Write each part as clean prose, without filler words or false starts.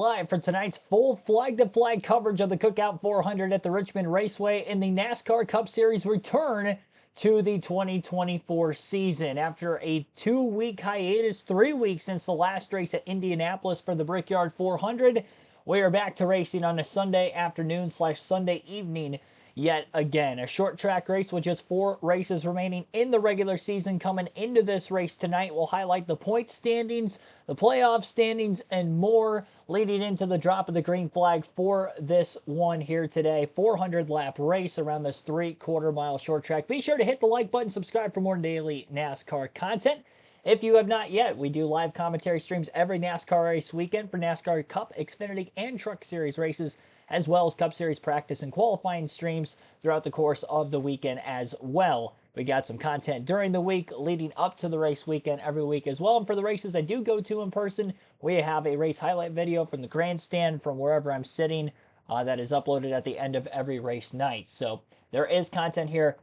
Live for tonight's full flag-to-flag coverage of the Cookout 400 at the Richmond Raceway in the NASCAR Cup Series return to the 2024 season. After a 2-week hiatus, 3 weeks since the last race at Indianapolis for the Brickyard 400, we are back to racing on a Sunday afternoon/Sunday evening yet again. A short track race with just 4 races remaining in the regular season coming into this race tonight. We'll highlight the point standings, the playoff standings, and more leading into the drop of the green flag for this one here today. 400 lap race around this 3/4 mile short track. Be sure to hit the like button, subscribe for more daily NASCAR content. If you have not yet, we do live commentary streams every NASCAR race weekend for NASCAR Cup, Xfinity, and Truck Series races, as well as Cup Series practice and qualifying streams throughout the course of the weekend as well. We got some content during the week leading up to the race weekend every week as well. And for the races I do go to in person, we have a race highlight video from the grandstand from wherever I'm sitting that is uploaded at the end of every race night. So there is content here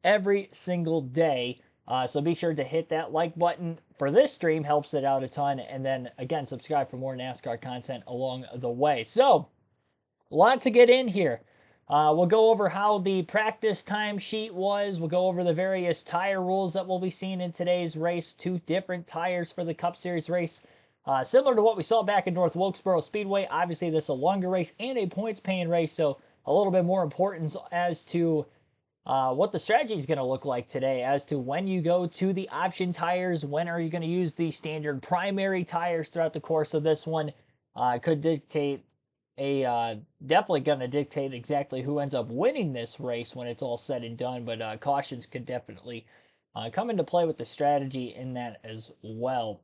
every single day. So be sure to hit that like button for this stream, helps it out a ton. And then again, subscribe for more NASCAR content along the way. So a lot to get in here. We'll go over how the practice time sheet was. We'll go over the various tire rules that we'll be seeing in today's race. 2 different tires for the Cup Series race. Similar to what we saw back in North Wilkesboro Speedway. Obviously, this is a longer race and a points-paying race, so a little bit more importance as to what the strategy is going to look like today, as to when you go to the option tires, when are you going to use the standard primary tires throughout the course of this one. Could dictate definitely going to dictate exactly who ends up winning this race when it's all said and done, but cautions could definitely come into play with the strategy in that as well.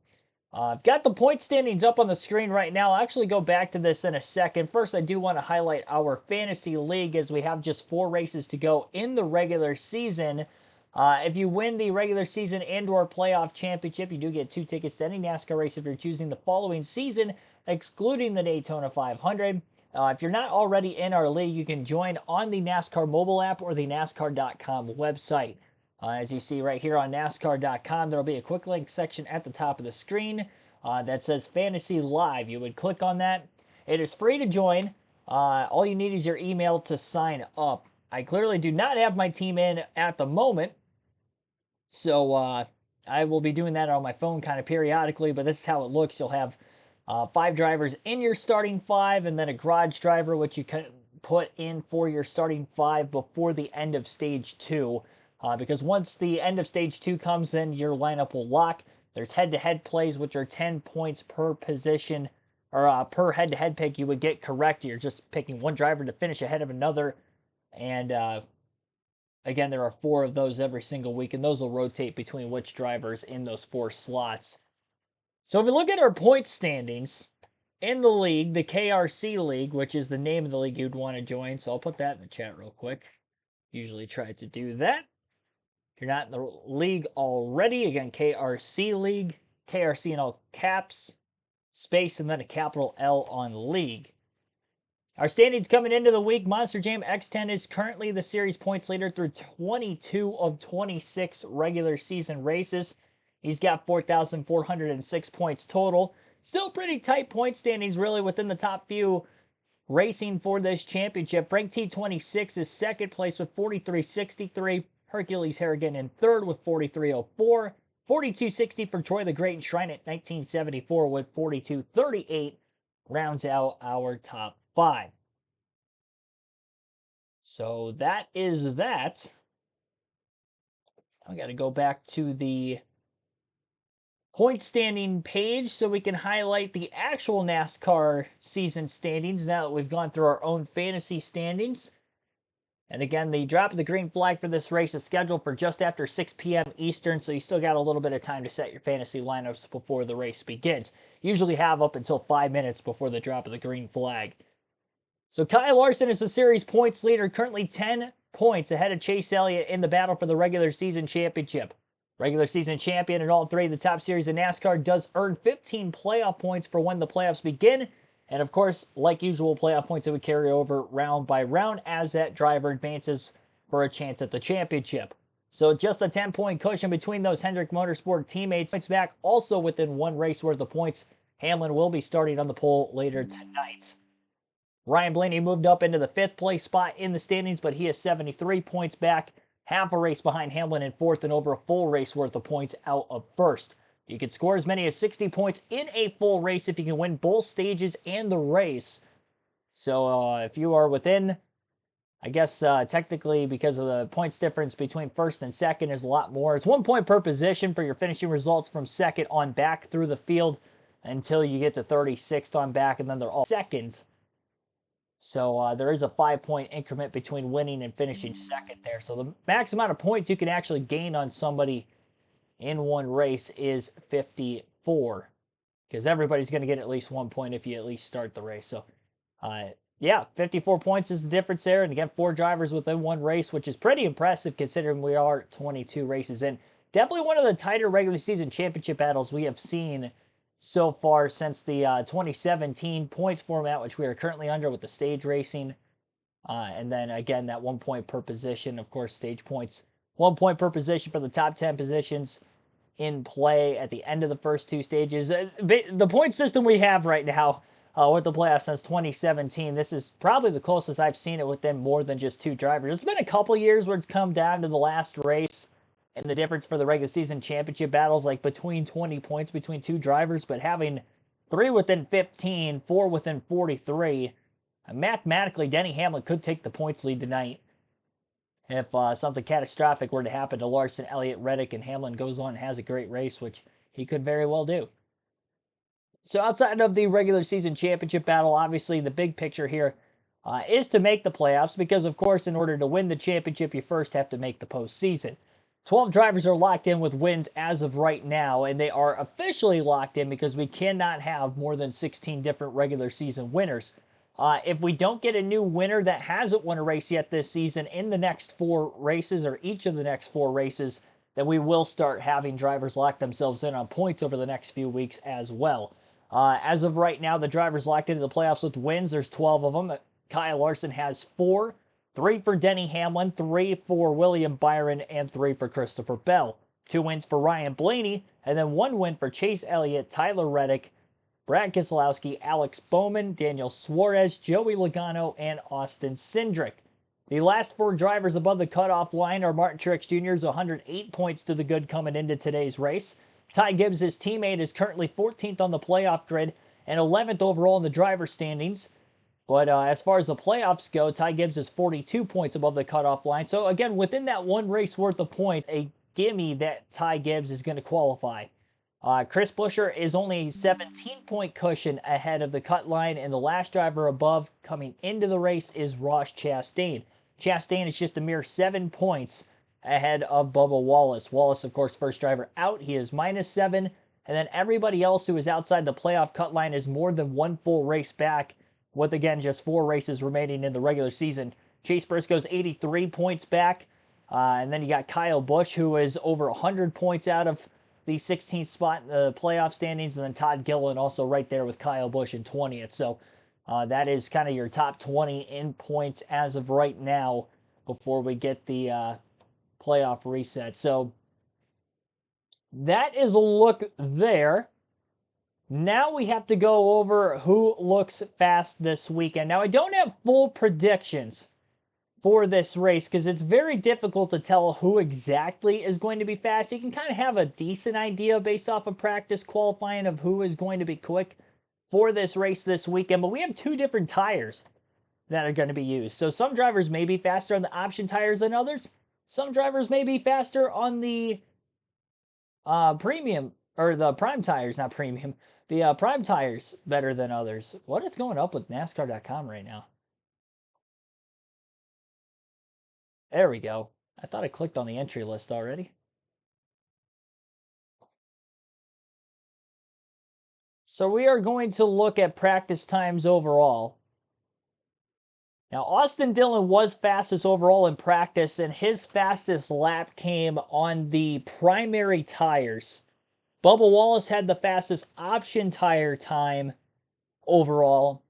I've got the point standings up on the screen right now. I'll actually go back to this in a second. First, I do want to highlight our fantasy league as we have just 4 races to go in the regular season. If you win the regular season and/or playoff championship, you do get 2 tickets to any NASCAR race if you're choosing the following season, excluding the Daytona 500. If you're not already in our league, you can join on the NASCAR mobile app or the NASCAR.com website. As you see right here on NASCAR.com, there will be a quick link section at the top of the screen that says Fantasy Live. You would click on that. It is free to join. All you need is your email to sign up. I clearly do not have my team in at the moment, so I will be doing that on my phone kind of periodically, but this is how it looks. You'll have 5 drivers in your starting 5, and then a garage driver, which you can put in for your starting 5 before the end of Stage 2. Because once the end of Stage 2 comes, then your lineup will lock. There's head-to-head plays, which are 10 points per position, or per head-to-head pick you would get correct. You're just picking one driver to finish ahead of another. And again, there are 4 of those every single week, and those will rotate between which drivers in those 4 slots. So if we look at our point standings in the league, the KRC League, which is the name of the league you'd want to join, so I'll put that in the chat real quick. Usually try to do that. If you're not in the league already, again, KRC League, KRC in all caps, space, and then a capital L on league. Our standings coming into the week, Monster Jam X10 is currently the series points leader through 22 of 26 regular season races. He's got 4,406 points total. Still pretty tight point standings, really, within the top few racing for this championship. Frank T26 is second place with 4,363. Hercules Harrigan in third with 4,304. 4,260 for Troy the Great and Shrine at 1974 with 4,238 rounds out our top 5. So that is that. I got to go back to the point standing page so we can highlight the actual NASCAR season standings now that we've gone through our own fantasy standings. And again, the drop of the green flag for this race is scheduled for just after 6 p.m. Eastern, so you still got a little bit of time to set your fantasy lineups before the race begins. Usually have up until 5 minutes before the drop of the green flag. So Kyle Larson is the series points leader, currently 10 points ahead of Chase Elliott in the battle for the regular season championship. Regular season champion in all 3 of the top series in NASCAR does earn 15 playoff points for when the playoffs begin. And of course, like usual, playoff points that would carry over round by round as that driver advances for a chance at the championship. So just a 10-point cushion between those Hendrick Motorsport teammates. Points back also within 1 race worth of points Hamlin will be starting on the pole later tonight. Ryan Blaney moved up into the 5th place spot in the standings, but he is 73 points back, half a race behind Hamlin in 4th, and over a full race worth of points out of 1st. You could score as many as 60 points in a full race if you can win both stages and the race. So if you are within, I guess technically because of the points difference between 1st and 2nd is a lot more. It's 1 point per position for your finishing results from 2nd on back through the field until you get to 36th on back, and then they're all seconds. So there is a 5-point increment between winning and finishing 2nd there. So the max amount of points you can actually gain on somebody in one race is 54, because everybody's going to get at least 1 point if you at least start the race. So yeah, 54 points is the difference there. And again, 4 drivers within one race, which is pretty impressive considering we are 22 races in. Definitely one of the tighter regular season championship battles we have seen so far since the 2017 points format, which we are currently under with the stage racing. And then again, that 1 point per position, of course, stage points, 1 point per position for the top 10 positions in play at the end of the first 2 stages. The point system we have right now with the playoffs since 2017, this is probably the closest I've seen it within more than just 2 drivers. It's been a couple years where it's come down to the last race and the difference for the regular season championship battles, like between 20 points between 2 drivers, but having 3 within 15, 4 within 43, mathematically, Denny Hamlin could take the points lead tonight if something catastrophic were to happen to Larson, Elliott, Reddick, and Hamlin goes on and has a great race, which he could very well do. So outside of the regular season championship battle, obviously the big picture here is to make the playoffs, because, of course, in order to win the championship, you first have to make the postseason. 12 drivers are locked in with wins as of right now, and they are officially locked in because we cannot have more than 16 different regular season winners. If we don't get a new winner that hasn't won a race yet this season in the next 4 races, or each of the next 4 races, then we will start having drivers lock themselves in on points over the next few weeks as well. As of right now, the drivers locked into the playoffs with wins, there's 12 of them. Kyle Larson has 4. 3 for Denny Hamlin, 3 for William Byron, and 3 for Christopher Bell. 2 wins for Ryan Blaney, and then 1 win for Chase Elliott, Tyler Reddick, Brad Keselowski, Alex Bowman, Daniel Suarez, Joey Logano, and Austin Cindric. The last 4 drivers above the cutoff line are Martin Truex Jr.'s 108 points to the good coming into today's race. Ty Gibbs, his teammate, is currently 14th on the playoff grid and 11th overall in the driver standings. But as far as the playoffs go, Ty Gibbs is 42 points above the cutoff line. So again, within that 1 race worth of points, a gimme that Ty Gibbs is going to qualify. Chris Buescher is only a 17-point cushion ahead of the cut line, and the last driver above coming into the race is Ross Chastain. Chastain is just a mere 7 points ahead of Bubba Wallace. Wallace, of course, first driver out. He is -7. And then everybody else who is outside the playoff cut line is more than 1 full race back, with, again, just 4 races remaining in the regular season. Chase Briscoe's 83 points back. And then you got Kyle Busch, who is over 100 points out of the 16th spot in the playoff standings. And then Todd Gilliland also right there with Kyle Busch in 20th. So that is kind of your top 20 in points as of right now before we get the playoff reset. So that is a look there. Now we have to go over who looks fast this weekend. Now, I don't have full predictions for this race because it's very difficult to tell who exactly is going to be fast. You can kind of have a decent idea based off of practice qualifying of who is going to be quick for this race this weekend, but we have 2 different tires that are going to be used. So some drivers may be faster on the option tires than others. Some drivers may be faster on the premium, or the prime tires, not premium. The prime tires better than others. What is going up with NASCAR.com right now? There we go. I thought I clicked on the entry list already. So we are going to look at practice times overall. Now, Austin Dillon was fastest overall in practice, and his fastest lap came on the primary tires. Bubba Wallace had the fastest option tire time overall,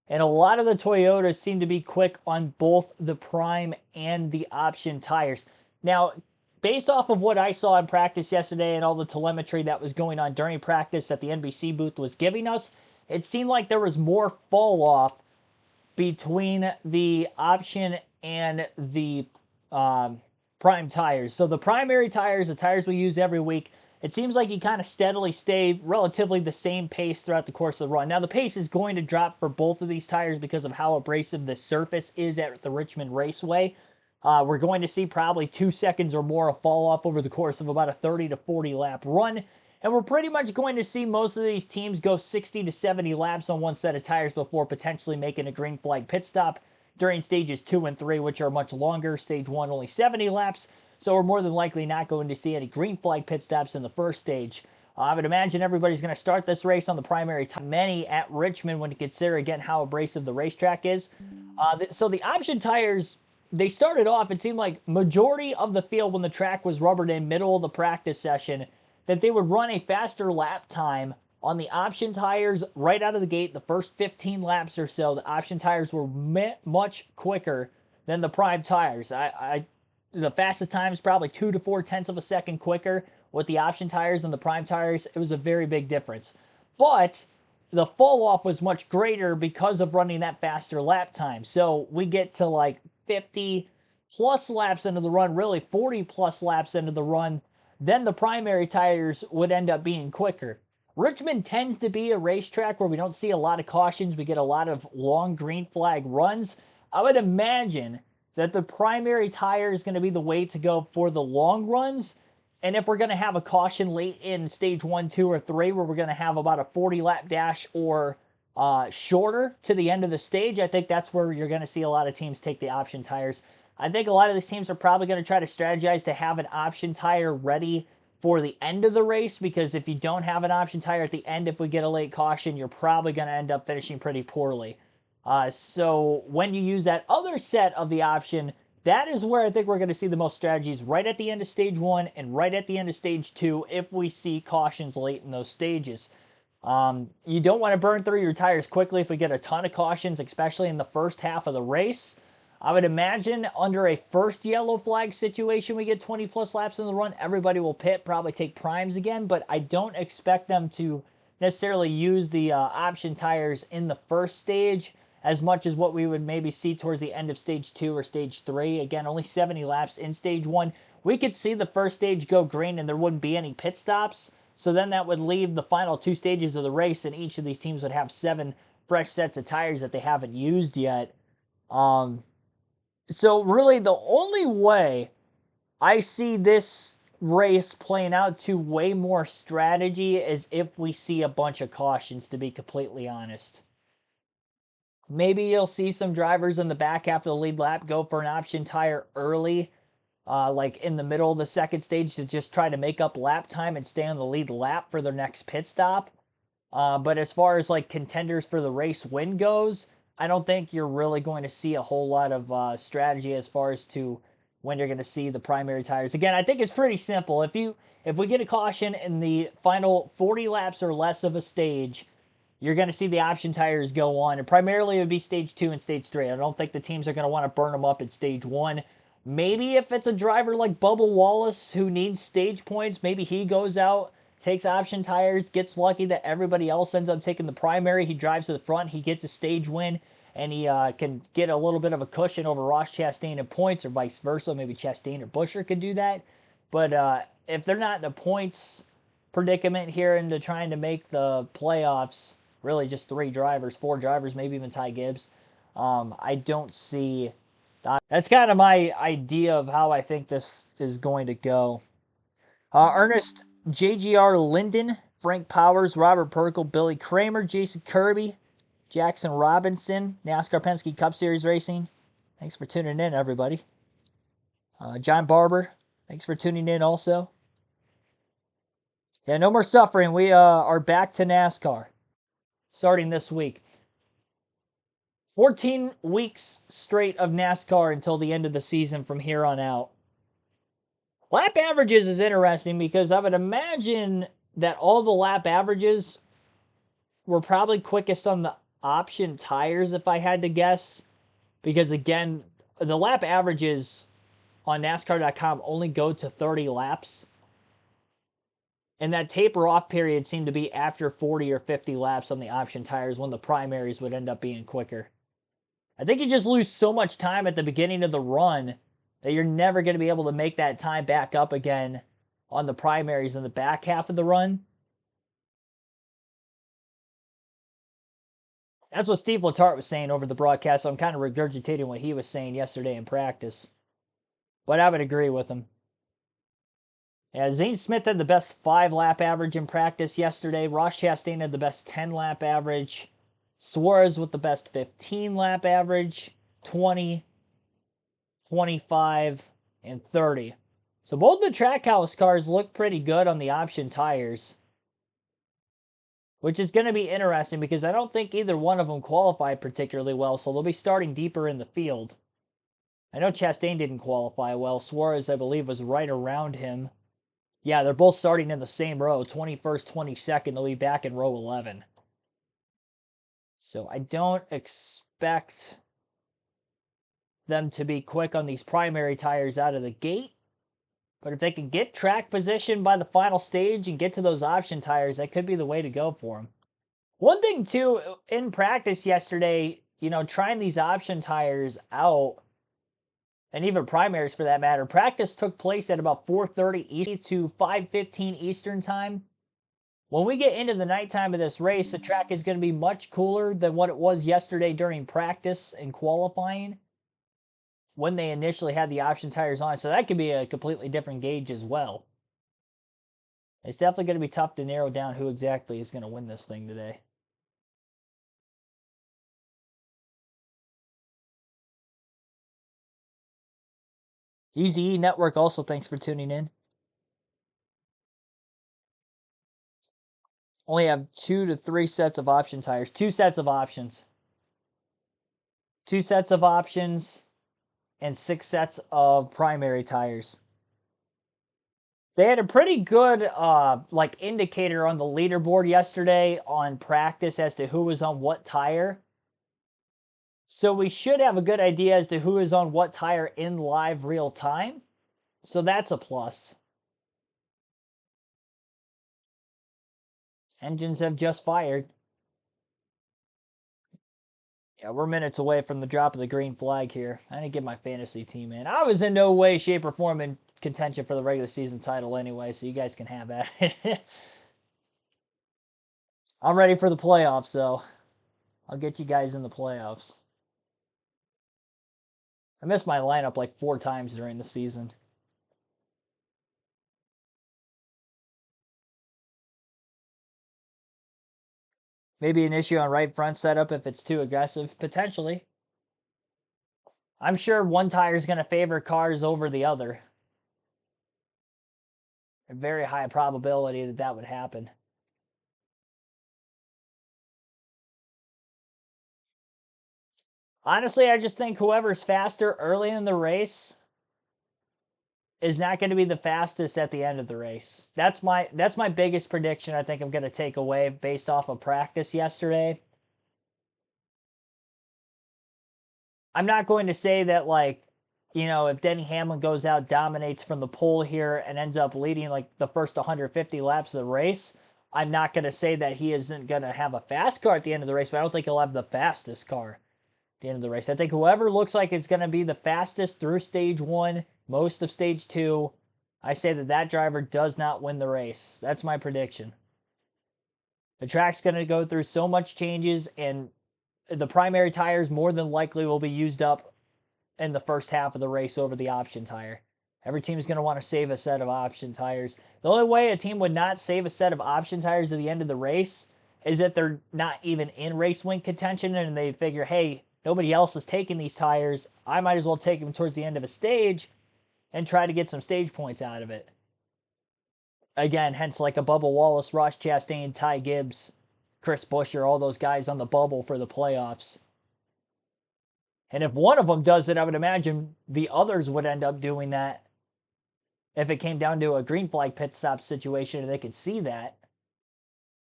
and a lot of the Toyotas seem to be quick on both the prime and the option tires. Now, based off of what I saw in practice yesterday and all the telemetry that was going on during practice that the NBC booth was giving us, it seemed like there was more fall off between the option and the prime tires. So the primary tires, the tires we use every week, it seems like you kind of steadily stay relatively the same pace throughout the course of the run. Now the pace is going to drop for both of these tires because of how abrasive the surface is at the Richmond Raceway. We're going to see probably 2 seconds or more of fall off over the course of about a 30 to 40 lap run. And we're pretty much going to see most of these teams go 60 to 70 laps on one set of tires before potentially making a green flag pit stop during stages 2 and 3, which are much longer. Stage 1 only 70 laps, so we're more than likely not going to see any green flag pit stops in the first stage. I would imagine everybody's going to start this race on the primary tire. Many at Richmond when you consider, again, how abrasive the racetrack is. So the option tires, they started off, it seemed like majority of the field when the track was rubbered in middle of the practice session, that they would run a faster lap time on the option tires right out of the gate. The first 15 laps or so, the option tires were much quicker than the prime tires. The fastest time is probably 2 to 4 tenths of a second quicker with the option tires than the prime tires. It was a very big difference. But the fall off was much greater because of running that faster lap time. So we get to like 50 plus laps into the run, really 40 plus laps into the run, then the primary tires would end up being quicker. Richmond tends to be a racetrack where we don't see a lot of cautions. We get a lot of long green flag runs. I would imagine that the primary tire is going to be the way to go for the long runs. And if we're going to have a caution late in stage 1, 2, or 3, where we're going to have about a 40 lap dash or shorter to the end of the stage, I think that's where you're going to see a lot of teams take the option tires. I think a lot of these teams are probably going to try to strategize to have an option tire ready for the end of the race, because if you don't have an option tire at the end, if we get a late caution, you're probably going to end up finishing pretty poorly. So when you use that other set of the option, that is where I think we're going to see the most strategies, right at the end of stage 1 and right at the end of stage 2 if we see cautions late in those stages. You don't want to burn through your tires quickly if we get a ton of cautions, especially in the first half of the race. I would imagine under a first yellow flag situation, we get 20 plus laps in the run, everybody will pit, probably take primes again, but I don't expect them to necessarily use the option tires in the first stage as much as what we would maybe see towards the end of stage 2 or stage 3. Again, only 70 laps in stage 1. We could see the first stage go green and there wouldn't be any pit stops. So then that would leave the final 2 stages of the race, and each of these teams would have 7 fresh sets of tires that they haven't used yet. So really the only way I see this race playing out to way more strategy is if we see a bunch of cautions, to be completely honest. Maybe you'll see some drivers in the back half of the lead lap go for an option tire early, like in the middle of the second stage, to just try to make up lap time and stay on the lead lap for their next pit stop. But as far as like contenders for the race win goes, I don't think you're really going to see a whole lot of strategy as far as to when you're going to see the primary tires. Again, I think it's pretty simple. If we get a caution in the final 40 laps or less of a stage, you're going to see the option tires go on. And primarily it would be stage 2 and stage 3. I don't think the teams are going to want to burn them up at stage 1. Maybe if it's a driver like Bubba Wallace who needs stage points, maybe he goes out, takes option tires, gets lucky that everybody else ends up taking the primary. He drives to the front, he gets a stage win, and he can get a little bit of a cushion over Ross Chastain in points, or vice versa. Maybe Chastain or Buescher could do that. But if they're not in a points predicament here into trying to make the playoffs, really just 4 drivers, maybe even Ty Gibbs, I don't see that. That's kind of my idea of how I think this is going to go. Ernest JGR Linden, Frank Powers, Robert Perkel, Billy Kramer, Jason Kirby, Jackson Robinson, NASCAR Penske Cup Series Racing. Thanks for tuning in, everybody. John Barber, thanks for tuning in also. Yeah, no more suffering. We are back to NASCAR starting this week. 14 weeks straight of NASCAR until the end of the season from here on out. Lap averages is interesting because I would imagine that all the lap averages were probably quickest on the option tires, if I had to guess. Because again, the lap averages on NASCAR.com only go to 30 laps. And that taper off period seemed to be after 40 or 50 laps on the option tires when the primaries would end up being quicker. I think you just lose so much time at the beginning of the run that you're never going to be able to make that time back up again on the primaries in the back half of the run. That's what Steve Letarte was saying over the broadcast, so I'm kind of regurgitating what he was saying yesterday in practice. But I would agree with him. Yeah, Zane Smith had the best 5-lap average in practice yesterday. Ross Chastain had the best 10-lap average. Suarez with the best 15-lap average, 20, 25, and 30. So both the Trackhouse cars look pretty good on the option tires, which is going to be interesting because I don't think either one of them qualified particularly well, so they'll be starting deeper in the field. I know Chastain didn't qualify well. Suarez, I believe, was right around him. Yeah, they're both starting in the same row, 21st, 22nd. They'll be back in row 11. So I don't expect them to be quick on these primary tires out of the gate. But if they can get track position by the final stage and get to those option tires, that could be the way to go for them. One thing, too, in practice yesterday, trying these option tires out, and even primaries for that matter, practice took place at about 4:30 Eastern to 5:15 Eastern time. When we get into the nighttime of this race, the track is going to be much cooler than what it was yesterday during practice and qualifying when they initially had the option tires on. So that could be a completely different gauge as well. It's definitely going to be tough to narrow down who exactly is going to win this thing today. Easy Network also, thanks for tuning in. Only have 2 to 3 sets of option tires. 2 sets of options. 2 sets of options and 6 sets of primary tires. They had a pretty good indicator on the leaderboard yesterday on practice as to who was on what tire. So we should have a good idea as to who is on what tire in live real time. So that's a plus. Engines have just fired. Yeah, we're minutes away from the drop of the green flag here. I didn't get my fantasy team in. I was in no way, shape, or form in contention for the regular season title anyway, so you guys can have at it. I'm ready for the playoffs, though. I'll get you guys in the playoffs. I missed my lineup like 4 times during the season. Maybe an issue on right front setup if it's too aggressive. Potentially. I'm sure one tire is going to favor cars over the other. A very high probability that that would happen. Honestly, I just think whoever's faster early in the race is not going to be the fastest at the end of the race. That's my biggest prediction I think I'm going to take away based off of practice yesterday. I'm not going to say that if Denny Hamlin goes out, dominates from the pole here and ends up leading like the first 150 laps of the race, I'm not going to say that he isn't going to have a fast car at the end of the race, but I don't think he'll have the fastest car at the end of the race. I think whoever looks like it's going to be the fastest through stage 1, most of stage 2, I say that driver does not win the race. That's my prediction. The track's going to go through so much changes, and the primary tires more than likely will be used up in the first half of the race over the option tire. Every team is going to want to save a set of option tires. The only way a team would not save a set of option tires at the end of the race is if they're not even in race win contention and they figure, hey, nobody else is taking these tires. I might as well take them towards the end of a stage and try to get some stage points out of it. Again, hence like a Bubba Wallace, Ross Chastain, Ty Gibbs, Chris Buescher, all those guys on the bubble for the playoffs. And if one of them does it, I would imagine the others would end up doing that if it came down to a green flag pit stop situation and they could see that.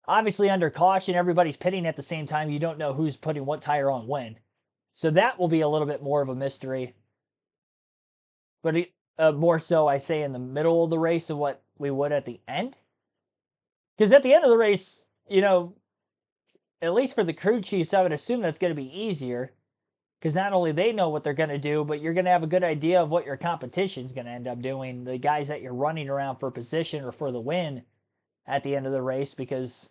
Obviously, under caution, everybody's pitting at the same time. You don't know who's putting what tire on when. So that will be a little bit more of a mystery. But more so, I say, in the middle of the race of what we would at the end. Because at the end of the race, at least for the crew chiefs, I would assume that's going to be easier. Because not only they know what they're going to do, but you're going to have a good idea of what your competition's going to end up doing. The guys that you're running around for position or for the win at the end of the race, because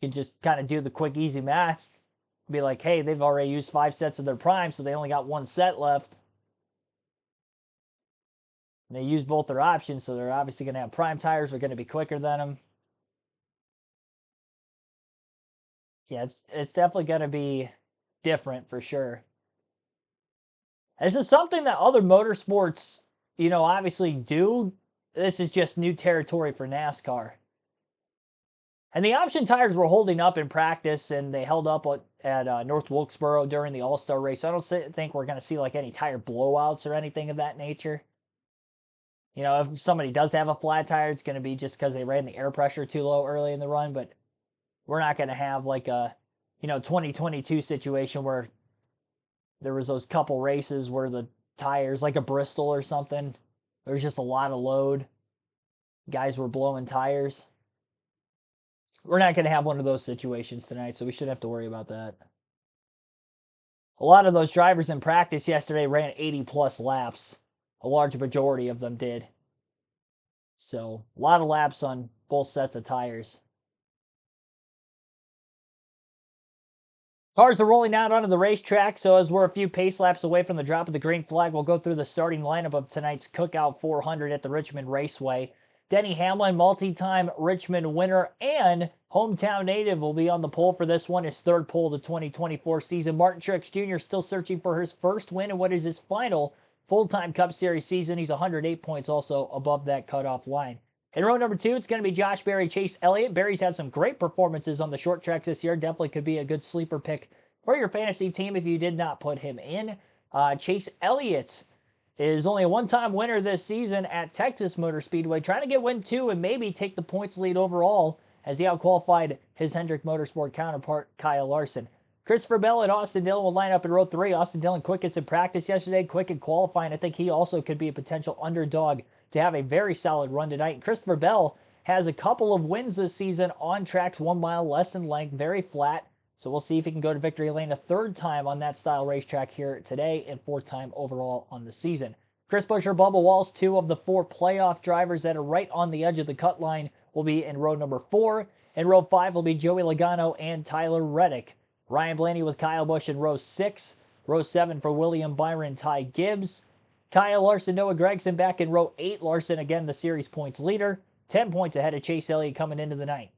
you can just kind of do the quick, easy math. Be like, hey, they've already used 5 sets of their prime, so they only got 1 set left. And they use both their options, so they're obviously going to have prime tires. They're going to be quicker than them. Yeah, it's definitely going to be different for sure. This is something that other motorsports, obviously do. This is just new territory for NASCAR. And the option tires were holding up in practice, and they held up at North Wilkesboro during the All-Star race. I don't think we're going to see like any tire blowouts or anything of that nature. If somebody does have a flat tire, it's going to be just because they ran the air pressure too low early in the run. But we're not going to have like a, 2022 situation where there was those couple races where the tires, like a Bristol or something, there was just a lot of load. Guys were blowing tires. We're not going to have one of those situations tonight, so we shouldn't have to worry about that. A lot of those drivers in practice yesterday ran 80-plus laps. A large majority of them did. So, a lot of laps on both sets of tires. Cars are rolling out onto the racetrack, so as we're a few pace laps away from the drop of the green flag, we'll go through the starting lineup of tonight's Cookout 400 at the Richmond Raceway. Denny Hamlin, multi-time Richmond winner and hometown native, will be on the pole for this one, his third pole of the 2024 season. Martin Truex Jr. still searching for his first win in what is his final full-time Cup Series season. He's 108 points also above that cutoff line. In row number 2, it's going to be Josh Berry, Chase Elliott. Berry's had some great performances on the short tracks this year. Definitely could be a good sleeper pick for your fantasy team if you did not put him in. Chase Elliott is only a one-time winner this season at Texas Motor Speedway, trying to get win 2 and maybe take the points lead overall as he outqualified his Hendrick Motorsport counterpart, Kyle Larson. Christopher Bell and Austin Dillon will line up in row 3. Austin Dillon quickest in practice yesterday, quick in qualifying. I think he also could be a potential underdog to have a very solid run tonight. Christopher Bell has a couple of wins this season on tracks 1 mile less in length, very flat. So we'll see if he can go to victory lane a third time on that style racetrack here today and 4th time overall on the season. Chris Buescher, Bubba Wallace, 2 of the 4 playoff drivers that are right on the edge of the cut line, will be in row number 4. In row 5 will be Joey Logano and Tyler Reddick. Ryan Blaney with Kyle Busch in row 6. Row 7 for William Byron, Ty Gibbs. Kyle Larson, Noah Gragson back in row 8. Larson, again, the series points leader. 10 points ahead of Chase Elliott coming into the night.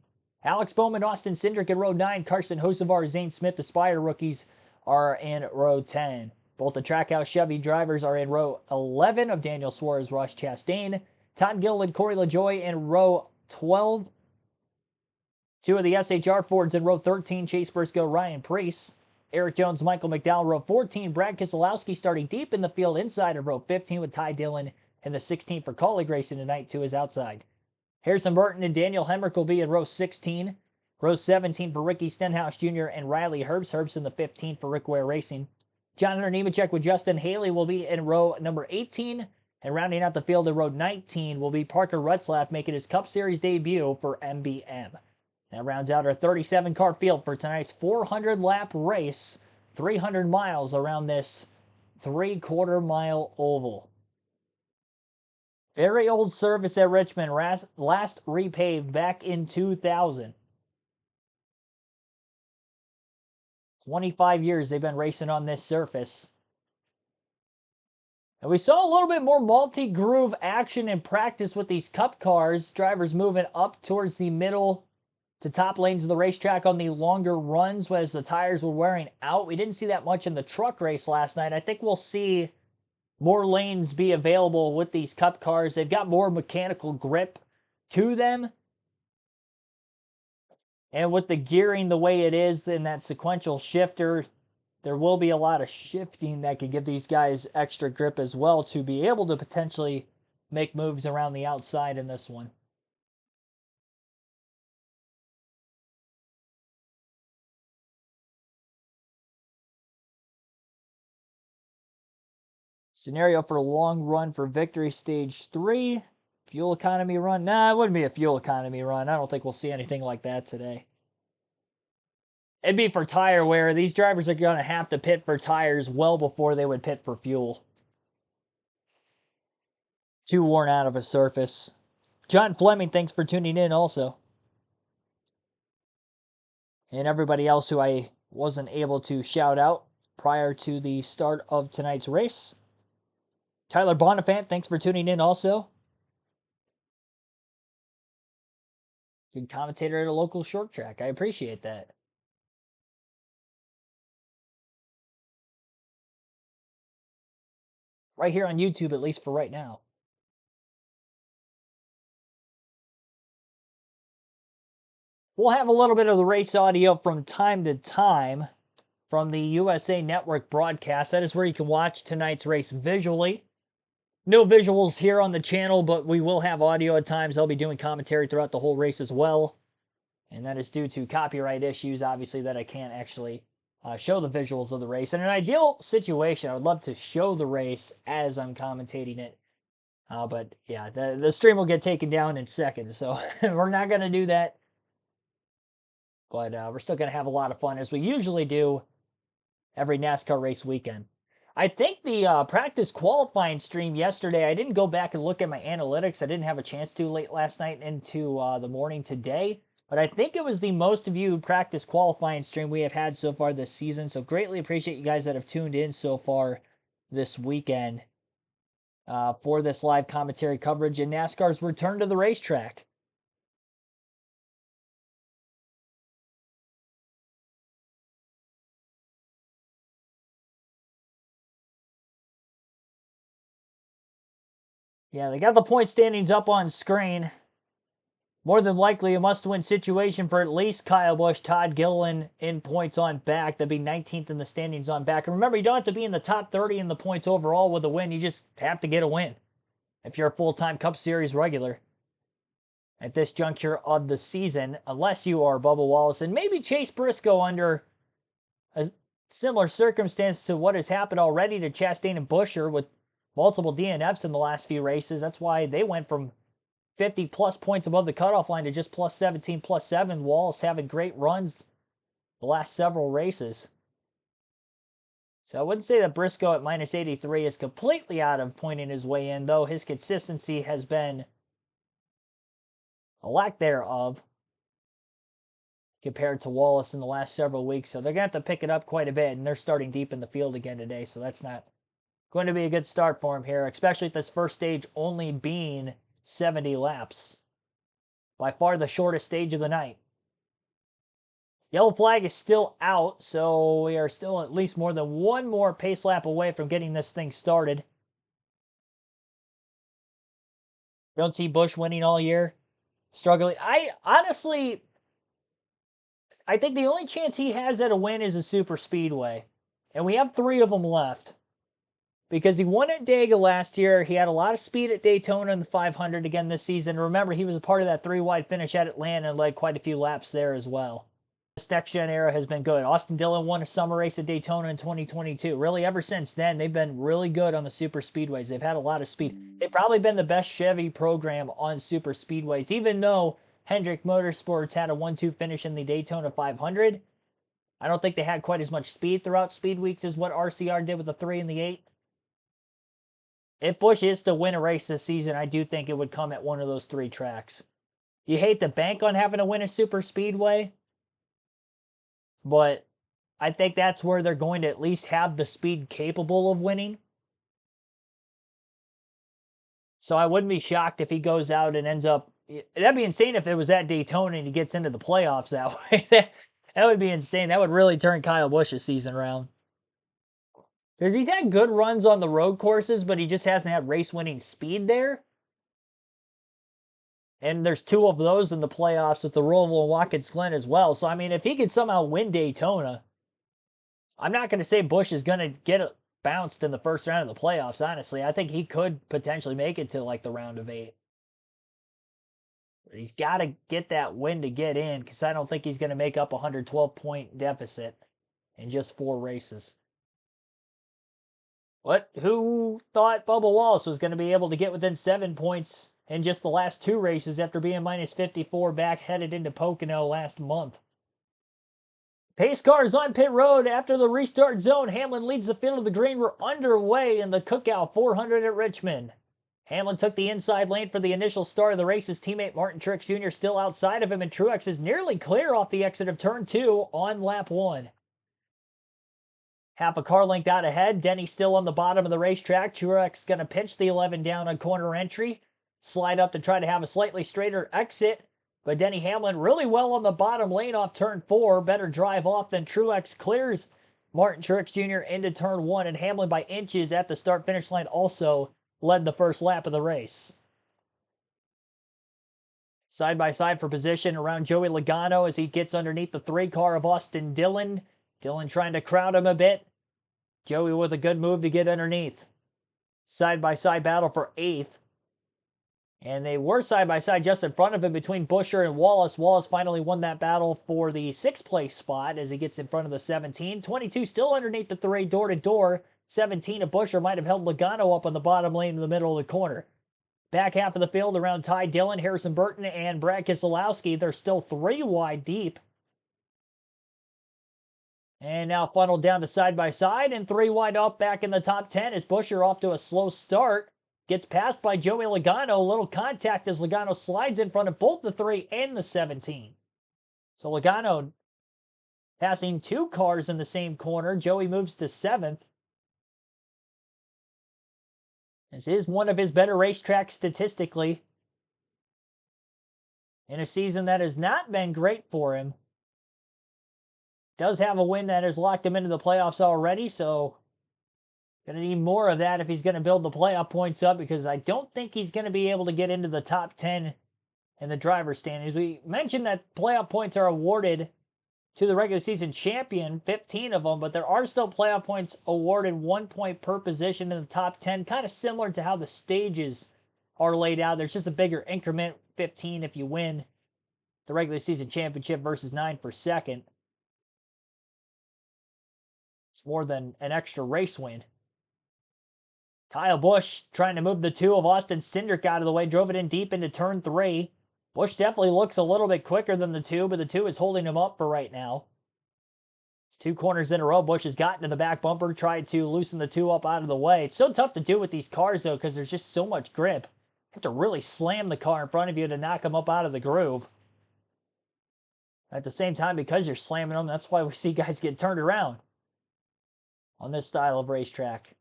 Alex Bowman, Austin Cindric in row 9. Carson Hocevar, Zane Smith, the Spire rookies, are in row 10. Both the Trackhouse Chevy drivers are in row 11 of Daniel Suarez, Ross Chastain. Todd Gilliland, Corey LaJoie in row 12. 2 of the SHR Fords in row 13. Chase Briscoe, Ryan Preece. Eric Jones, Michael McDowell, row 14. Brad Keselowski starting deep in the field inside of row 15 with Ty Dillon in the 16 for Kaulig Racing tonight to his outside. Harrison Burton and Daniel Hemrick will be in row 16. Row 17 for Ricky Stenhouse Jr. and Riley Herbst. Herbst in the 15 for Rick Ware Racing. John Hunter Nemechek with Justin Haley will be in row number 18. And rounding out the field in row 19 will be Parker Retzlaff making his Cup Series debut for MBM. That rounds out our 37-car field for tonight's 400-lap race, 300 miles around this 3/4-mile oval. Very old surface at Richmond, last repaved back in 2000. 25 years they've been racing on this surface. And we saw a little bit more multi-groove action in practice with these Cup cars, drivers moving up towards the middle to top lanes of the racetrack on the longer runs as the tires were wearing out. We didn't see that much in the truck race last night. I think we'll see more lanes be available with these Cup cars. They've got more mechanical grip to them. And with the gearing the way it is in that sequential shifter, there will be a lot of shifting that can give these guys extra grip as well to be able to potentially make moves around the outside in this one. Scenario for a long run for victory stage 3. Fuel economy run. Nah, it wouldn't be a fuel economy run. I don't think we'll see anything like that today. It'd be for tire wear. These drivers are going to have to pit for tires well before they would pit for fuel. Too worn out of a surface. John Fleming, thanks for tuning in also. And everybody else who I wasn't able to shout out prior to the start of tonight's race. Tyler Bonifant, thanks for tuning in also. Good commentator at a local short track. I appreciate that. Right here on YouTube, at least for right now. We'll have a little bit of the race audio from time to time from the USA Network broadcast. That is where you can watch tonight's race visually. No visuals here on the channel, but we will have audio at times. I'll be doing commentary throughout the whole race as well. And that is due to copyright issues, obviously, that I can't actually show the visuals of the race. In an ideal situation, I would love to show the race as I'm commentating it. But yeah, the stream will get taken down in seconds, so we're not going to do that. But we're still going to have a lot of fun, as we usually do every NASCAR race weekend. I think the practice qualifying stream yesterday, I didn't go back and look at my analytics. I didn't have a chance to late last night into the morning today. But I think it was the most viewed practice qualifying stream we have had so far this season. So greatly appreciate you guys that have tuned in so far this weekend for this live commentary coverage in NASCAR's return to the racetrack. Yeah, they got the point standings up on screen. More than likely a must-win situation for at least Kyle Busch, Todd Gilliland in points on back. That'd be 19th in the standings on back. And remember, you don't have to be in the top 30 in the points overall with a win. You just have to get a win if you're a full-time Cup Series regular at this juncture of the season, unless you are Bubba Wallace and maybe Chase Briscoe under a similar circumstance to what has happened already to Chastain and Buescher with multiple DNFs in the last few races. That's why they went from 50 plus points above the cutoff line to just plus 17, plus 7. Wallace having great runs the last several races. So I wouldn't say that Briscoe at minus 83 is completely out of pointing his way in, though his consistency has been a lack thereof compared to Wallace in the last several weeks. So they're going to have to pick it up quite a bit, and they're starting deep in the field again today. So that's not going to be a good start for him here, especially at this first stage only being 70 laps. By far the shortest stage of the night. Yellow flag is still out, so we are still at least more than one more pace lap away from getting this thing started. Don't see Busch winning all year. Struggling. I think the only chance he has at a win is a super speedway. And we have 3 of them left. Because he won at Dega last year. He had a lot of speed at Daytona in the 500 again this season. Remember, he was a part of that 3-wide finish at Atlanta and led quite a few laps there as well. This next-gen era has been good. Austin Dillon won a summer race at Daytona in 2022. Really, ever since then, they've been really good on the super speedways. They've had a lot of speed. They've probably been the best Chevy program on super speedways, even though Hendrick Motorsports had a 1-2 finish in the Daytona 500. I don't think they had quite as much speed throughout speed weeks as what RCR did with the 3 and the 8. If Busch is to win a race this season, I do think it would come at one of those 3 tracks. You hate to bank on having to win a super speedway, but I think that's where they're going to at least have the speed capable of winning. So I wouldn't be shocked if he goes out and ends up... That'd be insane if it was at Daytona and he gets into the playoffs that way. That would be insane. That would really turn Kyle Busch's season around. Because he's had good runs on the road courses, but he just hasn't had race-winning speed there. And there's 2 of those in the playoffs with the Roval and Watkins Glen as well. So, I mean, if he could somehow win Daytona, I'm not going to say Busch is going to get bounced in the first round of the playoffs, honestly. I think he could potentially make it to, like, the round of 8. But he's got to get that win to get in, because I don't think he's going to make up a 112-point deficit in just 4 races. Who thought Bubba Wallace was going to be able to get within 7 points in just the last 2 races after being minus 54 back headed into Pocono last month? Pace cars on pit road after the restart zone. Hamlin leads the field of the green. We're underway in the Cookout 400 at Richmond. Hamlin took the inside lane for the initial start of the race. His teammate Martin Truex Jr. still outside of him, and Truex is nearly clear off the exit of turn 2 on lap 1. Half a car length out ahead. Denny still on the bottom of the racetrack. Truex going to pitch the 11 down on corner entry. Slide up to try to have a slightly straighter exit. But Denny Hamlin really well on the bottom lane off turn 4. Better drive off than Truex clears Martin Truex Jr. into turn 1. And Hamlin by inches at the start-finish line also led the first lap of the race. Side by side for position around Joey Logano as he gets underneath the 3 car of Austin Dillon. Dillon trying to crowd him a bit. Joey with a good move to get underneath. Side-by-side battle for 8th. And they were side-by-side just in front of him between Buescher and Wallace. Wallace finally won that battle for the 6th place spot as he gets in front of the 17. 22 still underneath the 3 door-to-door. 17 of Buescher might have held Logano up on the bottom lane in the middle of the corner. Back half of the field around Ty Dillon, Harrison Burton, and Brad Keselowski. They're still 3 wide deep. And now funneled down to side-by-side and 3 wide up back in the top 10 as Buescher off to a slow start. Gets passed by Joey Logano. A little contact as Logano slides in front of both the 3 and the 17. So Logano passing 2 cars in the same corner. Joey moves to 7th. This is one of his better racetracks statistically. In a season that has not been great for him. Does have a win that has locked him into the playoffs already, so going to need more of that if he's going to build the playoff points up, because I don't think he's going to be able to get into the top 10 in the driver's standings. We mentioned that playoff points are awarded to the regular season champion, 15 of them, but there are still playoff points awarded 1 point per position in the top 10, kind of similar to how the stages are laid out. There's just a bigger increment, 15 if you win the regular season championship versus 9 for second. It's more than an extra race win. Kyle Busch trying to move the 2 of Austin Cindric out of the way. Drove it in deep into turn 3. Busch definitely looks a little bit quicker than the 2, but the 2 is holding him up for right now. It's 2 corners in a row. Busch has gotten to the back bumper, tried to loosen the 2 up out of the way. It's so tough to do with these cars, though, because there's just so much grip. You have to really slam the car in front of you to knock them up out of the groove. At the same time, because you're slamming them, that's why we see guys get turned around on this style of racetrack.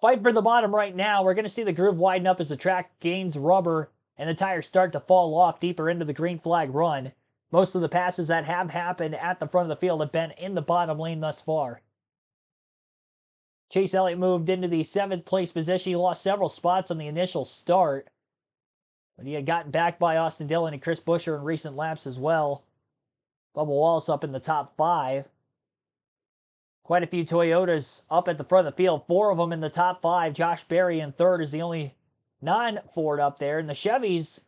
Fight for the bottom right now. We're going to see the groove widen up as the track gains rubber and the tires start to fall off deeper into the green flag run. Most of the passes that have happened at the front of the field have been in the bottom lane thus far. Chase Elliott moved into the 7th place position. He lost several spots on the initial start, but he had gotten back by Austin Dillon and Chris Buescher in recent laps as well. Bubba Wallace up in the top 5. Quite a few Toyotas up at the front of the field. 4 of them in the top 5. Josh Berry in 3rd is the only non-Ford up there. And the Chevys,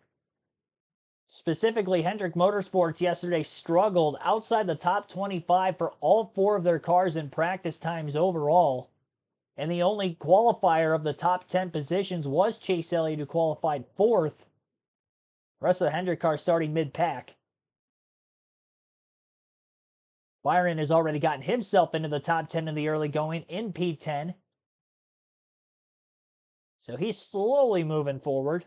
specifically Hendrick Motorsports, yesterday struggled outside the top 25 for all 4 of their cars in practice times overall. And the only qualifier of the top 10 positions was Chase Elliott, who qualified 4th. The rest of the Hendrick cars starting mid-pack. Byron has already gotten himself into the top 10 in the early going in P10. So he's slowly moving forward.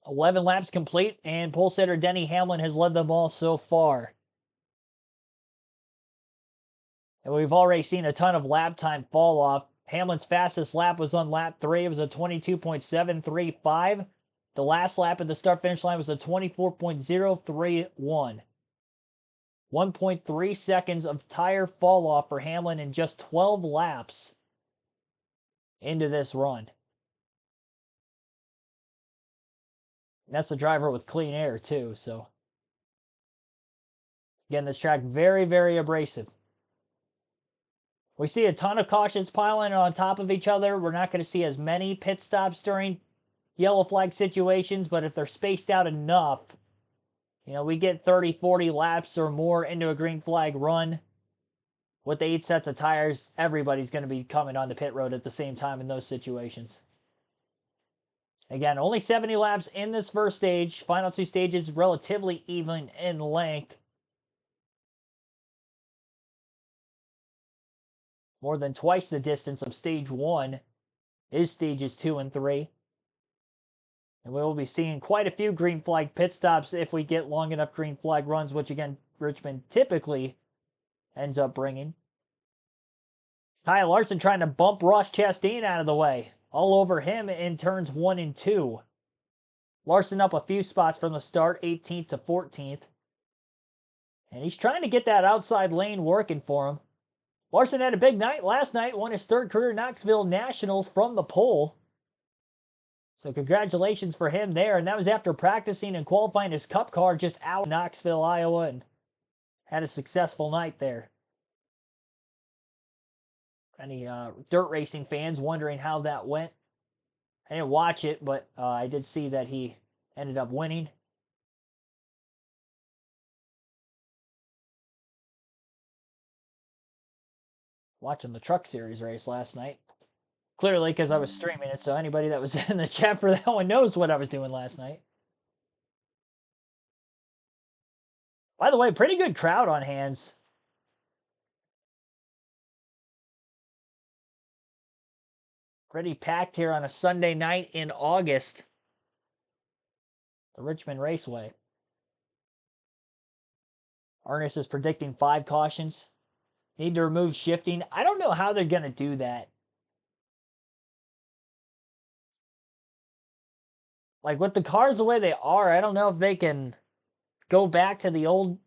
"11 laps complete, and pole sitter Denny Hamlin has led them all so far. And we've already seen a ton of lap time fall off. Hamlin's fastest lap was on lap 3. It was a 22.735. The last lap at the start-finish line was a 24.031. 1.3 seconds of tire fall off for Hamlin in just 12 laps into this run. And that's the driver with clean air, too. So, again, this track very, very abrasive. We see a ton of cautions piling on top of each other. We're not going to see as many pit stops during yellow flag situations, but if they're spaced out enough, We get 30, 40 laps or more into a green flag run. With the 8 sets of tires, everybody's going to be coming on the pit road at the same time in those situations. Again, only 70 laps in this first stage. Final 2 stages relatively even in length. More than twice the distance of stage 1 is stages 2 and 3. And we will be seeing quite a few green flag pit stops if we get long enough green flag runs, which again, Richmond typically ends up bringing. Kyle Larson trying to bump Ross Chastain out of the way. All over him in turns 1 and 2. Larson up a few spots from the start, 18th to 14th. And he's trying to get that outside lane working for him. Larson had a big night last night, won his 3rd career Knoxville Nationals from the pole. So congratulations for him there. And that was after practicing and qualifying his cup car just out in Knoxville, Iowa, and had a successful night there. Any dirt racing fans wondering how that went? I didn't watch it, but I did see that he ended up winning. Watching the Truck Series race last night. Clearly, because I was streaming it, so anybody that was in the chat for that one knows what I was doing last night. By the way, pretty good crowd on hands. Pretty packed here on a Sunday night in August. The Richmond Raceway. Ernest is predicting 5 cautions. Need to remove shifting. I don't know how they're going to do that. Like, with the cars the way they are, I don't know if they can go back to the old,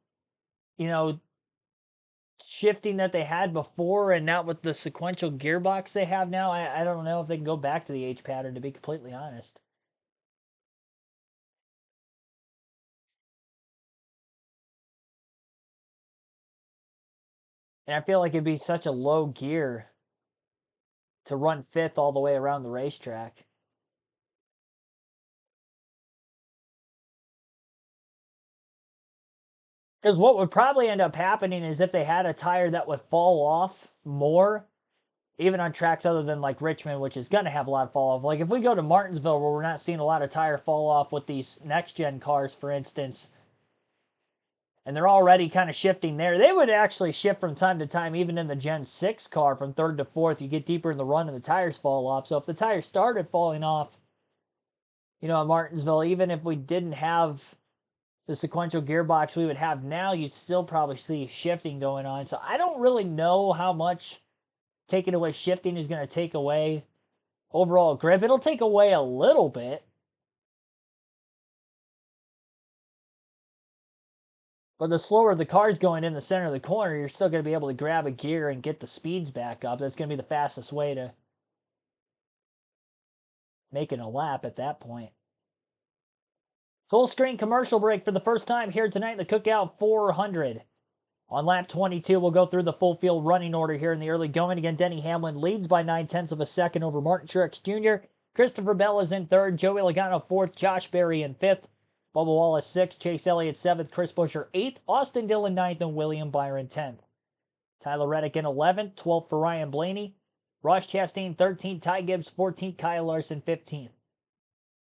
shifting that they had before, and not with the sequential gearbox they have now. I don't know if they can go back to the H pattern, to be completely honest. And I feel like it'd be such a low gear to run 5th all the way around the racetrack. Because what would probably end up happening is if they had a tire that would fall off more, even on tracks other than like Richmond, which is going to have a lot of fall off. Like if we go to Martinsville, where we're not seeing a lot of tire fall off with these next-gen cars, for instance, and they're already kind of shifting there, they would actually shift from time to time, even in the Gen 6 car from 3rd to 4th. You get deeper in the run and the tires fall off. So if the tires started falling off, at Martinsville, even if we didn't have the sequential gearbox we would have now, you'd still probably see shifting going on. So I don't really know how much taking away shifting is going to take away overall grip. It'll take away a little bit. But the slower the car's going in the center of the corner, you're still going to be able to grab a gear and get the speeds back up. That's going to be the fastest way to making a lap at that point. Full screen commercial break for the first time here tonight in the Cookout 400. On lap 22, we'll go through the full field running order here in the early going. Again, Denny Hamlin leads by 9/10 of a second over Martin Truex Jr. Christopher Bell is in 3rd. Joey Logano 4th. Josh Berry in 5th. Bubba Wallace 6th. Chase Elliott 7th. Chris Buescher 8th. Austin Dillon 9th. And William Byron 10th. Tyler Reddick in 11th. 12th for Ryan Blaney. Ross Chastain 13th. Ty Gibbs 14th. Kyle Larson 15th.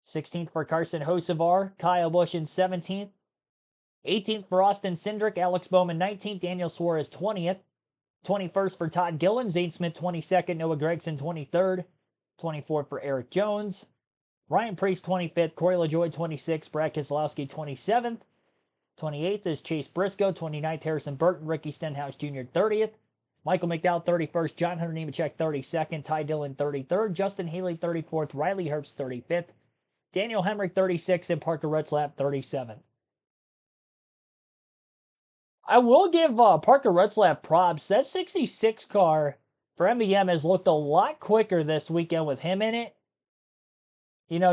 16th for Carson Hocevar. Kyle Busch in 17th. 18th for Austin Cindric. Alex Bowman 19th. Daniel Suarez 20th. 21st for Todd Gillen. Zane Smith 22nd. Noah Gragson 23rd. 24th for Eric Jones. Ryan Preece 25th. Corey LaJoie 26th. Brad Keselowski 27th. 28th is Chase Briscoe. 29th Harrison Burton. Ricky Stenhouse Jr. 30th. Michael McDowell 31st. John Hunter Nemechek 32nd. Ty Dillon 33rd. Justin Haley 34th. Riley Herbst 35th. Daniel Hemrick 36th. And Parker Retzlaff 37th. I will give Parker Retzlaff props. That 66 car for MBM has looked a lot quicker this weekend with him in it.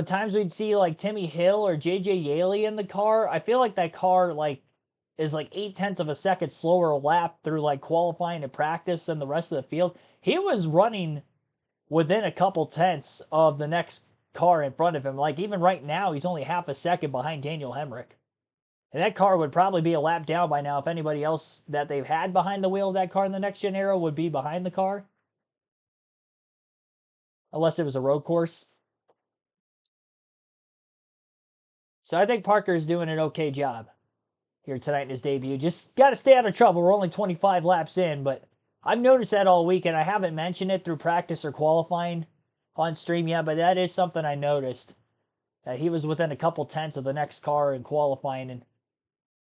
Times we'd see like Timmy Hill or JJ Yaley in the car. I feel like that car is 0.8 of a second slower lap through qualifying and practice than the rest of the field. He was running within a couple tenths of the next car in front of him. Even right now, he's only half a second behind Daniel Hemrick. And that car would probably be a lap down by now if anybody else that they've had behind the wheel of that car in the next gen era would be behind the car. Unless it was a road course. So I think Parker's doing an okay job here tonight in his debut. Just got to stay out of trouble. We're only 25 laps in, but I've noticed that all week, and I haven't mentioned it through practice or qualifying on stream yet, but that is something I noticed. That he was within a couple tenths of the next car in qualifying. And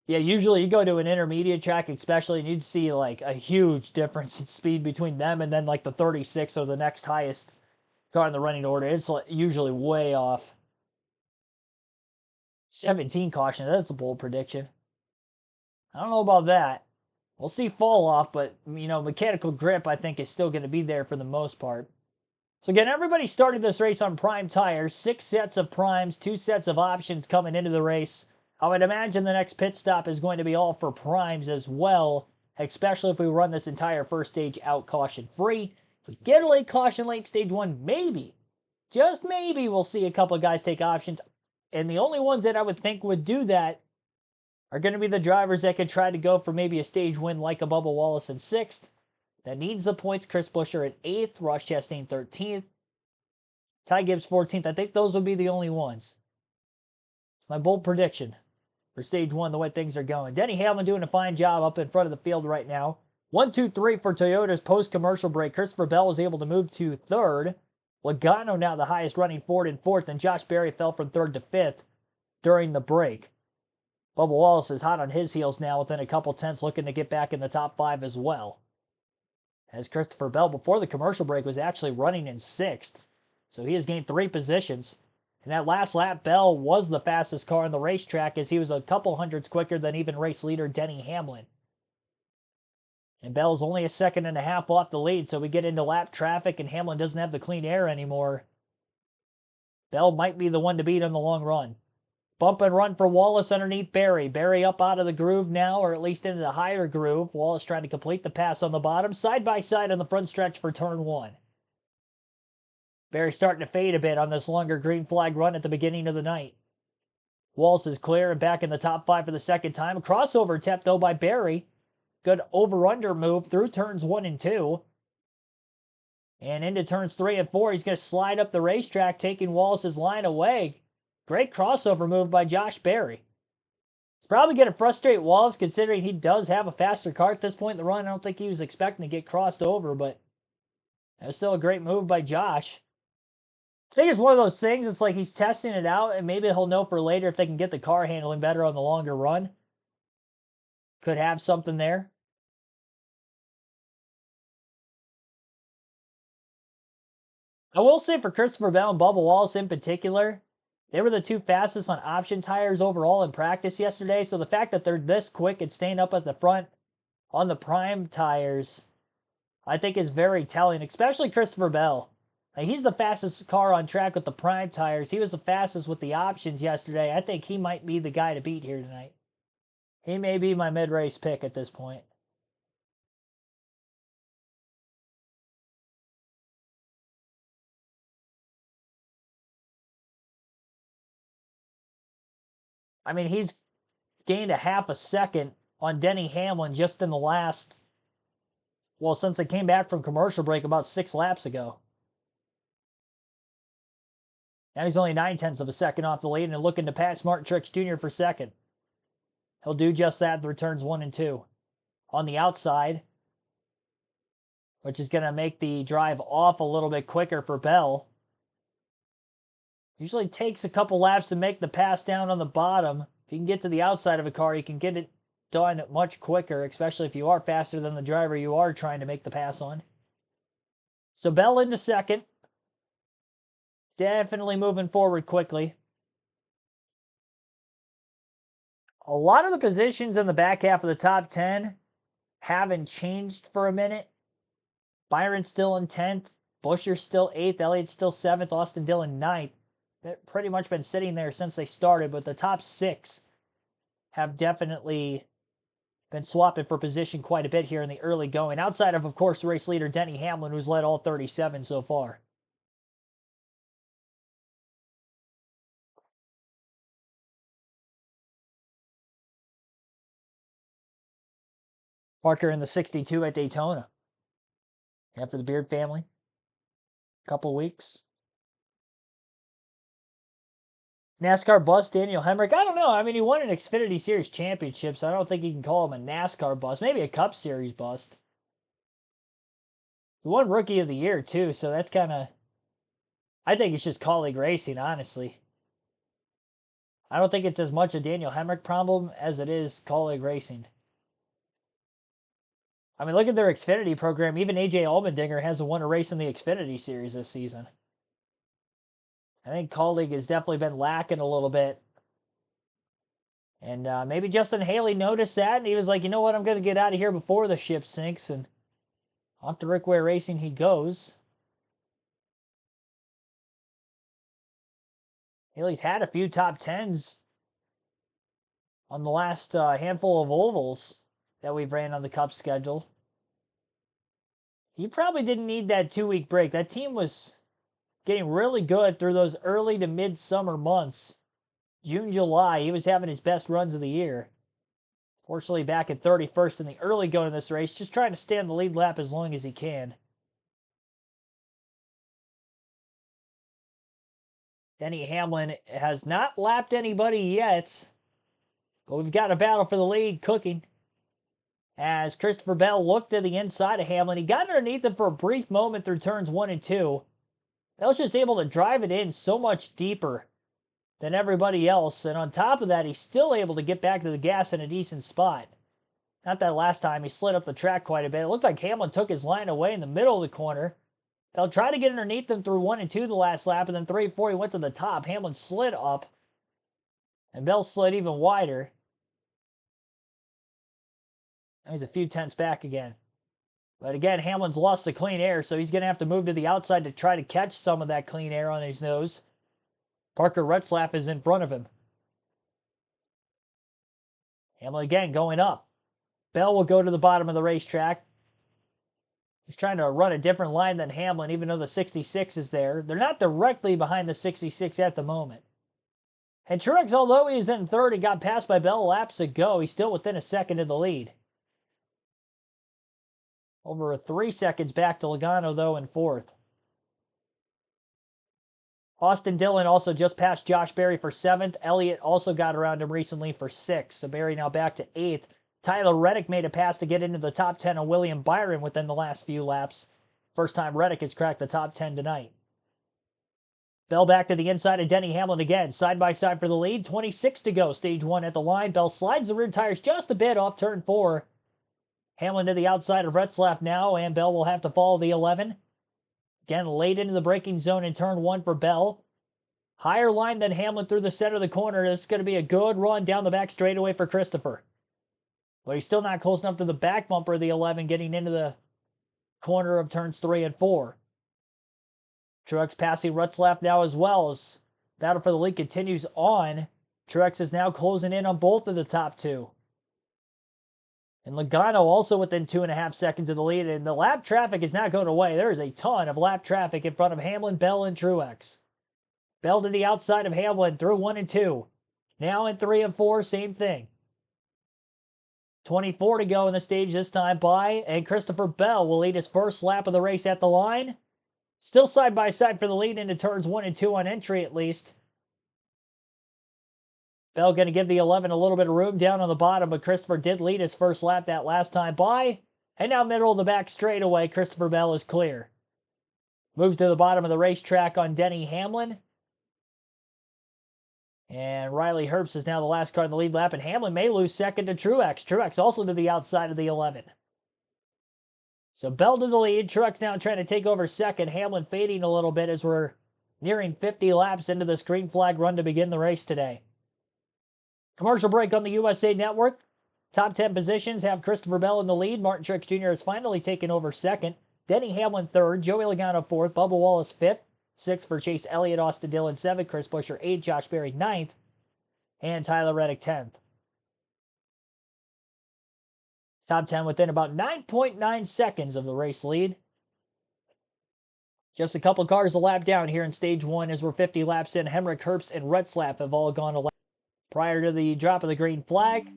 yeah, usually you go to an intermediate track, especially, and you'd see like a huge difference in speed between them and then like the 36 or the next highest car in the running order. It's usually way off. 17 caution. That's a bold prediction. I don't know about that. We'll see fall off, but mechanical grip I think is still going to be there for the most part. So again, everybody started this race on prime tires. 6 sets of primes, 2 sets of options coming into the race. I would imagine the next pit stop is going to be all for primes as well, especially if we run this entire first stage out caution free. If we get a late caution late stage 1, maybe, just maybe, we'll see a couple of guys take options. And the only ones that I would think would do that are going to be the drivers that could try to go for maybe a stage win like a Bubba Wallace in 6th. That needs the points. Chris Buescher at 8th, Ross Chastain 13th, Ty Gibbs 14th. I think those will be the only ones. My bold prediction for stage 1, the way things are going. Denny Hamlin doing a fine job up in front of the field right now. 1, 2, 3 for Toyota's post-commercial break. Christopher Bell was able to move to 3rd. Logano now the highest running Ford in 4th, and Josh Berry fell from 3rd to 5th during the break. Bubba Wallace is hot on his heels now within a couple tenths, looking to get back in the top 5 as well. As Christopher Bell, before the commercial break, was actually running in 6th. So he has gained 3 positions. And that last lap, Bell was the fastest car on the racetrack as he was a couple hundreds quicker than even race leader Denny Hamlin. And Bell's only a second and a half off the lead, so we get into lap traffic and Hamlin doesn't have the clean air anymore. Bell might be the one to beat in the long run. Bump and run for Wallace underneath Berry. Berry up out of the groove now, or at least into the higher groove. Wallace trying to complete the pass on the bottom. Side by side on the front stretch for turn 1. Berry starting to fade a bit on this longer green flag run at the beginning of the night. Wallace is clear and back in the top 5 for the second time. A crossover attempt, though, by Berry. Good over-under move through turns 1 and 2. And into turns 3 and 4. He's going to slide up the racetrack, taking Wallace's line away. Great crossover move by Josh Berry. It's probably going to frustrate Wallace considering he does have a faster car at this point in the run. I don't think he was expecting to get crossed over, but that was still a great move by Josh. I think it's one of those things, it's like he's testing it out, and maybe he'll know for later if they can get the car handling better on the longer run. Could have something there. I will say for Christopher Bell and Bubba Wallace in particular, they were the 2 fastest on option tires overall in practice yesterday, so the fact that they're this quick and staying up at the front on the prime tires, I think is very telling, especially Christopher Bell. Like, he's the fastest car on track with the prime tires. He was the fastest with the options yesterday. I think he might be the guy to beat here tonight. He may be my mid-race pick at this point. I mean, he's gained a half a second on Denny Hamlin just in the last, well, since they came back from commercial break about 6 laps ago. Now he's only 9/10 of a second off the lead and looking to pass Martin Truex Jr. for second. He'll do just that through turns 1 and 2. On the outside, which is going to make the drive off a little bit quicker for Bell. Usually takes a couple laps to make the pass down on the bottom. If you can get to the outside of a car, you can get it done much quicker, especially if you are faster than the driver you are trying to make the pass on. So Bell into second. Definitely moving forward quickly. A lot of the positions in the back half of the top 10 haven't changed for a minute. Byron's still in 10th. Buescher's still 8th. Elliott's still 7th. Austin Dillon 9th. They've pretty much been sitting there since they started, but the top 6 have definitely been swapping for position quite a bit here in the early going. Outside of course, race leader Denny Hamlin, who's led all 37 so far. Parker in the 62 at Daytona. After the Beard family. Couple weeks. NASCAR bust, Daniel Hemrick. I don't know. I mean, he won an Xfinity Series championship, so I don't think you can call him a NASCAR bust. Maybe a Cup Series bust. He won Rookie of the Year, too, so that's kind of... I think it's just colleague racing, honestly. I don't think it's as much a Daniel Hemrick problem as it is colleague racing. I mean, look at their Xfinity program. Even AJ Allmendinger hasn't won a race in the Xfinity Series this season. I think colleague has definitely been lacking a little bit. And maybe Justin Haley noticed that, and he was like, you know what, I'm going to get out of here before the ship sinks, and off to Rickway Racing he goes. Haley's had a few top tens on the last handful of ovals that we've ran on the Cup schedule. He probably didn't need that 2-week break. That team was getting really good through those early to mid-summer months. June, July, he was having his best runs of the year. Fortunately, back at 31st in the early going of this race, just trying to stay on the lead lap as long as he can. Denny Hamlin has not lapped anybody yet, but we've got a battle for the lead cooking. As Christopher Bell looked to the inside of Hamlin, he got underneath him for a brief moment through turns 1 and 2. Bell's just able to drive it in so much deeper than everybody else, and on top of that, he's still able to get back to the gas in a decent spot. Not that last time, he slid up the track quite a bit. It looked like Hamlin took his line away in the middle of the corner. Bell tried to get underneath them through 1 and 2 the last lap, and then 3 and 4 he went to the top. Hamlin slid up, and Bell slid even wider. Now he's a few tenths back again. But again, Hamlin's lost the clean air, so he's going to have to move to the outside to try to catch some of that clean air on his nose. Parker Retzlaff is in front of him. Hamlin again going up. Bell will go to the bottom of the racetrack. He's trying to run a different line than Hamlin, even though the 66 is there. They're not directly behind the 66 at the moment. And Truex, although he's in third and got passed by Bell laps ago, he's still within a second of the lead. Over 3 seconds back to Logano, though, in fourth. Austin Dillon also just passed Josh Berry for 7th. Elliott also got around him recently for 6th. So Berry now back to 8th. Tyler Reddick made a pass to get into the top 10 of William Byron within the last few laps. First time Reddick has cracked the top 10 tonight. Bell back to the inside of Denny Hamlin again. Side by side for the lead. 26 to go. Stage 1 at the line. Bell slides the rear tires just a bit off turn 4. Hamlin to the outside of Retzlaff now, and Bell will have to follow the 11. Again, late into the braking zone in turn 1 for Bell. Higher line than Hamlin through the center of the corner. This is going to be a good run down the back straightaway for Christopher. But he's still not close enough to the back bumper of the 11 getting into the corner of turns 3 and 4. Truex passing Retzlaff now as well as battle for the lead continues on. Truex is now closing in on both of the top 2. And Logano also within 2.5 seconds of the lead. And the lap traffic is not going away. There is a ton of lap traffic in front of Hamlin, Bell, and Truex. Bell to the outside of Hamlin through 1 and 2. Now in 3 and 4, same thing. 24 to go in the stage this time by, and Christopher Bell will lead his first lap of the race at the line. Still side by side for the lead into turns 1 and 2 on entry at least. Bell going to give the 11 a little bit of room down on the bottom, but Christopher did lead his first lap that last time by. And now middle of the back straightaway, Christopher Bell is clear. Moves to the bottom of the racetrack on Denny Hamlin. And Riley Herbst is now the last car in the lead lap, and Hamlin may lose second to Truex. Truex also to the outside of the 11. So Bell to the lead. Truex now trying to take over second. Hamlin fading a little bit as we're nearing 50 laps into this green flag run to begin the race today. Commercial break on the USA Network. Top 10 positions have Christopher Bell in the lead. Martin Truex Jr. has finally taken over second. Denny Hamlin third. Joey Logano fourth. Bubba Wallace fifth. 6th for Chase Elliott, Austin Dillon 7th, Chris Buescher 8th, Josh Berry 9th, and Tyler Reddick 10th. Top 10 within about 9.9 seconds of the race lead. Just a couple cars a lap down here in stage 1 as we're 50 laps in. Hemrick, Herbst, and Retzlaff have all gone a lap prior to the drop of the green flag.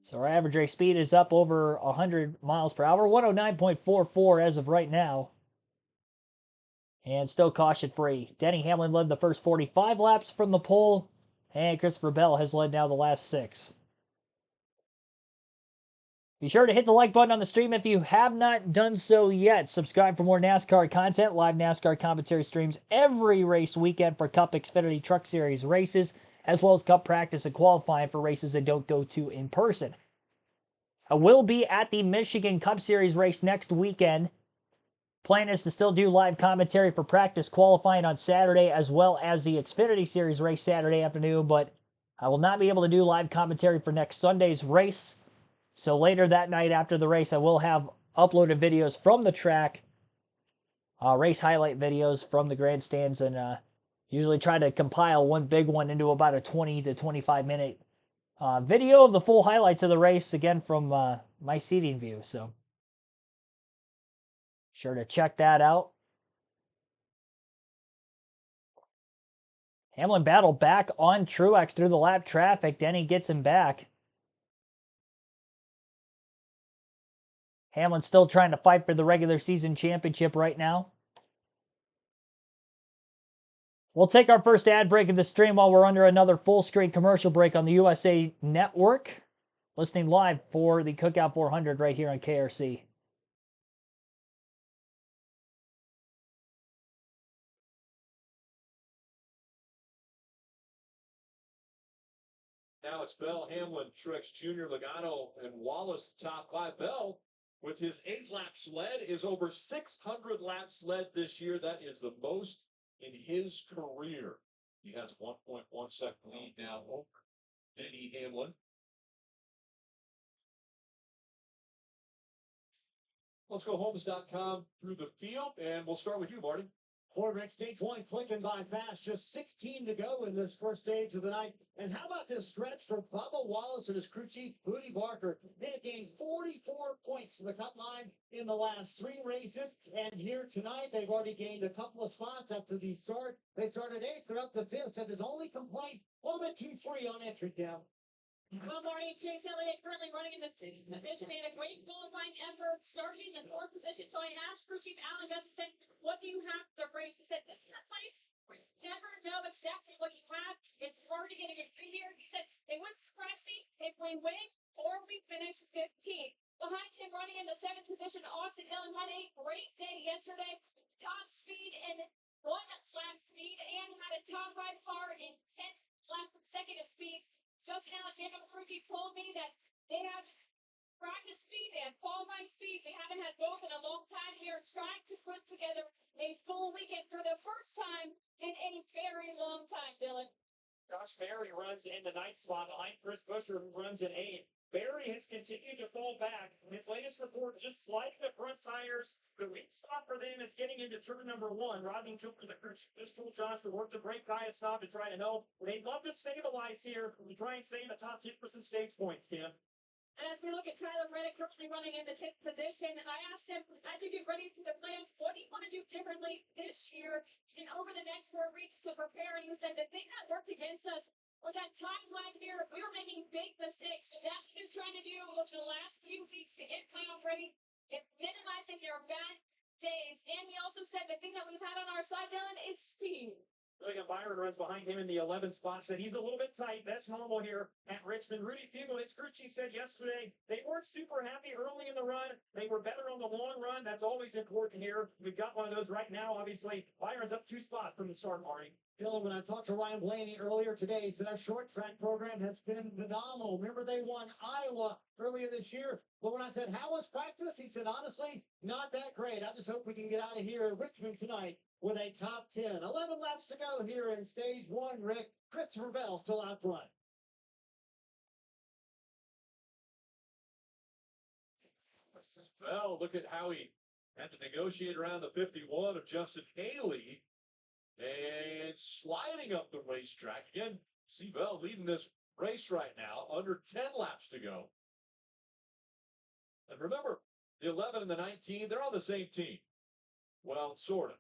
So our average race speed is up over 100 miles per hour, 109.44 as of right now. And still caution free. Denny Hamlin led the first 45 laps from the pole, and Christopher Bell has led now the last 6. Be sure to hit the like button on the stream if you have not done so yet. Subscribe for more NASCAR content, live NASCAR commentary streams every race weekend for Cup Xfinity Truck Series races, as well as Cup practice and qualifying for races that don't go to in person. I will be at the Michigan Cup Series race next weekend. Plan is to still do live commentary for practice qualifying on Saturday, as well as the Xfinity Series race Saturday afternoon, but I will not be able to do live commentary for next Sunday's race. So later that night after the race, I will have uploaded videos from the track, race highlight videos from the grandstands, and usually try to compile one big one into about a 20 to 25 minute video of the full highlights of the race, again from my seating view. So sure to check that out. Hamlin battled back on Truex through the lap traffic. Denny gets him back. Hamlin's still trying to fight for the regular season championship right now. We'll take our first ad break of the stream while we're under another full screen commercial break on the USA Network. Listening live for the Cookout 400 right here on KRC. Now it's Bell, Hamlin, Truex Jr., Logano, and Wallace top 5. Bell, with his 8 laps led, is over 600 laps led this year. That is the most in his career. He has 1.1 second lead now over Denny Hamlin. Let's go homes.com through the field, and we'll start with you, Marty. Quarterback stage 1 clicking by fast. Just 16 to go in this first stage of the night. And how about this stretch for Bubba Wallace and his crew chief, Booty Barker? They have gained 44 points to the cut line in the last 3 races. And here tonight, they've already gained a couple of spots after the start. They started 8th, they're up to 5th, and his only complaint, a little bit too free on entry, Kim. Well, Marty, Chase Elliott currently running in the 6th position. They had a great qualifying effort, starting in the 4th position. So I asked crew chief Alan Gustafson, what do you have for the race? He said, this is a place where you never know exactly what you have. It's hard to get a good read here. He said, it wouldn't surprise me if we win or we finish 15th. Behind him, running in the 7th position, Austin Dillon had a great day yesterday. Top speed and 1 lap speed, and had a top 5 car in 10 lap consecutive speeds. Justin Alexander, the crew chief, told me that they have practice speed, they have qualifying speed. They haven't had both in a long time here, trying to put together a full weekend for the first time in a very long time, Dylan. Josh Berry runs in the 9th spot behind Chris Buescher, who runs in 8th. Berry has continued to fall back. His latest report, just sliding the front tires. The weak spot for them is getting into turn number 1. Rodney Cooper, the crew chief, just told Josh to work the brake bias stop to try to help. They'd love to stabilize here and try and stay in the top 10% stage points, Kim. And as we look at Tyler Reddick currently running in the 10th position, and I asked him, as you get ready for the playoffs, what do you want to do differently this year and over the next 4 weeks to prepare? And he said the thing that worked against us was at times last year, we were making big mistakes. So that's what they're trying to do over the last few weeks to get playoff ready and minimizing their bad days. And he also said the thing that we've had on our side, Dylan, is speed. William Byron runs behind him in the 11th spot. Said he's a little bit tight. That's normal here at Richmond. Rudy Fugle, his crew chief, said yesterday they weren't super happy early in the run. They were better on the long run. That's always important here. We've got one of those right now, obviously. Byron's up 2 spots from the start, Marty. Dylan, when I talked to Ryan Blaney earlier today, he said our short track program has been phenomenal. Remember, they won Iowa earlier this year. But when I said, how was practice? He said, honestly, not that great. I just hope we can get out of here at Richmond tonight with a top 10. 11 laps to go here in stage 1, Rick. Christopher Bell still out front. Bell, look at how he had to negotiate around the 51 of Justin Haley. And sliding up the racetrack. Again, see Bell leading this race right now. Under 10 laps to go. And remember, the 11 and the 19, they're on the same team. Well, sort of.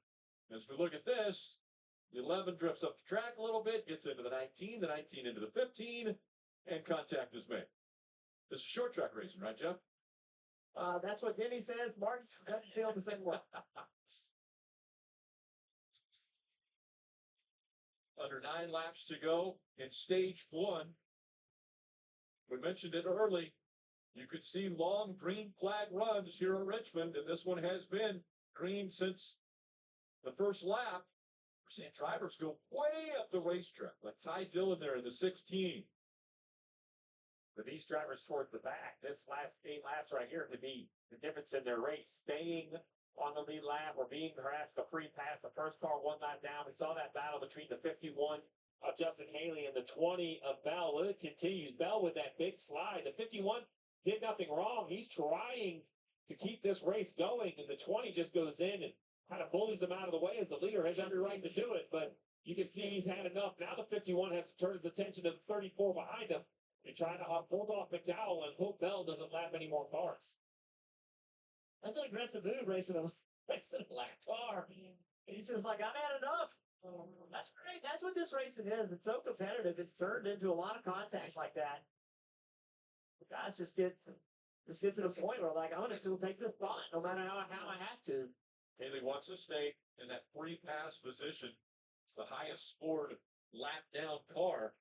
As we look at this, the 11 drifts up the track a little bit, gets into the 19 into the 15, and contact is made. This is short track racing, right, Jeff? That's what Denny said. Martin doesn't feel the same way. Under 9 laps to go in stage 1. We mentioned it early. You could see long green flag runs here at Richmond, and this one has been green since the first lap. We're seeing drivers go way up the racetrack, like Ty Dillon there in the 16. For these drivers toward the back, this last 8 laps right here could be the difference in their race. Staying on the lead lap or being perhaps the free pass. The first car 1 lap down. We saw that battle between the 51 of Justin Haley and the 20 of Bell. Well, it continues. Bell with that big slide. The 51 did nothing wrong. He's trying to keep this race going, and the 20 just goes in and kind of bullies him out of the way as the leader has every right to do it. But you can see he's had enough. Now the 51 has to turn his attention to the 34 behind him and try to hold off McDowell and hope Bell doesn't lap any more cars. That's an aggressive move racing a black car. He's just like, I've had enough. That's great. That's what this racing is. It's so competitive. It's turned into a lot of contacts like that. Guys just get to the point where like, I'm going to still take this spot no matter how I have to. Haley wants to stay in that free pass position. It's the highest scored lap down car.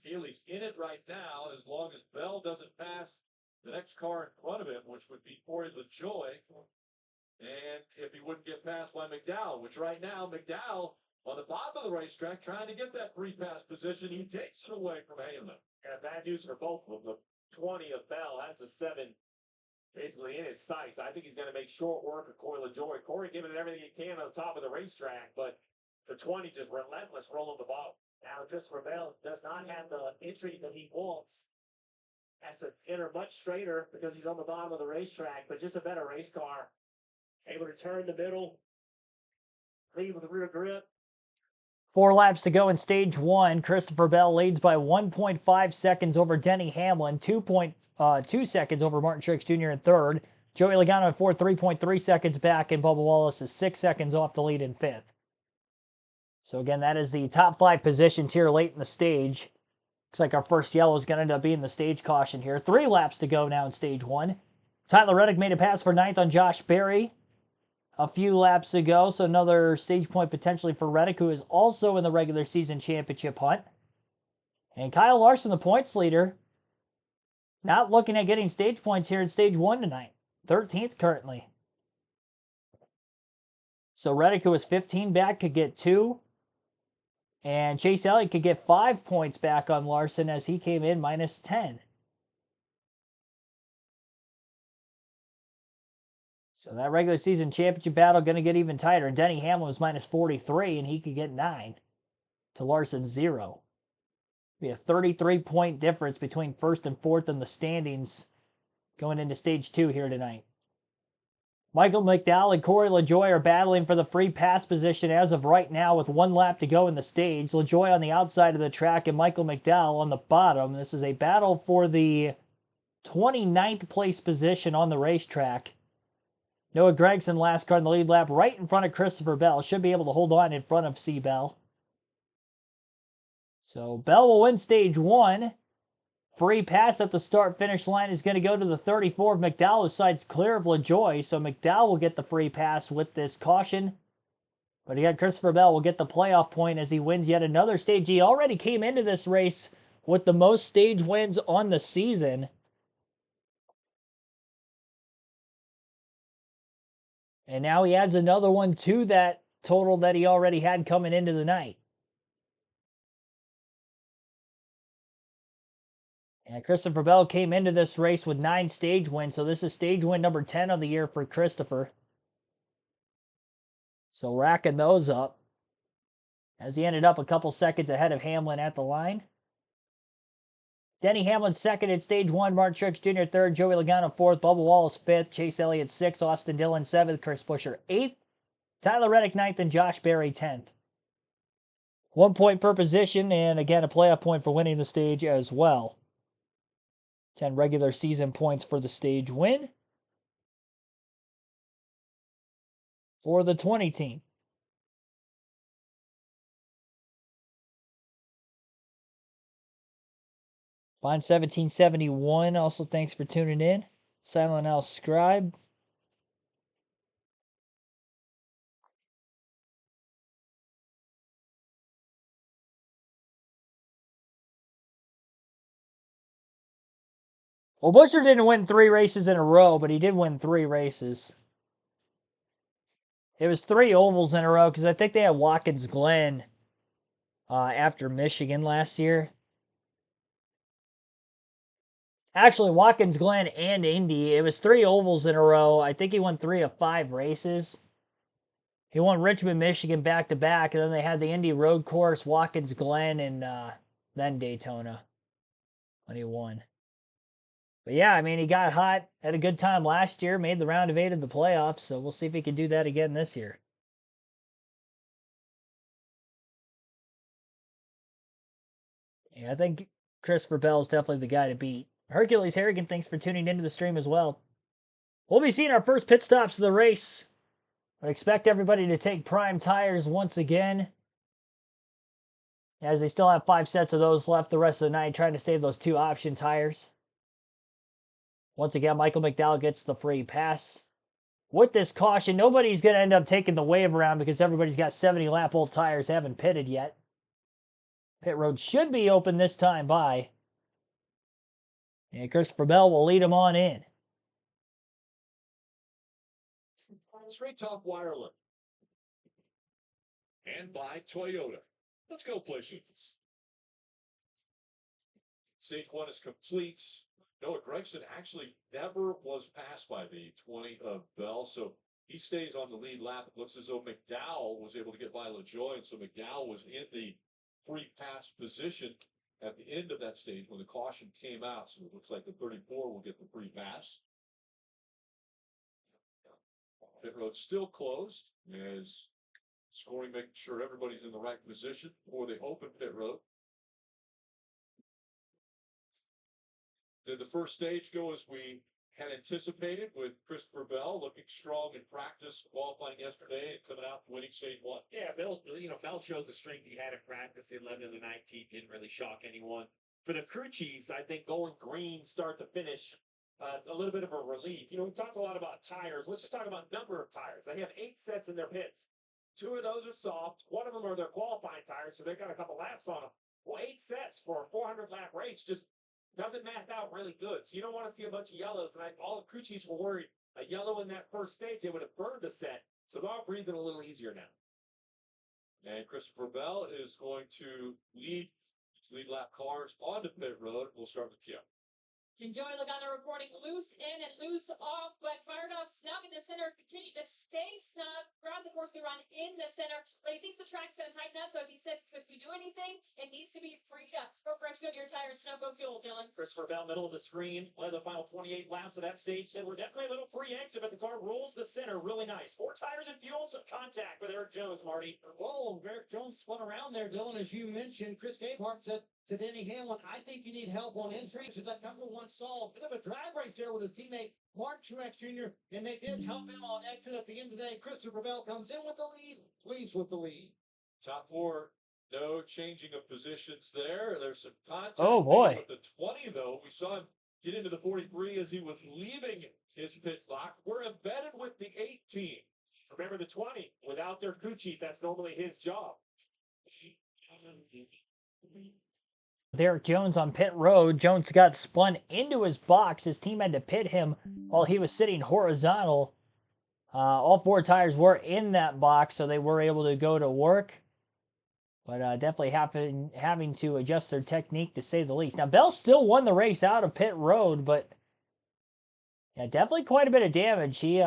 Haley's in it right now as long as Bell doesn't pass the next car in front of him, which would be Corey LaJoy. And if he wouldn't get passed by McDowell, which right now, McDowell on the bottom of the racetrack trying to get that free pass position, he takes it away from Haley. And bad news for both of them. The 20 of Bell has the 7 basically in his sights. I think he's going to make short work of Corey LaJoy. Corey giving it everything he can on the top of the racetrack, but the 20 just relentless rolling the ball. Now, Christopher Bell does not have the entry that he wants. Has to enter much straighter because he's on the bottom of the racetrack, but just a better race car. Able to turn the middle, lead with the rear grip. 4 laps to go in stage 1. Christopher Bell leads by 1.5 seconds over Denny Hamlin, 2.2 seconds over Martin Truex Jr. in third. Joey Logano in fourth, 3.3 seconds back, and Bubba Wallace is 6 seconds off the lead in fifth. So again, that is the top 5 positions here late in the stage. Looks like our first yellow is going to end up being the stage caution here. 3 laps to go now in stage 1. Tyler Reddick made a pass for 9th on Josh Berry a few laps ago, so another stage point potentially for Reddick, who is also in the regular season championship hunt. And Kyle Larson, the points leader, not looking at getting stage points here in stage 1 tonight. 13th currently. So Reddick, who was 15 back, could get 2. And Chase Elliott could get 5 points back on Larson as he came in minus 10. So that regular season championship battle going to get even tighter. Denny Hamlin was minus 43, and he could get 9 to Larson's 0. Be a 33-point difference between first and fourth in the standings going into stage 2 here tonight. Michael McDowell and Corey LaJoy are battling for the free pass position as of right now with 1 lap to go in the stage. LaJoy on the outside of the track and Michael McDowell on the bottom. This is a battle for the 29th place position on the racetrack. Noah Gragson, last car in the lead lap, right in front of Christopher Bell. Should be able to hold on in front of C. Bell. So Bell will win stage 1. Free pass at the start-finish line is going to go to the 34 of McDowell, who sides clear of LaJoy. So McDowell will get the free pass with this caution. But again, Christopher Bell will get the playoff point as he wins yet another stage. He already came into this race with the most stage wins on the season. And now he adds another one to that total that he already had coming into the night. And Christopher Bell came into this race with 9 stage wins, so this is stage win number 10 of the year for Christopher. So racking those up as he ended up a couple seconds ahead of Hamlin at the line. Denny Hamlin second in stage 1, Martin Truex Jr. third, Joey Logano fourth, Bubba Wallace 5th, Chase Elliott 6th, Austin Dillon 7th, Chris Buescher 8th, Tyler Reddick 9th, and Josh Berry 10th. 1 point per position, and again a playoff point for winning the stage as well. 10 regular season points for the stage win for the 20 team. Bond 1771, also thanks for tuning in. Silent Owl Scribe. Well, Busher didn't win 3 races in a row, but he did win 3 races. It was 3 ovals in a row because I think they had Watkins Glen after Michigan last year. Actually, Watkins Glen and Indy. It was 3 ovals in a row. I think he won 3 of 5 races. He won Richmond, Michigan back to back, and then they had the Indy Road Course, Watkins Glen, and then Daytona when he won. But yeah, I mean, he got hot, had a good time last year, made the round of 8 of the playoffs, so we'll see if he can do that again this year. Yeah, I think Christopher Bell is definitely the guy to beat. Hercules Harrigan, thanks for tuning into the stream as well. We'll be seeing our first pit stops of the race. I expect everybody to take prime tires once again, as they still have 5 sets of those left the rest of the night, trying to save those 2 option tires. Once again, Michael McDowell gets the free pass. With this caution, nobody's going to end up taking the wave around because everybody's got 70 lap old tires, haven't pitted yet. Pit road should be open this time by. And Christopher Bell will lead him on in. Straight Talk Wireless. And by Toyota. Let's go places. Stage 1 is complete. Noah Gregson actually never was passed by the 20 of Bell, so he stays on the lead lap. It looks as though McDowell was able to get by LaJoy, and so McDowell was in the free pass position at the end of that stage when the caution came out. So it looks like the 34 will get the free pass. Pit road still closed as scoring, making sure everybody's in the right position before they open pit road. Did the first stage go as we had anticipated, with Christopher Bell looking strong in practice, qualifying yesterday and coming out winning stage 1? Yeah, Bell showed the strength he had in practice. The 11 and the 19 didn't really shock anyone. For the crew chiefs, I think going green start to finish, it's a little bit of a relief. We talk a lot about tires. Let's just talk about number of tires. They have 8 sets in their pits. 2 of those are soft. 1 of them are their qualifying tires, so they've got a couple laps on them. Well, 8 sets for a 400 lap race just doesn't math out really good. So you don't want to see a bunch of yellows. And all the crew chiefs were worried a yellow in that first stage, they would have burned a set. So they're all breathing a little easier now. And Christopher Bell is going to lead lap cars onto pit road. We'll start with Kim. Enjoy Logano reporting loose in and loose off, but fired off snug in the center. Continue to stay snug throughout the course. They run in the center, but he thinks the track's going to tighten up. So if he said, if we do anything, it needs to be freed up. Go fresh, go to your tires, snow, go fuel, Dylan. Christopher Bell, middle of the screen, led the final 28 laps of that stage. Said we're definitely a little free exit, but the car rolls the center really nice. 4 tires and fuel, some contact with Eric Jones, Marty. Oh, Eric Jones spun around there, Dylan, as you mentioned. Chris Gabehart said to Denny Hamlin, I think you need help on entry to that number 1 stall. Bit of a drag race there with his teammate Mark Truex Jr., and they did help him on exit at the end of the day. Christopher Bell comes in with the lead, leads with the lead. Top 4, no changing of positions there. There's some contact. Oh, boy. With the 20, though, we saw him get into the 43 as he was leaving his pit lock. We're embedded with the 18. Remember the 20, without their crew chief, that's normally his job. Derek Jones on pit road. Jones got spun into his box. His team had to pit him while he was sitting horizontal. All 4 tires were in that box, so they were able to go to work. But definitely having to adjust their technique, to say the least. Now, Bell still won the race out of pit road, but yeah, definitely quite a bit of damage. He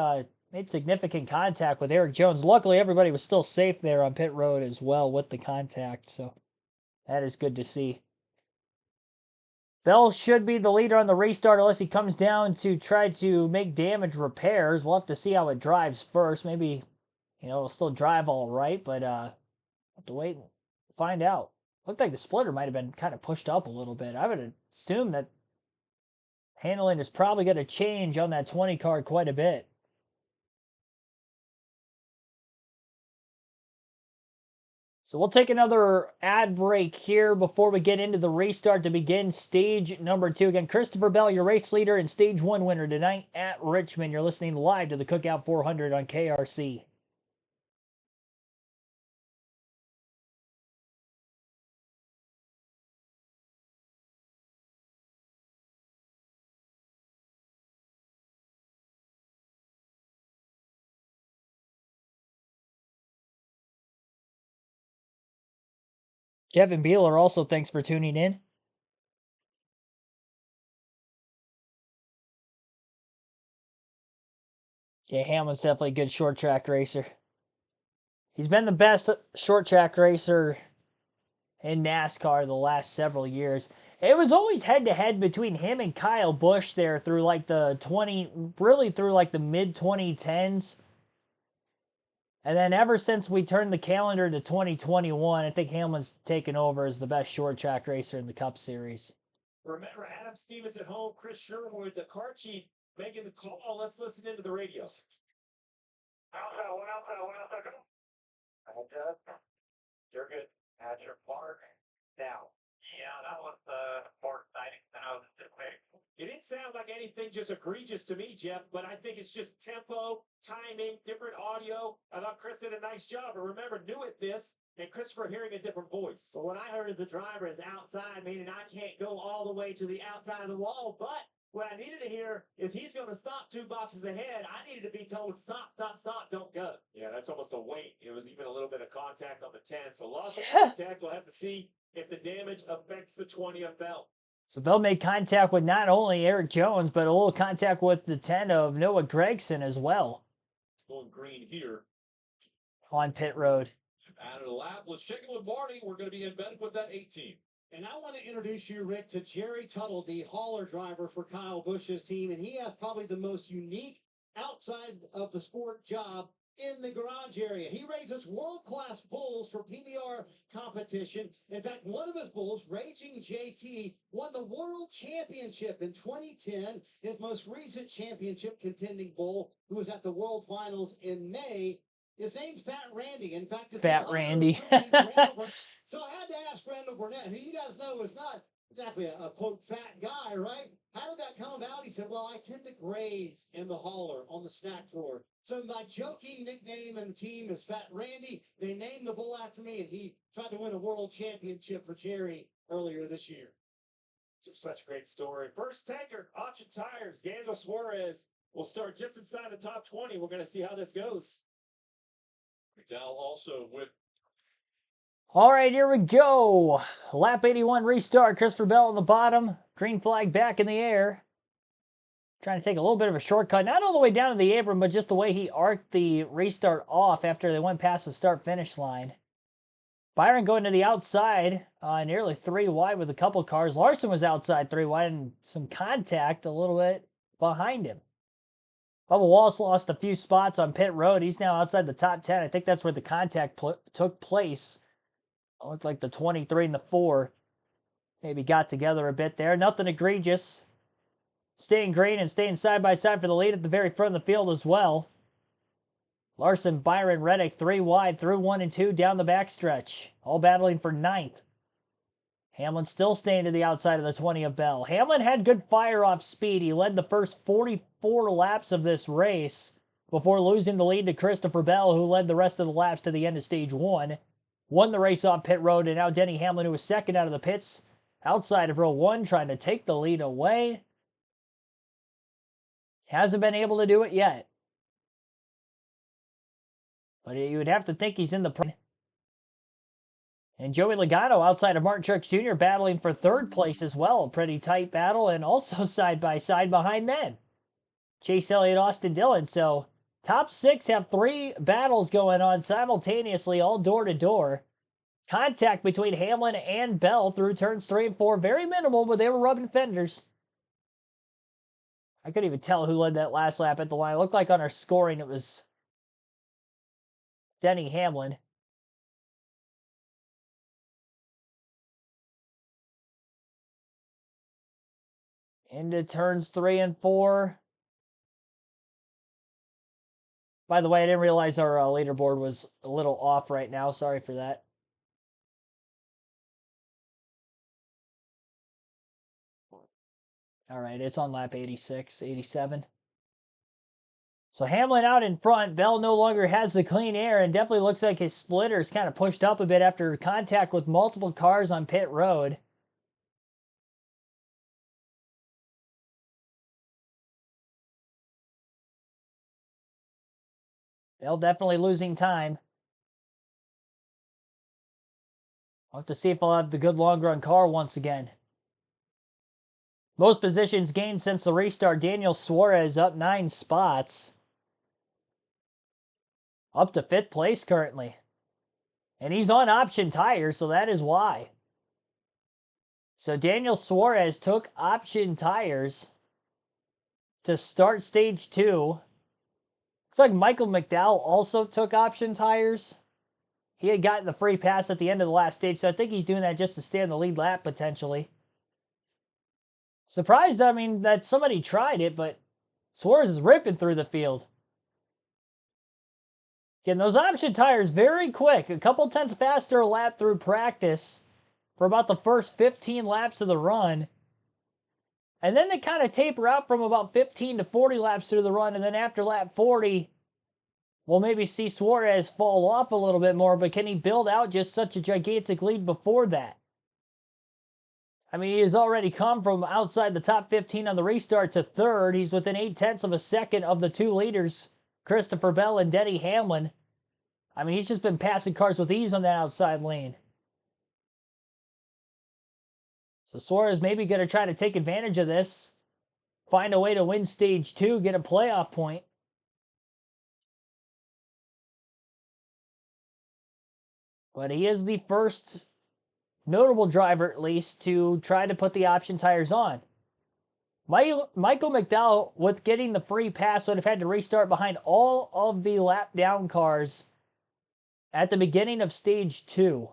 made significant contact with Eric Jones. Luckily, everybody was still safe there on pit road as well with the contact, so that is good to see. Bell should be the leader on the restart unless he comes down to try to make damage repairs. We'll have to see how it drives first. Maybe, it'll still drive all right, but have to wait and find out. Looked like the splitter might have been kind of pushed up a little bit. I would assume that handling is probably going to change on that 20 car quite a bit. So we'll take another ad break here before we get into the restart to begin stage number 2. Again, Christopher Bell, your race leader and stage 1 winner tonight at Richmond. You're listening live to the Cookout 400 on KRC. Kevin Beeler also thanks for tuning in. Yeah, Hamlin's definitely a good short track racer. He's been the best short track racer in NASCAR the last several years. It was always head to head between him and Kyle Busch there through like the mid 2010s. And then ever since we turned the calendar to 2021, I think Hamlin's taken over as the best short track racer in the Cup Series. Remember, Adam Stevens at home, Chris Sherwood, the car chief, making the call. Let's listen into the radio. You're good at your mark now. Yeah, that was more exciting than I was anticipating. It didn't sound like anything just egregious to me, Jeff, but I think it's just tempo, timing, different audio. I thought Chris did a nice job. But remember, new at this, and Christopher hearing a different voice. But what I heard of the driver is outside, meaning I can't go all the way to the outside of the wall. But what I needed to hear is he's going to stop 2 boxes ahead. I needed to be told, stop, stop, stop, don't go. Yeah, that's almost a wait. It was even a little bit of contact on the 10. So loss of contact. We'll have to see if the damage affects the 20th belt. So Bell made contact with not only Eric Jones, but a little contact with the 10 of Noah Gragson as well. Going green here. On pit road. Added a lap. Let's check in with Marty. We're going to be embedded with that 18. And I want to introduce you, Rick, to Jerry Tuttle, the hauler driver for Kyle Busch's team. And he has probably the most unique outside of the sport job in the garage area. He raises world-class bulls for PBR competition. In fact, one of his bulls, Raging JT, won the World Championship in 2010. His most recent championship contending bull, who was at the World Finals in May, is named Fat Randy. In fact, it's Fat Randy. So I had to ask Randall Burnett, who you guys know is not exactly a quote fat guy, right? How did that come about? He said, well, I tend to graze in the hauler on the snack floor. So my joking nickname in the team is Fat Randy. They named the bull after me, and he tried to win a world championship for Jerry earlier this year. Such a great story. First tanker, Auction Tires, Daniel Suarez will start just inside the top 20. We're going to see how this goes. McDowell also with. All right, here we go. Lap 81 restart. Christopher Bell on the bottom. Green flag back in the air. Trying to take a little bit of a shortcut. Not all the way down to the apron, but just the way he arced the restart off after they went past the start-finish line. Byron going to the outside, nearly 3 wide with a couple cars. Larson was outside 3 wide and some contact a little bit behind him. Bubba Wallace lost a few spots on pit road. He's now outside the top 10. I think that's where the contact took place. Oh, it's like the 23 and the 4 maybe got together a bit there. Nothing egregious. Staying green and staying side by side for the lead at the very front of the field as well. Larson, Byron, Reddick 3 wide through 1 and 2 down the backstretch. All battling for 9th. Hamlin still staying to the outside of the 20 of Bell. Hamlin had good fire off speed. He led the first 44 laps of this race before losing the lead to Christopher Bell, who led the rest of the laps to the end of stage 1. Won the race off pit road, and now Denny Hamlin, who was second out of the pits, outside of row 1, trying to take the lead away. Hasn't been able to do it yet. But you would have to think he's in the... And Joey Logano outside of Martin Truex Jr. battling for 3rd place as well. A pretty tight battle, and also side by side behind them. Chase Elliott, Austin Dillon. So top 6 have 3 battles going on simultaneously, all door to door. Contact between Hamlin and Bell through turns 3 and 4. Very minimal, but they were rubbing fenders. I couldn't even tell who led that last lap at the line. It looked like on our scoring it was Denny Hamlin. Into turns 3 and 4. By the way, I didn't realize our leaderboard was a little off right now. Sorry for that. All right, it's on lap 86, 87. So Hamlin out in front. Bell no longer has the clean air and definitely looks like his splitter is kind of pushed up a bit after contact with multiple cars on pit road. Bell definitely losing time. We'll have to see if I'll have the good long run car once again. Most positions gained since the restart. Daniel Suarez up 9 spots. Up to 5th place currently. And he's on option tires, so that is why. So Daniel Suarez took option tires to start stage 2. It's like Michael McDowell also took option tires. He had gotten the free pass at the end of the last stage, so I think he's doing that just to stay on the lead lap potentially. Surprised, I mean, that somebody tried it, but Suarez is ripping through the field. Getting those option tires very quick. A couple tenths faster a lap through practice for about the first 15 laps of the run. And then they kind of taper out from about 15 to 40 laps through the run. And then after lap 40, we'll maybe see Suarez fall off a little bit more. But can he build out just such a gigantic lead before that? I mean, he has already come from outside the top 15 on the restart to 3rd. He's within 0.8 of a second of the 2 leaders, Christopher Bell and Denny Hamlin. I mean, he's just been passing cars with ease on that outside lane. So Suarez maybe going to try to take advantage of this. Find a way to win stage 2, get a playoff point. But he is the first notable driver, at least, to try to put the option tires on. Michael McDowell, with getting the free pass, would have had to restart behind all of the lap down cars at the beginning of stage 2.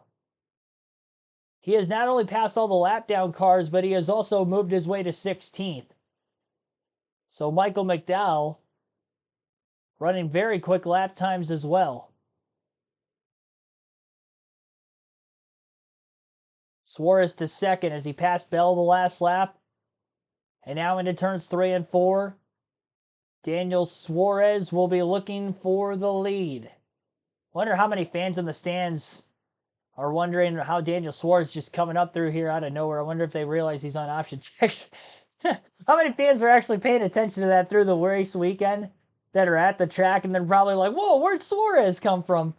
He has not only passed all the lap down cars, but he has also moved his way to 16th. So Michael McDowell running very quick lap times as well. Suarez to 2nd as he passed Bell the last lap. And now into turns 3 and 4. Daniel Suarez will be looking for the lead. Wonder how many fans in the stands are wondering how Daniel Suarez is just coming up through here out of nowhere. I wonder if they realize he's on option checks. How many fans are actually paying attention to that through the race weekend that are at the track and then probably like, whoa, where'd Suarez come from?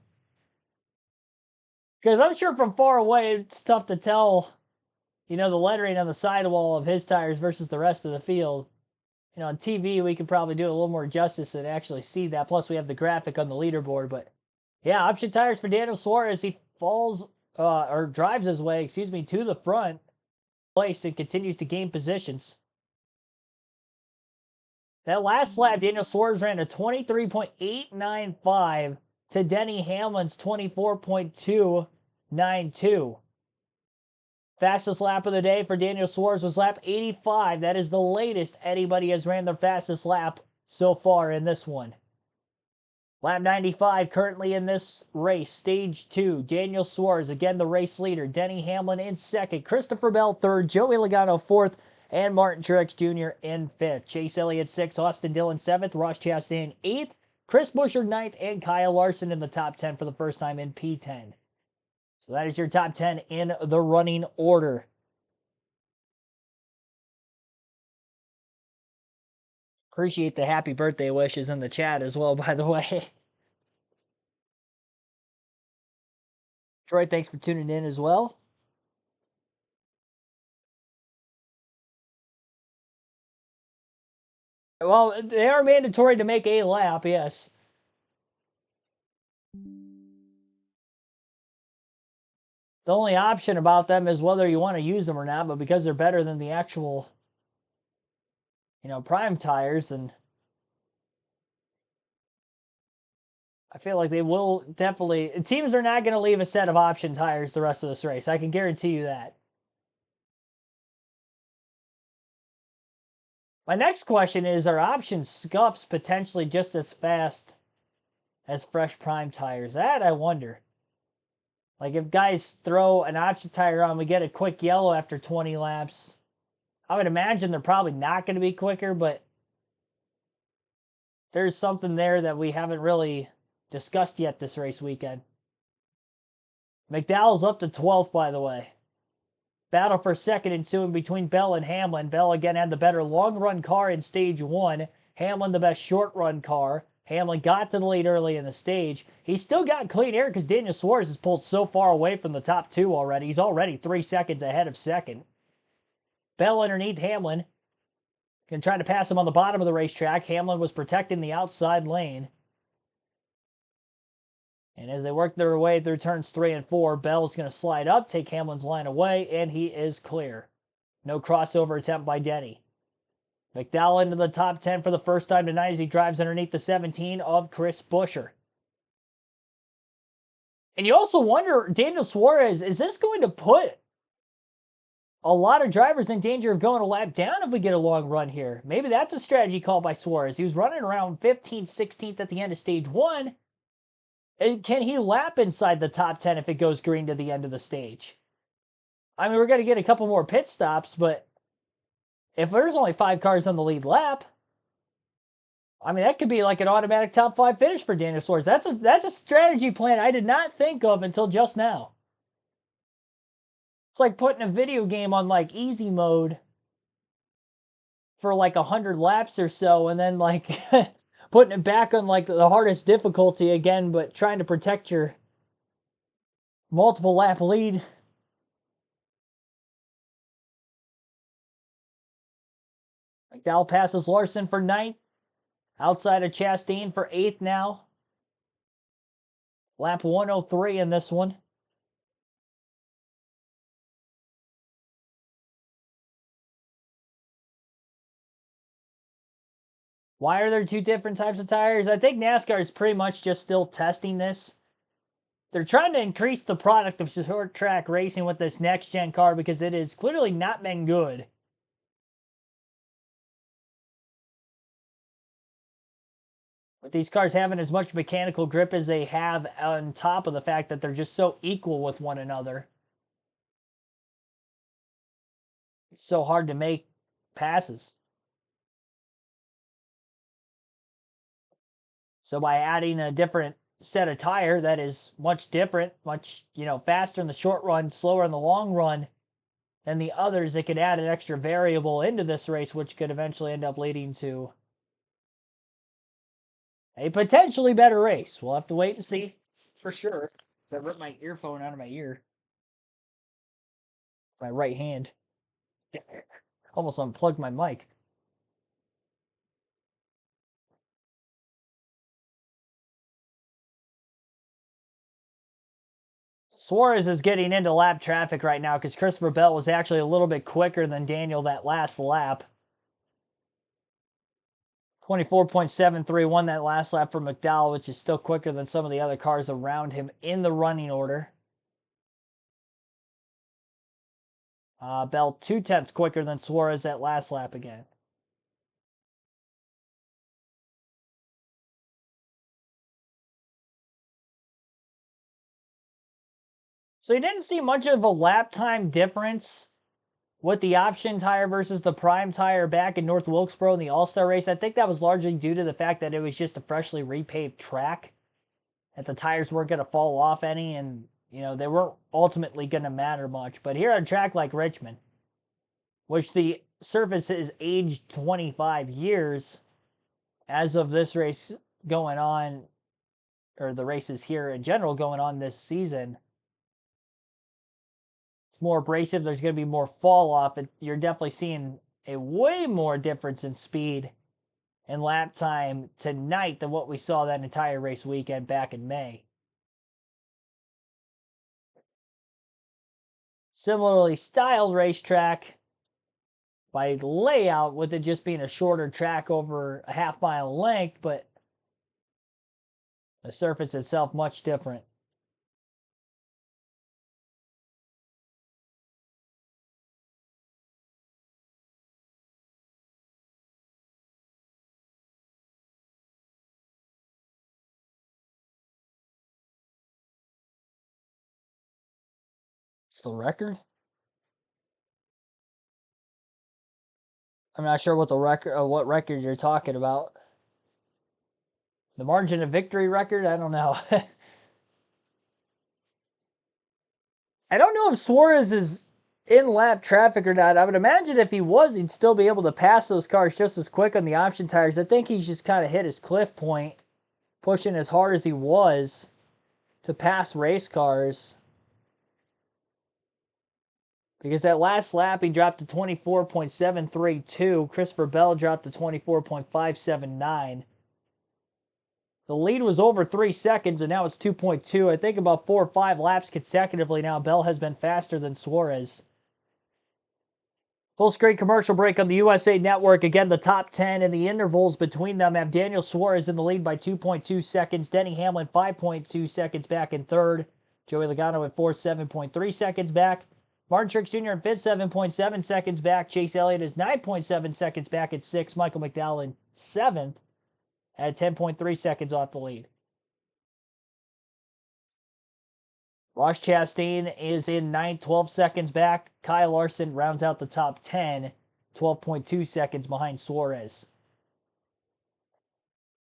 Because I'm sure from far away it's tough to tell, the lettering on the sidewall of his tires versus the rest of the field. On TV we could probably do a little more justice and actually see that. Plus we have the graphic on the leaderboard. But yeah, option tires for Daniel Suarez. He drives his way, to the front place and continues to gain positions. That last lap, Daniel Suarez ran a 23.895 to Denny Hamlin's 24.292. Fastest lap of the day for Daniel Suarez was lap 85. That is the latest anybody has ran their fastest lap so far in this one. Lap 95 currently in this race, stage 2. Daniel Suarez, again the race leader. Denny Hamlin in 2nd. Christopher Bell 3rd. Joey Logano 4th. And Martin Truex Jr. in 5th. Chase Elliott 6th. Austin Dillon 7th. Ross Chastain 8th. Chris Buescher 9th. And Kyle Larson in the top 10 for the first time in P10. So that is your top 10 in the running order. Appreciate the happy birthday wishes in the chat as well, by the way. Troy, thanks for tuning in as well. Well, they are mandatory to make a lap, yes. The only option about them is whether you want to use them or not, but because they're better than the actual, prime tires, and I feel like they will definitely... Teams are not going to leave a set of option tires the rest of this race. I can guarantee you that. My next question is, are option scuffs potentially just as fast as fresh prime tires? That I wonder. Like if guys throw an option tire on, we get a quick yellow after 20 laps. I would imagine they're probably not going to be quicker, but there's something there that we haven't really discussed yet this race weekend. McDowell's up to 12th, by the way. Battle for second ensuing between Bell and Hamlin. Bell again had the better long-run car in stage one. Hamlin the best short-run car. Hamlin got to the lead early in the stage. He's still got clean air because Daniel Suarez has pulled so far away from the top two already. He's already 3 seconds ahead of second. Bell underneath Hamlin. Can try to pass him on the bottom of the racetrack. Hamlin was protecting the outside lane. And as they work their way through turns 3 and 4, Bell's going to slide up, take Hamlin's line away, and he is clear. No crossover attempt by Denny. McDowell into the top 10 for the first time tonight as he drives underneath the 17 of Chris Buescher. And you also wonder, Daniel Suarez, is this going to put a lot of drivers in danger of going a lap down if we get a long run here? Maybe that's a strategy call by Suarez. He was running around 15th, 16th at the end of stage 1. Can he lap inside the top 10 if it goes green to the end of the stage? I mean, we're going to get a couple more pit stops, but if there's only 5 cars on the lead lap, I mean, that could be like an automatic top 5 finish for Daniel Suarez. That's a strategy plan I did not think of until just now. It's like putting a video game on like easy mode for like 100 laps or so, and then like putting it back on like the hardest difficulty again, but trying to protect your multiple lap lead. McDowell passes Larson for 9th. Outside of Chastain for 8th now. Lap 103 in this one. Why are there 2 different types of tires? I think NASCAR is pretty much just still testing this. They're trying to increase the product of short track racing with this next gen car because it has clearly not been good. With these cars having as much mechanical grip as they have, on top of the fact that they're just so equal with one another. It's so hard to make passes. So by adding a different set of tire that is much different, much, faster in the short run, slower in the long run than the others, it could add an extra variable into this race, which could eventually end up leading to a potentially better race. We'll have to wait and see for sure. I ripped my earphone out of my ear. My right hand. Almost unplugged my mic. Suarez is getting into lap traffic right now because Christopher Bell was actually a little bit quicker than Daniel that last lap. 24.73 won that last lap for McDowell, which is still quicker than some of the other cars around him in the running order. Bell 0.2 quicker than Suarez that last lap again. So you didn't see much of a lap time difference with the option tire versus the prime tire back in North Wilkesboro in the All-Star race. I think that was largely due to the fact that it was just a freshly repaved track, that the tires weren't going to fall off any, and they weren't ultimately going to matter much. But here on a track like Richmond, which the surface is aged 25 years as of this race going on, or the races here in general going on this season, more abrasive, there's going to be more fall off. You're definitely seeing a way more difference in speed and lap time tonight than what we saw that entire race weekend back in May. Similarly styled racetrack by layout, with it just being a shorter track over a half-mile length, but the surface itself much different. It's the record. I'm not sure what what record you're talking about. The margin of victory record? I don't know. I don't know if Suarez is in lap traffic or not. I would imagine if he was, he'd still be able to pass those cars just as quick on the option tires. I think he's just kind of hit his cliff point, pushing as hard as he was to pass race cars. Because that last lap, he dropped to 24.732. Christopher Bell dropped to 24.579. The lead was over 3 seconds, and now it's 2.2. I think about 4 or 5 laps consecutively now, Bell has been faster than Suarez. Full screen commercial break on the USA Network. Again, the top 10 and the intervals between them have Daniel Suarez in the lead by 2.2 seconds. Denny Hamlin 5.2 seconds back in third. Joey Logano at 7.3 seconds back. Martin Truex Jr. in fifth, 7.7 seconds back. Chase Elliott is 9.7 seconds back at sixth. Michael McDowell in seventh at 10.3 seconds off the lead. Ross Chastain is in ninth, 12 seconds back. Kyle Larson rounds out the top 10, 12.2 seconds behind Suarez.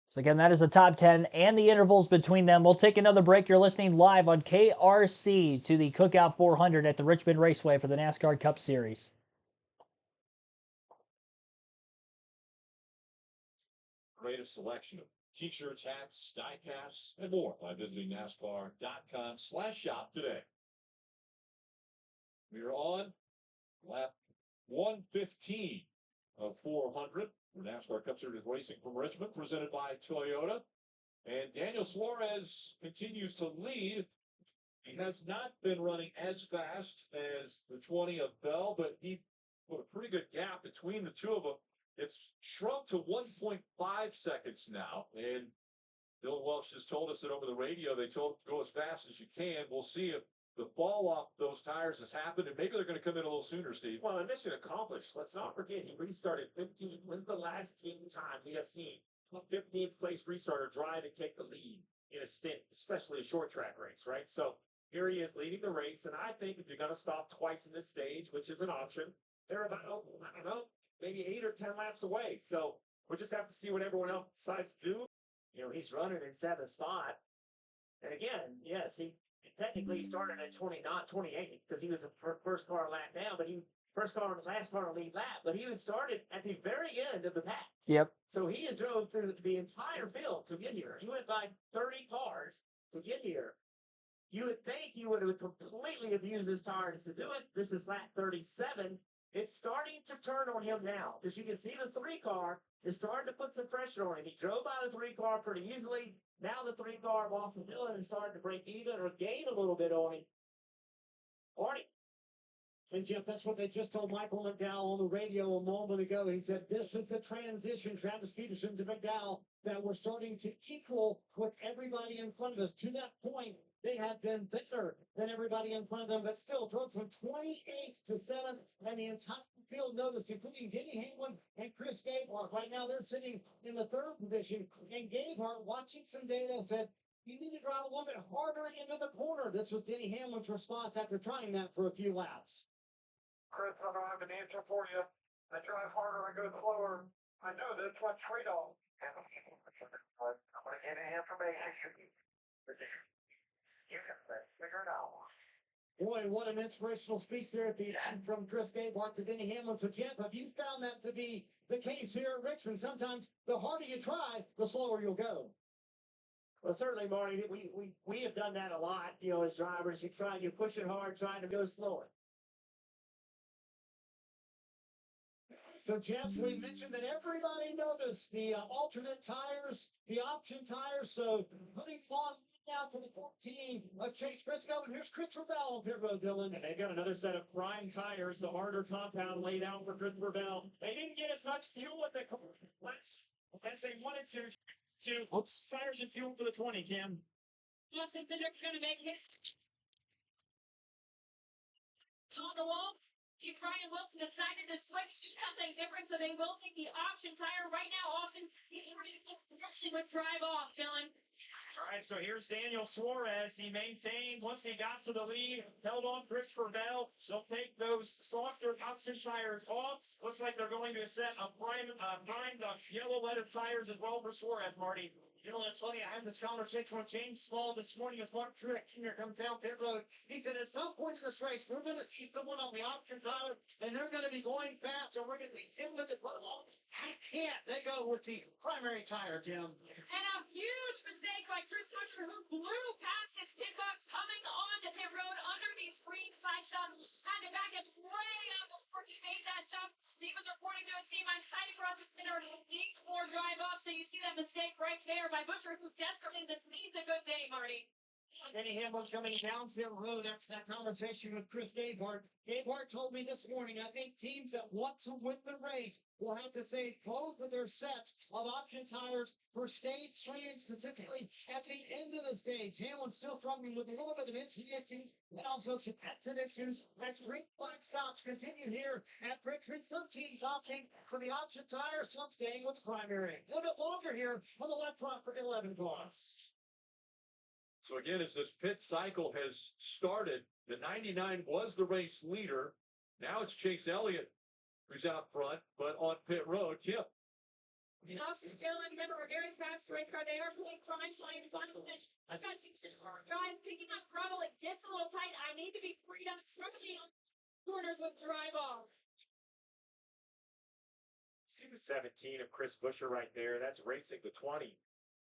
So again, that is the top 10 and the intervals between them. We'll take another break. You're listening live on KRC to the Cookout 400 at the Richmond Raceway for the NASCAR Cup Series. Greatest selection of t-shirts, hats, die casts, and more by visiting NASCAR.com/shop today. We are on lap 115 of 400 for NASCAR Cup Series racing from Richmond, presented by Toyota. And Daniel Suarez continues to lead. He has not been running as fast as the 20 of Bell, but he put a pretty good gap between the two of them. It's shrunk to 1.5 seconds now. And Bill Welsh just told us that over the radio, they told him to go as fast as you can. We'll see if the fall off those tires has happened, and maybe they're going to come in a little sooner, Steve. Well, a mission accomplished. Let's not forget he restarted 15th. When's the last time we have seen a 15th place restarter drive and take the lead in a stint, especially a short track race, right? So here he is leading the race, and I think if you're going to stop twice in this stage, which is an option, they're about, I don't know, maybe 8 or 10 laps away. So we'll just have to see what everyone else decides to do. You know, he's running in 7th spot. And again, yes, he technically started at 20, not 28, because he was the first car lap down, but he first car and last car lead lap, but he was started at the very end of the pack. Yep. So he had drove through the entire field to get here. He went by 30 cars to get here. You would think he would have completely abused his tires to do it. This is lap 37. It's starting to turn on him now, because you can see the 3 car is starting to put some pressure on him. He drove by the 3 car pretty easily. Now the 3 car of Austin Dillon is starting to break even or gain a little bit on him. Marty. And Jeff, that's what they just told Michael McDowell on the radio a moment ago. He said, this is the transition, Travis Peterson to McDowell, that we're starting to equal with everybody in front of us. To that point, they have been better than everybody in front of them, but still drove from 28th to 7th, and the entire field noticed, including Denny Hamlin and Chris Gabehart. Right now, they're sitting in the 3rd position, and Gabehart, watching some data, said, you need to drive a little bit harder into the corner. This was Denny Hamlin's response after trying that for a few laps. Chris, I don't have an answer for you. I drive harder, I go slower. I know that's what trade-off. I'm going to get an information. You can figure it out. Boy, what an inspirational speech there at the end from Chris Gabehart to Denny Hamlin. So, Jeff, have you found that to be the case here at Richmond? Sometimes the harder you try, the slower you'll go. Well, certainly, Marty, we have done that a lot, you know, as drivers. You push it hard, trying to go slower. So, Jeff, we mentioned that everybody noticed the alternate tires, the option tires. So, putting on now to the 14 of Chase Briscoe. And here's Christopher Bell on pit road, Dylan. And they've got another set of prime tires, the harder compound laid out for Christopher Bell. They didn't get as much fuel with the as they wanted to tires and fuel for the 20, Kim. Justin Cindric's going to make his on the wall. Team Brian Wilson decided to switch to something different, so they will take the option tire right now. Austin, he's rushing with drive off, Dylan. All right, so here's Daniel Suarez. He maintained once he got to the lead, held on Christopher Bell. They'll take those softer option tires off. Looks like they're going to set a primed yellow leaded tires as well for Suarez, Marty. You know, it's funny. I had this conversation with James Small this morning as Mark Truex Jr. comes down pit road. He said, at some point in this race, we're going to see someone on the option tire, and they're going to be going fast, and we're going to be hit with the ball. I can't. They go with the primary tire, Jim. And a huge mistake by Chris Buescher, who blew past his pickups coming on to pit road under these green flags. Had to back it way up before he made that jump. He was reporting to his team, I'm excited for the spinner. Needs more drive off, so you see that mistake right there by Buescher, who desperately needs a good day, Marty. Benny Hamlin coming down pit road after that conversation with Chris Gabehart. Gabehart told me this morning, I think teams that want to win the race will have to save both of their sets of option tires for stage 3 and specifically at the end of the stage. Hamlin still struggling with a little bit of engine issues and also some exit issues as green flag stops continue here at Richmond. Some teams opting for the option tire, some staying with the primary. A little bit longer here on the left front for 11 cars. So again, as this pit cycle has started, the 99 was the race leader. Now it's Chase Elliott who's out front, but on pit road, Kip. Austin Dillon, remember, a very fast race car. They are playing prime time final finish. I've got 6 guys picking up throttle. It gets a little tight. I need to be freed up, especially on corners with drive off. See the 17 of Chris Buescher right there. That's racing the 20.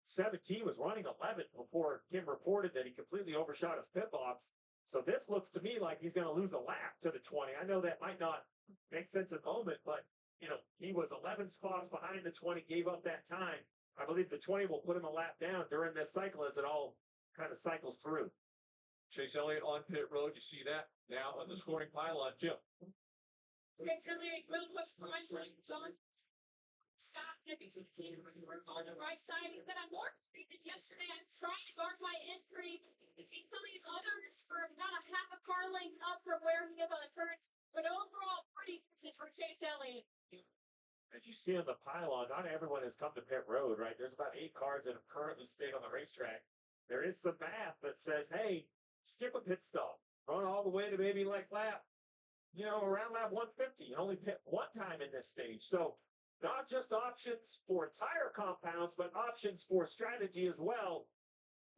17 was running 11th before Kim reported that he completely overshot his pit box. So this looks to me like he's going to lose a lap to the 20. I know that might not make sense at the moment, but, you know, he was 11 spots behind the 20, gave up that time. I believe the 20 will put him a lap down during this cycle as it all kind of cycles through. Chase Elliott on pit road. You see that now on the scoring pylon, Jim. Chase Elliott will push prime time. Stop on the right side. He's got a more speed than yesterday. I'm trying to guard my entry. He believes others for about a half a car length up from where he is on the turns. But overall, pretty good for Chase Elliott. As you see on the pylon, not everyone has come to pit road, right? There's about 8 cars that have currently stayed on the racetrack. There is some math that says, hey, skip a pit stop. Run all the way to maybe like lap, around lap 150. You only pit one time in this stage. So not just options for tire compounds, but options for strategy as well.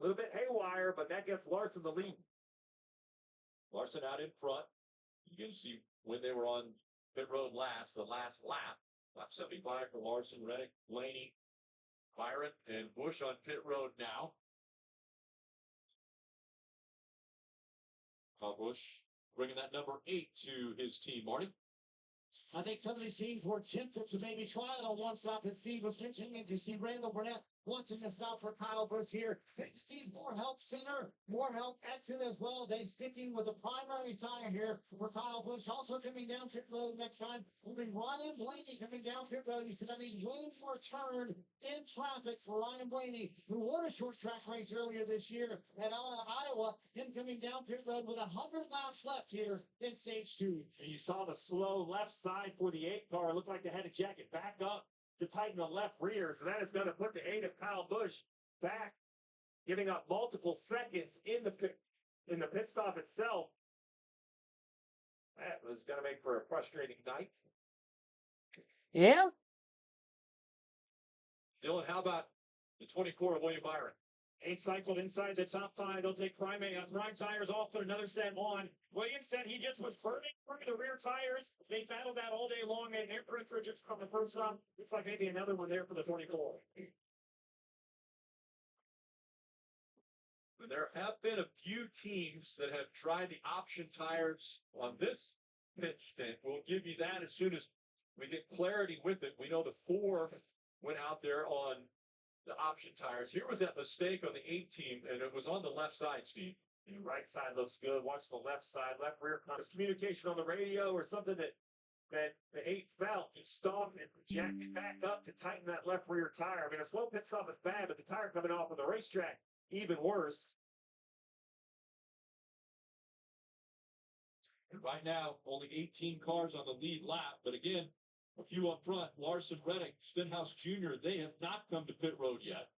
A little bit haywire, but that gets Larson the lead. Larson out in front. You can see when they were on pit road last, the last lap. Lap 75 for Larson, Reddick, Blaney, Byron, and Busch on pit road now. Kyle Busch bringing that number 8 to his team, Marty. I think some of these teams were tempted to maybe try it on one stop, and Steve was mentioning it. You see Randall Burnett watching the stop for Kyle Busch here. Steve, more help center, more help exit as well. They sticking with the primary tire here for Kyle Busch. Also coming down pit road next time will be Ryan Blaney coming down pit road. He said, I need way more turn in traffic for Ryan Blaney, who won a short track race earlier this year at Iowa. Him coming down pit road with 100 laps left here in stage 2. And you saw the slow left side for the 8 car. It looked like they had to jack it back up to tighten the left rear. So that is going to put the 8 of Kyle Busch back, giving up multiple seconds in the pit stop itself. That was going to make for a frustrating night. Yeah. Dylan, how about the 24 of William Byron? 8 cycled inside the top 5. They'll take prime tires off, put another set on. Williams said he just was burning through the rear tires. They battled that all day long, and their just from the first stop. It's like maybe another one there for the 24. There have been a few teams that have tried the option tires on this pit stint. We'll give you that as soon as we get clarity with it. We know the 4 went out there on the option tires. Here was that mistake on the 8 team, and it was on the left side, Steve. The right side looks good. Watch the left side, left rear. There's communication on the radio or something that the 8 felt. He stopped and jacked it back up to tighten that left rear tire. I mean, a slow pit stop is bad, but the tire coming off on the racetrack, even worse. Right now, only 18 cars on the lead lap. But again, a few up front, Larson, Reddick, Stenhouse Jr., they have not come to pit road yet.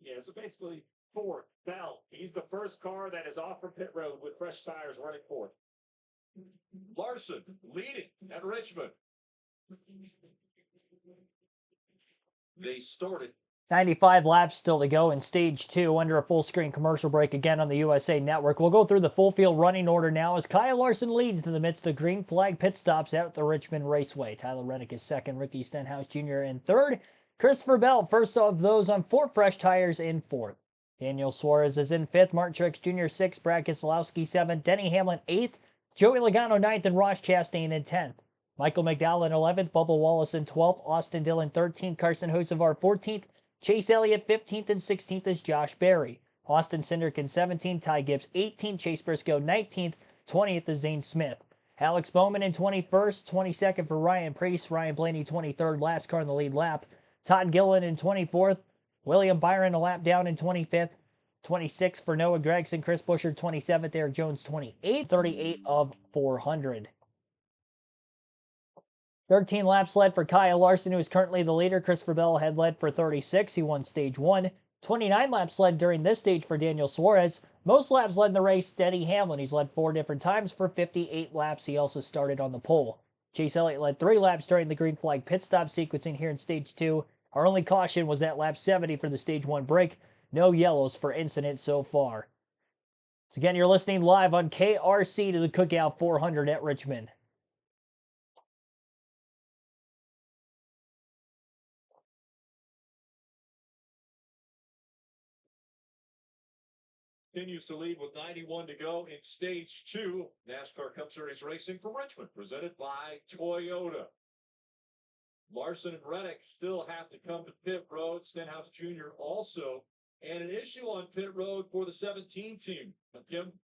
Yeah, so basically, Ford, Bell, he's the first car that is off from pit road with fresh tires running fourth. Larson leading at Richmond. They started 95 laps still to go in stage 2 under a full screen commercial break again on the USA Network. We'll go through the full field running order now as Kyle Larson leads to the midst of green flag pit stops at the Richmond Raceway. Tyler Reddick is second, Ricky Stenhouse Jr. in third. Christopher Bell, first of those on 4 fresh tires, in fourth. Daniel Suarez is in fifth, Martin Truex Jr. sixth, Brad Keselowski seventh, Denny Hamlin eighth, Joey Logano ninth, and Ross Chastain in 10th. Michael McDowell in 11th, Bubba Wallace in 12th, Austin Dillon 13th, Carson Hocevar 14th, Chase Elliott 15th and 16th is Josh Berry. Austin Cindric in 17th, Ty Gibbs 18th, Chase Briscoe 19th, 20th is Zane Smith. Alex Bowman in 21st, 22nd for Ryan Preece, Ryan Blaney 23rd, last car in the lead lap. Todd Gillen in 24th, William Byron a lap down in 25th, 26th for Noah Gragson, Chris Buescher 27th, Eric Jones 28th, 38 of 400. 13 laps led for Kyle Larson, who is currently the leader. Christopher Bell had led for 36. He won stage 1. 29 laps led during this stage for Daniel Suarez. Most laps led in the race, Denny Hamlin. He's led 4 different times for 58 laps. He also started on the pole. Chase Elliott led 3 laps during the green flag pit stop sequencing here in stage 2. Our only caution was at lap 70 for the stage 1 break. No yellows for incident so far. So again, you're listening live on KRC to the Cookout 400 at Richmond. continues to lead with 91 to go in stage 2. NASCAR Cup Series racing from Richmond, presented by Toyota. Larson and Reddick still have to come to pit road. Stenhouse Jr. also. And an issue on pit road for the 17 team. Kim?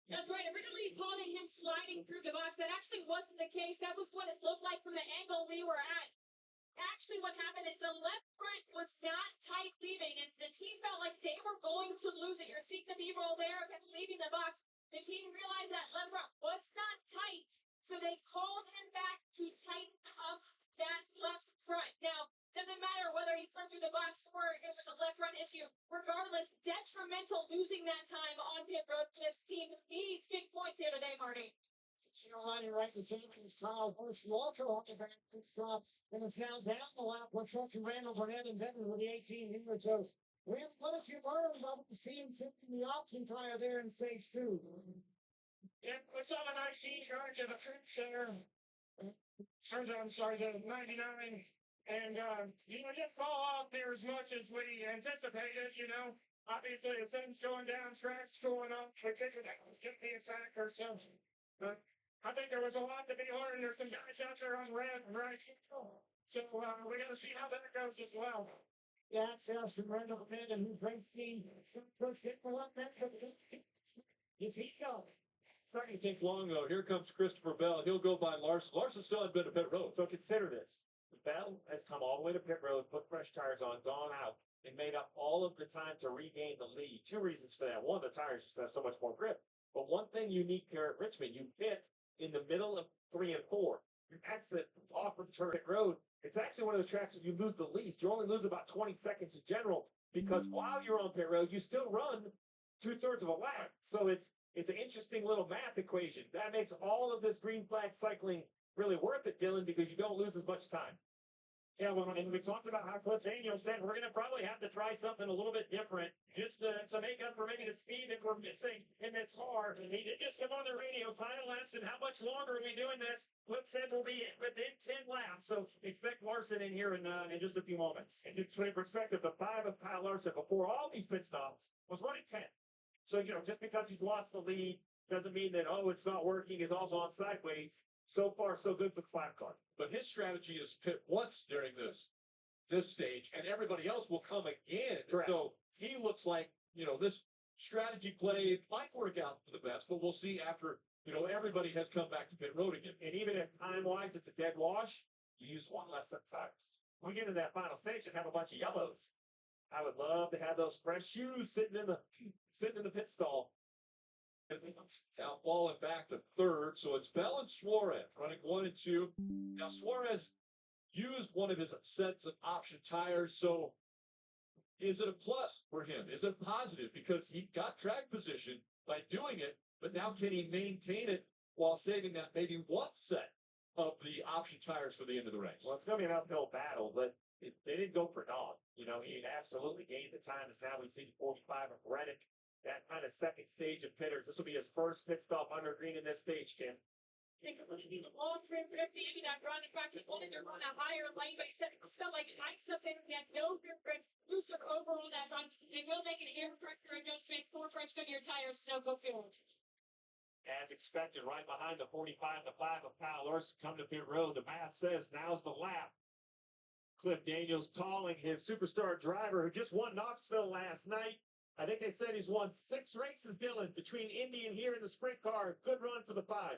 That's right. Originally, you called it him sliding through the box. That actually wasn't the case. That was what it looked like from the angle we were at. Actually, what happened is the left front was not tight leaving, and the team felt like they were going to lose it. You're seeing the B-roll there and leaving the box. The team realized that left front was not tight, so they called him back to tighten up that left front. Now, doesn't matter whether he flew through the box or it was a left front issue. Regardless, detrimental losing that time on pit road for this team. Needs big points here today, Marty. Giovanni right in the center is Kyle Busch, also on the back pit stop, and it's now down the lap with Trucks and Randall Burnett and Benton with the 18 here. So, what did you learn about the team fixing the option tire there in stage 2? Yeah, we saw the 19 charge of the trip there. I'm sorry, the 99. And, didn't fall off there as much as we anticipated, Obviously, if things going down, tracks going up, particularly that was going to be a factor. So, I think there was a lot to be learned. There's some guys out there on red, right? So, we got to see how that goes as well. Yeah, it's Austin Randall Burnett and who brings the first hit for one minute. Is he going? Not going to take long, though. Here comes Christopher Bell. He'll go by Larson. Larson still hasn't been to pit road. So consider this. Bell has come all the way to pit road, put fresh tires on, gone out, and made up all of the time to regain the lead. 2 reasons for that. One, the tires just have so much more grip. But one thing unique here at Richmond, you pit in the middle of 3 and 4. You exit off of turn pit road. It's actually one of the tracks where you lose the least. You only lose about 20 seconds in general because while you're on pit road, you still run 2/3 of a lap. So it's an interesting little math equation. That makes all of this green flag cycling really worth it, Dylan, because you don't lose as much time. Yeah, well, and we talked about how Cliff Daniel said we're going to probably have to try something a little bit different just to make up for maybe the speed that we're missing in this car. And he did just come on the radio, final asked him, how much longer are we doing this? Cliff said we'll be within 10 laps. So expect Larson in here in just a few moments. And to put in perspective, the 5 of Kyle Larson before all these pit stops was running 10. So, just because he's lost the lead doesn't mean that, it's not working, it's all gone sideways. So far, so good for the flat car. But his strategy is pit once during this stage, and everybody else will come again. Correct. So he looks like, this strategy play might work out for the best, but we'll see after, everybody has come back to pit road again. And even if time-wise it's a dead wash, you use 1 less tires. We get into that final stage and have a bunch of yellows. I would love to have those fresh shoes sitting in the pit stall. Now falling back to third, so it's Bell and Suarez running 1 and 2. Now Suarez used one of his sets of option tires, so is it a plus for him? Is it positive? Because he got track position by doing it, but now can he maintain it while saving that maybe one set of the option tires for the end of the race? Well, it's going to be an uphill battle, but they didn't go for dog. You know, he absolutely gained the time. As now we see 45 of Reddick, that kind of second stage of pitters. This will be his first pit stop under green in this stage, Tim. All 350 that run, in fact, he wanted to run a higher lane, but he said stuff like I still think he had no looser over on that run. They will make an air pressure adjustment for fresh your tires, snow go field. As expected, right behind the 45, the 5 of Kyle Larson come to pit road. The math says now's the lap. Cliff Daniels calling his superstar driver who just won Knoxville last night. I think they said he's won 6 races, Dylan, between Indy and here in the sprint car. Good run for the 5.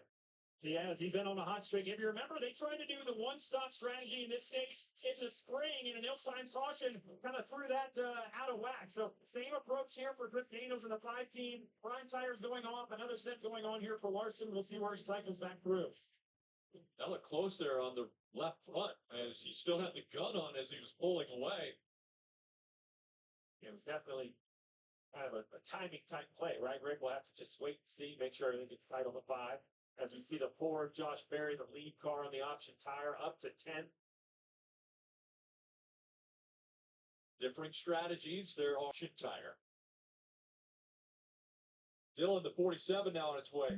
He has. He's been on a hot streak. If you remember, they tried to do the one-stop strategy in this stage in the spring, and an ill-timed caution kind of threw that out of whack. So same approach here for Cliff Daniels and the 5 team. Prime tires going off. Another set going on here for Larson. We'll see where he cycles back through. That looked close there on the left front as he still had the gun on as he was pulling away. It was definitely kind of a timing type play, right, Rick? We'll have to just wait and see, make sure everything gets tight on the 5. As we see the Ford, Josh Berry, the lead car on the option tire, up to 10. Differing strategies, their option tire. Dylan, the 47 now on its way.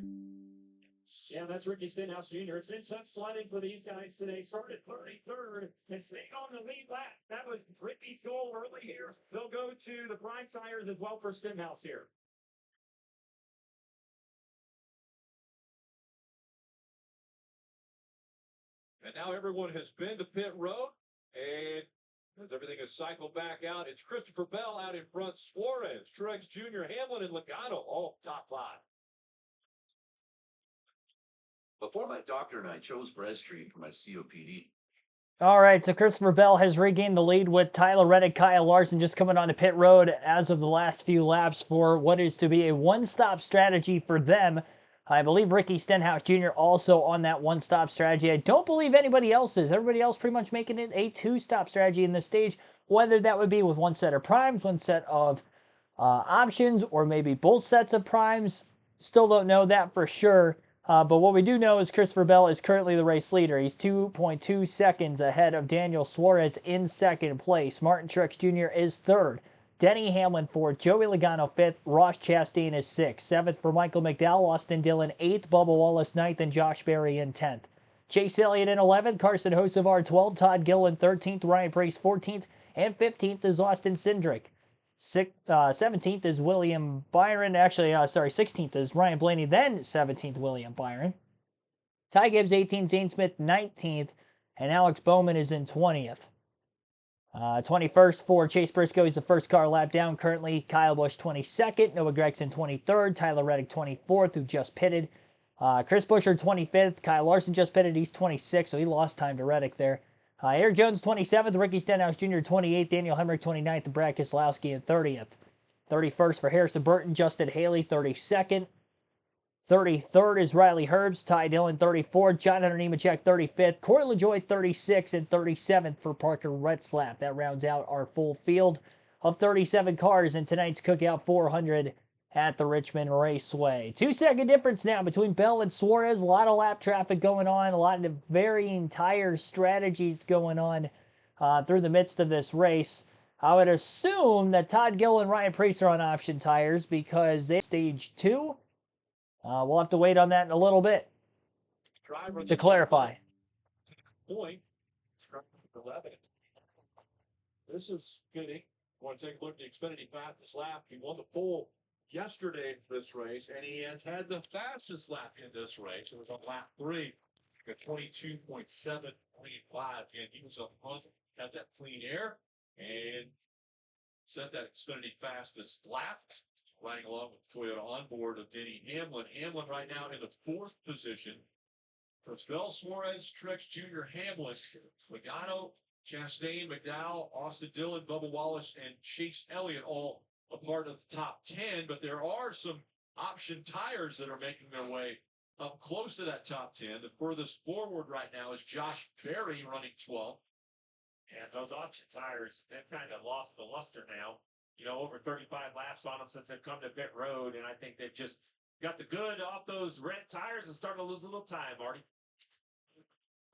Yeah, that's Ricky Stenhouse Jr. It's been tough sledding for these guys today. Started 33rd and stayed on the lead lap. That was Ricky's goal early here. They'll go to the prime tires as well for Stenhouse here. And now everyone has been to pit road, and as everything is cycled back out, it's Christopher Bell out in front, Suarez, Truex Jr., Hamlin, and Logano, all top 5. Before my doctor and I chose Breztri for my COPD. All right, so Christopher Bell has regained the lead with Tyler Reddick, Kyle Larson just coming onto pit road as of the last few laps for what is to be a one-stop strategy for them. I believe Ricky Stenhouse Jr. also on that one-stop strategy. I don't believe anybody else is. Everybody else pretty much making it a two-stop strategy in this stage, whether that would be with one set of primes, one set of options, or maybe both sets of primes. Still don't know that for sure. But what we do know is Christopher Bell is currently the race leader. He's 2.2 seconds ahead of Daniel Suarez in second place. Martin Truex Jr. is third. Denny Hamlin fourth. Joey Logano fifth. Ross Chastain is sixth. Seventh for Michael McDowell. Austin Dillon eighth. Bubba Wallace ninth. And Josh Berry in 10th. Chase Elliott in 11th. Carson Hocevar 12th. Todd Gilliland 13th. Ryan Preece 14th. And 15th is Austin Cindric. 17th is William Byron. Actually, 16th is Ryan Blaney. Then 17th, William Byron. Ty Gibbs 18th, Zane Smith 19th, and Alex Bowman is in 20th. 21st for Chase Briscoe. He's the first car lap down currently. Kyle Busch 22nd. Noah Gragson 23rd. Tyler Reddick 24th, who just pitted. Chris Buescher 25th. Kyle Larson just pitted. He's 26th, so he lost time to Reddick there. Eric Jones 27th, Ricky Stenhouse Jr. 28th, Daniel Hemrick 29th, and Brad Keselowski in 30th. 31st for Harrison Burton, Justin Haley 32nd. 33rd is Riley Herbst, Ty Dillon 34th, John Hunter Nemechek 35th, Corey LaJoie 36th, and 37th for Parker Retzlaff. That rounds out our full field of 37 cars in tonight's Cookout 400 at the Richmond Raceway. 2-second difference now between Bell and Suarez. A lot of lap traffic going on, a lot of varying tire strategies going on through the midst of this race. I would assume that Todd Gill and Ryan Preece are on option tires because they stage 2. We'll have to wait on that in a little bit to clarify. Point. 11. This is fitting. I want to take a look at the Xfinity fastest lap. He won the pole yesterday in this race, and he has had the fastest lap in this race. It was on lap 3 at 22.735. And he was up front, had that clean air, and set that Xfinity fastest lap, riding along with Toyota onboard of Denny Hamlin. Hamlin right now in the 4th position. For Bell, Suarez, Truex Jr., Hamlin, Logano, Chastain, McDowell, Austin Dillon, Bubba Wallace, and Chase Elliott all a part of the top 10, but there are some option tires that are making their way up close to that top 10. The furthest forward right now is Josh Berry running 12th. And those option tires, they've kind of lost the luster now. You know, over 35 laps on them since they've come to pit road. And I think they've just got the good off those red tires and starting to lose a little time, Marty.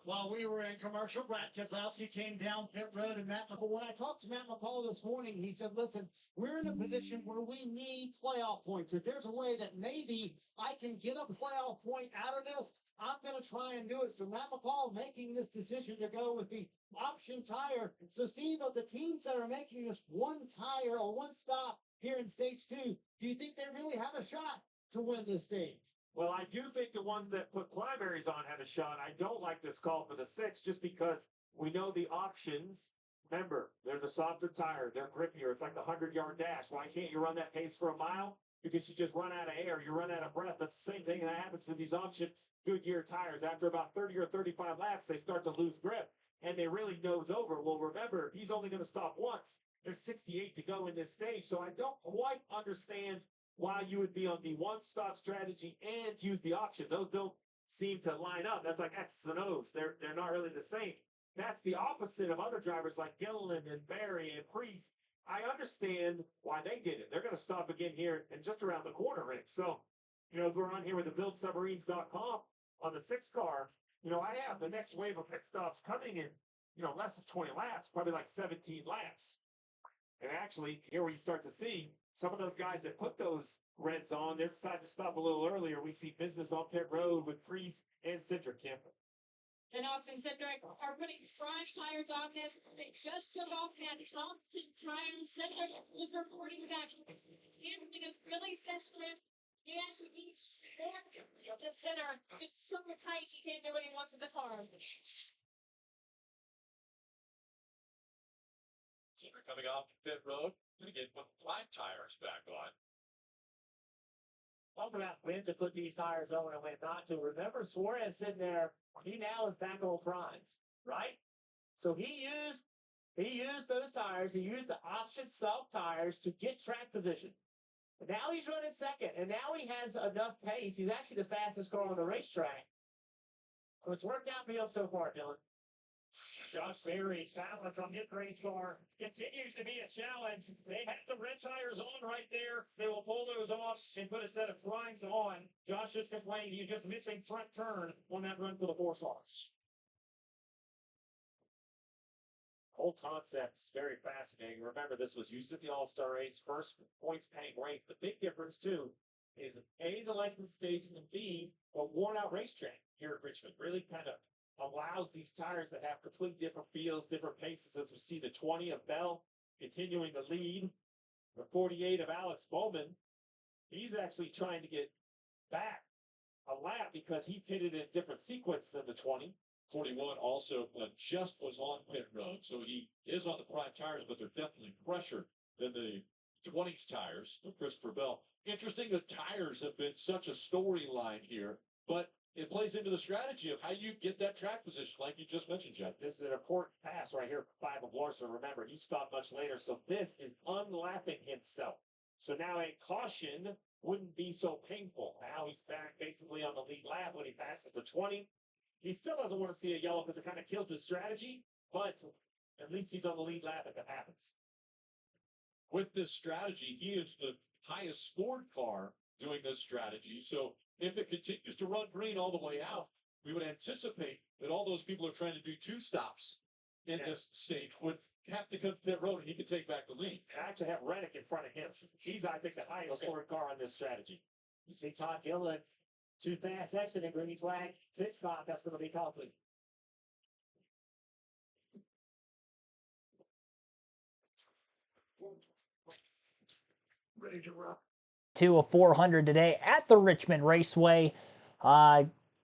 While we were in commercial, Brad Keselowski came down pit road and Matt McCall. When I talked to Matt McCall this morning, he said, listen, we're in a position where we need playoff points. If there's a way that maybe I can get a playoff point out of this, I'm going to try and do it. So Matt McCall making this decision to go with the option tire. So Steve, of the teams that are making this one tire or one stop here in stage 2, do you think they really have a shot to win this stage? Well, I do think the ones that put primaries on have a shot. I don't like this call for the 6 just because we know the options. Remember, they're the softer tire. They're grippier. It's like the 100-yard dash. Why can't you run that pace for a mile? Because you just run out of air. You run out of breath. That's the same thing that happens to these option Goodyear tires. After about 30 or 35 laps, they start to lose grip, and they really nose over. Well, remember, he's only going to stop once. There's 68 to go in this stage, so I don't quite understand why you would be on the one-stop strategy and use the option. Those don't seem to line up. That's like X's and O's. They're not really the same. That's the opposite of other drivers like Gilliland and Barry and Priest. I understand why they did it. They're going to stop again here and just around the corner, Rick. So, you know, we're on here with the BuildSubmarines.com on the 6 car. You know, I have the next wave of pit stops coming in, you know, less than 20 laps, probably like 17 laps. And actually, here we start to see some of those guys that put those reds on, they decided to stop a little earlier. We see business on pit road with Priest and Cedric Campbell. And Austin Cedric are putting prime tires on this. They just took off that option tires. Cedric is reporting that everything is really sensitive. He has to eat the center is so tight he can't do what he wants with the car. Coming off pit road, going to get put flat tires back on. Talking about when to put these tires on and when not to. Remember, Suarez sitting there. He now is back on primes, right? So he used those tires. He used the option soft tires to get track position. And now he's running second, and now he has enough pace. He's actually the fastest car on the racetrack. So it's worked out for him so far, Dylan. Josh Berry's balance on his race car continues to be a challenge. They have the red tires on right there. They will pull those off and put a set of primes on. Josh just complained he's just missing front turn on that run for the 4 cars. Whole concept is very fascinating. Remember, this was used at the All-Star race, first points paying race. The big difference, too, is A, the length of the stages, and B, a worn-out racetrack here at Richmond. Really kind of allows these tires that have completely different feels, different paces, as we see the 20 of Bell continuing to lead. The 48 of Alex Bowman, he's actually trying to get back a lap because he pitted in a different sequence than the 20. 41 also just was on pit road, so he is on the prime tires, but they're definitely fresher than the 20s tires of Christopher Bell. Interesting, the tires have been such a storyline here, but it plays into the strategy of how you get that track position, like you just mentioned, Jeff. This is an important pass right here for 5 of Larson. Remember, he stopped much later, so this is unlapping himself. So now a caution wouldn't be so painful. Now he's back basically on the lead lap when he passes the 20. He still doesn't want to see a yellow because it kind of kills his strategy, but at least he's on the lead lap if it happens. With this strategy, he is the highest scored car doing this strategy. So if it continues to run green all the way out, we would anticipate that all those people who are trying to do 2 stops in this stage would have to come to pit road and he could take back the lead. I actually have Reddick in front of him. He's, I think, the highest scored car on this strategy. You see Todd Gilliland, too fast exiting, green flag, pit stop, that's going to be costly. Ready to rock. To a 400 today at the Richmond Raceway.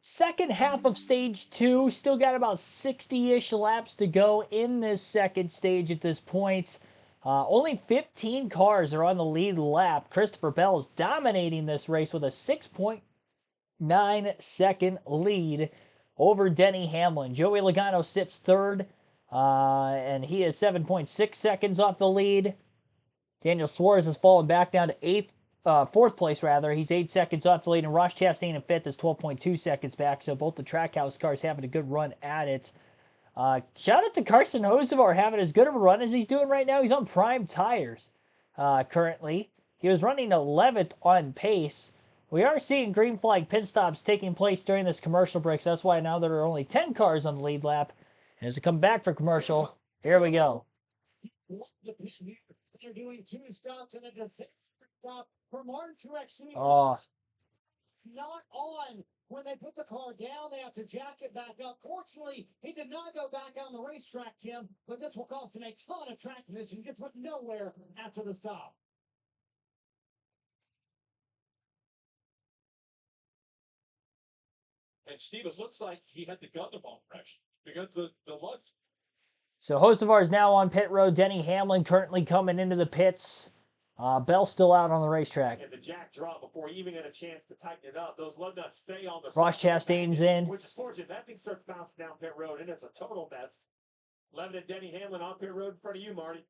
Second half of stage 2, still got about 60-ish laps to go in this second stage at this point. Only 15 cars are on the lead lap. Christopher Bell is dominating this race with a 6.9-second lead over Denny Hamlin. Joey Logano sits third, and he is 7.6 seconds off the lead. Daniel Suarez has fallen back down to 8th fourth place rather. He's 8 seconds off the lead, and Ross Chastain in fifth is 12.2 seconds back. So both the Trackhouse cars having a good run at it. Shout out to Carson Hocevar having as good of a run as he's doing right now. He's on prime tires currently. He was running 11th on pace. We are seeing green flag pit stops taking place during this commercial break, so that's why now there are only 10 cars on the lead lap. And as we come back for commercial, here we go. They're doing 2 stops and a stop for Martin Truex. Oh, It's not on. When they put the car down, they have to jack it back up. Fortunately, he did not go back on the racetrack, Kim, but this will cost him a ton of track position. He gets went nowhere after the stop. And Steve, it looks like he had the gun the ball crash because the lug. so Hocevar is now on pit road. Denny Hamlin currently coming into the pits. Bell still out on the racetrack. And the jack dropped before he even had a chance to tighten it up. Those lug nuts stay on the Ross Chastain's in. which is fortunate. That thing starts bouncing down pit road, and it's a total mess. Levin and Denny Hamlin on pit road in front of you, Marty.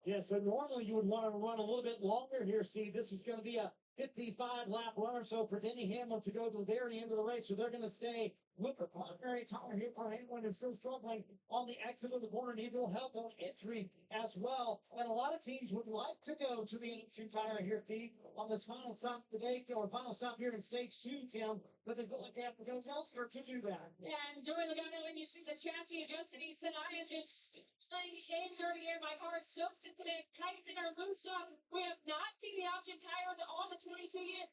Yeah, so normally you would want to run a little bit longer here, Steve. This is going to be a 55-lap run or so for Denny Hamlin to go to the very end of the race. So they're going to stay with the primary tire here for Hamlin, who's still struggling on the exit of the corner. Needs a little help on entry as well. And a lot of teams would like to go to the option tire here, Steve, on this final stop today, or final stop here in stage 2, Tim. But they feel like they have to go elsewhere to do that. And during the gun, when you see the chassis adjustment, he said, I am just playing shades dirty here. My car is soaked into the tight or loose off. We have not seen the option tire on the 22 yet.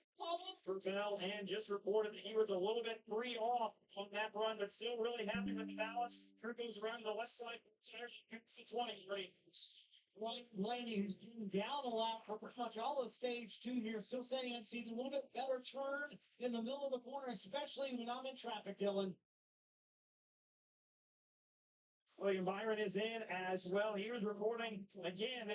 For Bell, and just reported that he was a little bit free off on that run, but still really happy with the balance. Here goes around the left side. It's 23. Ryan Blaney, who's down a lap for pretty much all of stage 2 here, still saying it's a little bit better turn in the middle of the corner, especially when I'm in traffic, Dylan. William Byron is in as well. He was reporting again.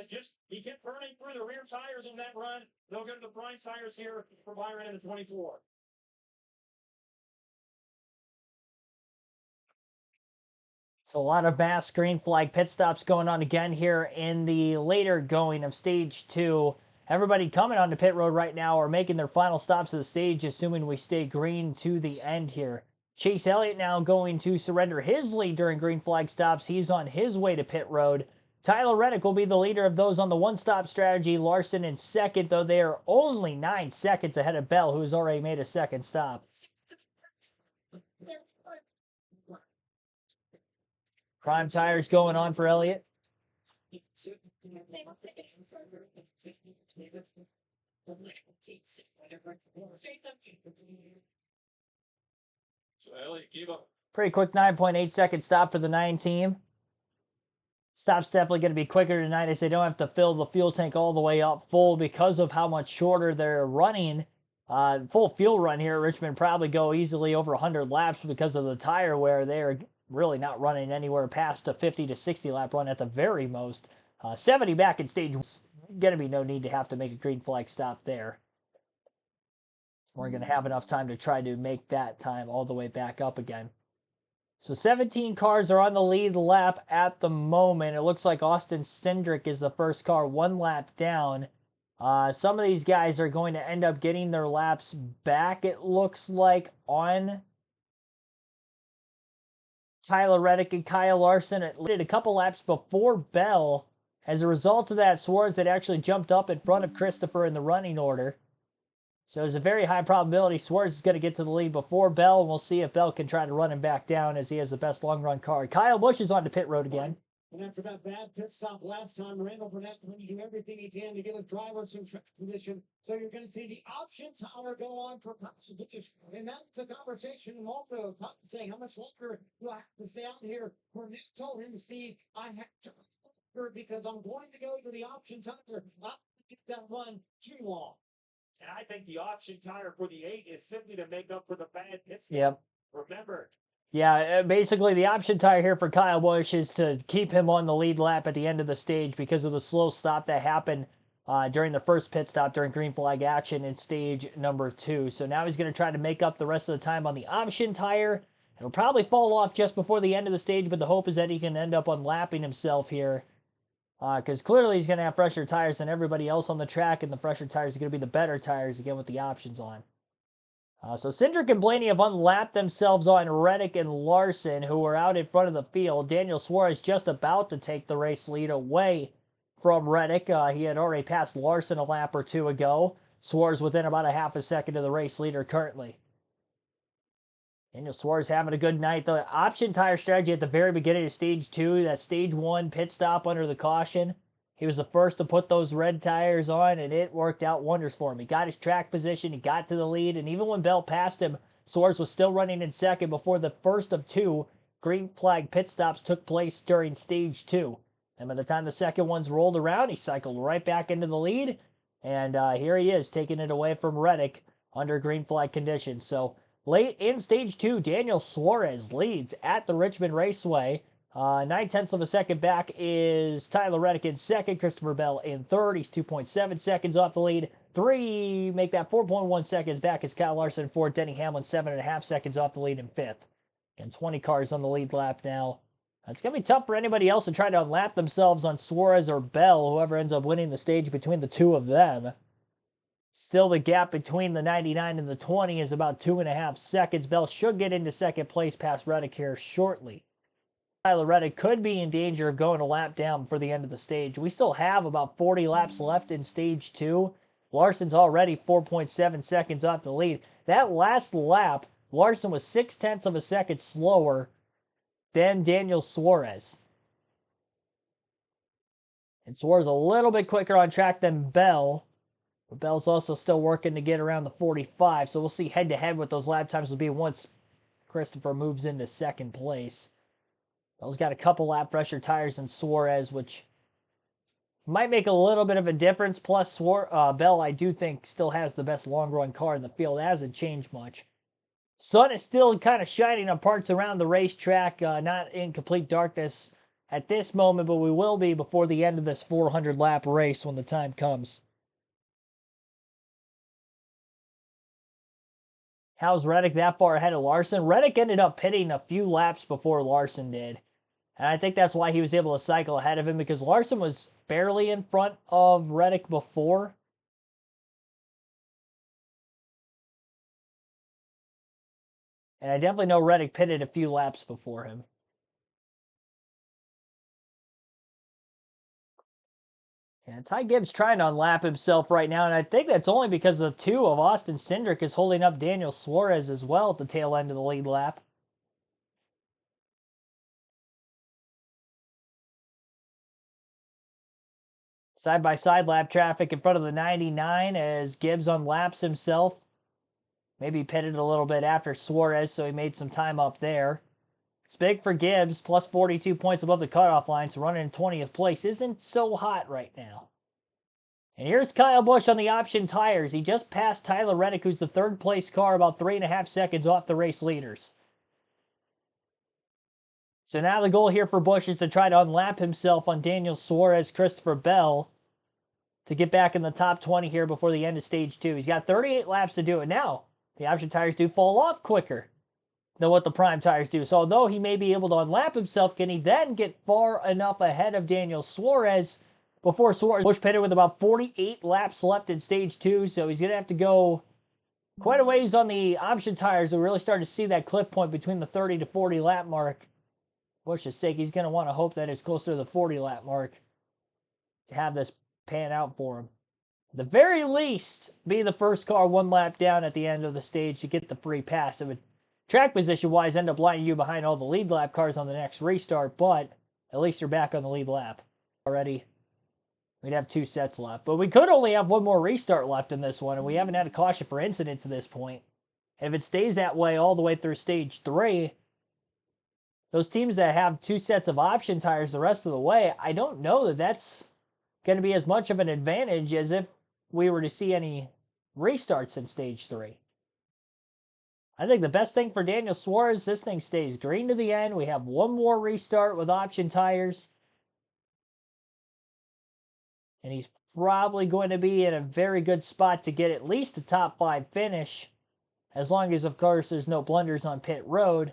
He kept burning through the rear tires in that run. They'll go to the prime tires here for Byron in the 24. So a lot of mass green flag pit stops going on again here in the later going of stage 2. Everybody coming onto pit road right now are making their final stops of the stage, assuming we stay green to the end here. Chase Elliott now going to surrender his lead during green flag stops. He's on his way to pit road. Tyler Reddick will be the leader of those on the one-stop strategy. Larson in second, though they are only 9 seconds ahead of Bell, who's already made a second stop. Prime tires going on for Elliott. So Elliott gave up. Pretty quick 9.8 second stop for the 9 team. Stop's definitely going to be quicker tonight as they don't have to fill the fuel tank all the way up full because of how much shorter they're running. Full fuel run here at Richmond probably go easily over 100 laps because of the tire wear. They're really not running anywhere past a 50 to 60 lap run at the very most. 70 back in stage 1. Going to be no need to have to make a green flag stop there. We're going to have enough time to try to make that time all the way back up again. So 17 cars are on the lead lap at the moment. It looks like Austin Cindric is the first car 1 lap down. Some of these guys are going to end up getting their laps back, it looks like, on Tyler Reddick and Kyle Larson. It did a couple laps before Bell. As a result of that, Suarez had actually jumped up in front of Christopher in the running order. So there's a very high probability Suarez is going to get to the lead before Bell, and we'll see if Bell can try to run him back down as he has the best long-run car. Kyle Busch is on to pit road again. And after that bad pit stop last time, Randall Burnett going to do everything he can to get a driver some track condition. So you're going to see the option tire go on for Busch. And that's a conversation also saying how much longer do I have to stay out here. Burnett told him, Steve, I have to because I'm going to go to the option tire. I'm not get that run too long. And I think the option tire for the 8 is simply to make up for the bad pit stop. Yep. Remember. Yeah, basically the option tire here for Kyle Busch is to keep him on the lead lap at the end of the stage because of the slow stop that happened during the first pit stop during green flag action in stage number 2. So now he's going to try to make up the rest of the time on the option tire. It'll probably fall off just before the end of the stage, but the hope is that he can end up unlapping himself here because clearly he's going to have fresher tires than everybody else on the track, and the fresher tires are going to be the better tires again with the options on. So Cindric and Blaney have unlapped themselves on Reddick and Larson, who were out in front of the field. Daniel Suarez just about to take the race lead away from Reddick. He had already passed Larson a lap or two ago. Suarez within about a half a second of the race leader currently. Daniel Suarez having a good night. The option tire strategy at the very beginning of Stage 2, that Stage 1 pit stop under the caution, he was the first to put those red tires on, and it worked out wonders for him. He got his track position, he got to the lead, and even when Bell passed him, Suarez was still running in second before the first of two green flag pit stops took place during Stage 2. And by the time the second one's rolled around, he cycled right back into the lead, and here he is taking it away from Reddick under green flag conditions. So late in Stage 2, Daniel Suarez leads at the Richmond Raceway. 9/10 of a second back is Tyler Reddick in second. Christopher Bell in third. He's 2.7 seconds off the lead. Make that 4.1 seconds back is Kyle Larson in fourth. Denny Hamlin 7.5 seconds off the lead in fifth. And 20 cars on the lead lap now. It's going to be tough for anybody else to try to unlap themselves on Suarez or Bell, whoever ends up winning the stage between the two of them. Still, the gap between the 99 and the 20 is about 2.5 seconds. Bell should get into second place past Reddick here shortly. Tyler Reddick could be in danger of going a lap down for the end of the stage. We still have about 40 laps left in Stage 2. Larson's already 4.7 seconds off the lead. That last lap, Larson was 0.6 of a second slower than Daniel Suarez. And Suarez a little bit quicker on track than Bell. But Bell's also still working to get around the 45, so we'll see head-to-head what those lap times will be once Christopher moves into second place. Bell's got a couple lap fresher tires than Suarez, which might make a little bit of a difference. Plus, Bell, I do think, still has the best long-run car in the field. It hasn't changed much. Sun is still kind of shining on parts around the racetrack, not in complete darkness at this moment, but we will be before the end of this 400-lap race when the time comes. How's Reddick that far ahead of Larson? Reddick ended up pitting a few laps before Larson did. And I think that's why he was able to cycle ahead of him, because Larson was barely in front of Reddick before. And I definitely know Reddick pitted a few laps before him. And Ty Gibbs trying to unlap himself right now, and I think that's only because the two of Austin Cindric is holding up Daniel Suarez as well at the tail end of the lead lap. Side-by-side lap traffic in front of the 99 as Gibbs unlaps himself. Maybe pitted a little bit after Suarez, so he made some time up there. It's big for Gibbs, plus 42 points above the cutoff line, so running in 20th place isn't so hot right now. And here's Kyle Busch on the option tires. He just passed Tyler Reddick, who's the third place car, about 3.5 seconds off the race leaders. So now the goal here for Busch is to try to unlap himself on Daniel Suarez, Christopher Bell, to get back in the top 20 here before the end of Stage 2. He's got 38 laps to do it. Now, the option tires do fall off quicker than what the prime tires do. So although he may be able to unlap himself, can he then get far enough ahead of Daniel Suarez before Suarez? Busch pitted with about 48 laps left in Stage 2, so he's going to have to go quite a ways on the option tires to really start to see that cliff point between the 30 to 40 lap mark. Busch's sake, he's going to want to hope that it's closer to the 40 lap mark to have this pan out for him. At the very least, be the first car one lap down at the end of the stage to get the free pass. It would, track position-wise, end up lining you behind all the lead lap cars on the next restart, but at least you're back on the lead lap already. We'd have 2 sets left, but we could only have one more restart left in this one, and we haven't had a caution for incident to this point. And if it stays that way all the way through Stage 3, those teams that have 2 sets of option tires the rest of the way, I don't know that that's going to be as much of an advantage as if we were to see any restarts in Stage 3. I think the best thing for Daniel Suarez, this thing stays green to the end. We have one more restart with option tires. And he's probably going to be in a very good spot to get at least a top 5 finish, as long as, of course, there's no blunders on pit road.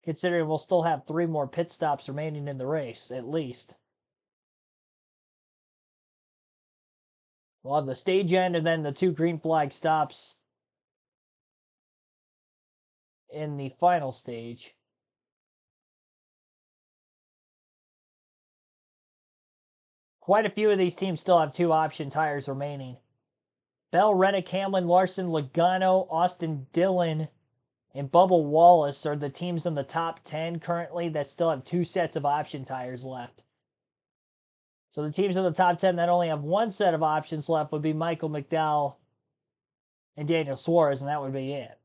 considering we'll still have 3 more pit stops remaining in the race, at least. We'll have the stage end and then the 2 green flag stops in the final stage. Quite a few of these teams still have 2 option tires remaining. Bell, Reddick, Hamlin, Larson, Logano, Austin Dillon, and Bubba Wallace are the teams in the top 10 currently that still have 2 sets of option tires left. So the teams in the top 10 that only have 1 set of options left would be Michael McDowell and Daniel Suarez, and that would be it.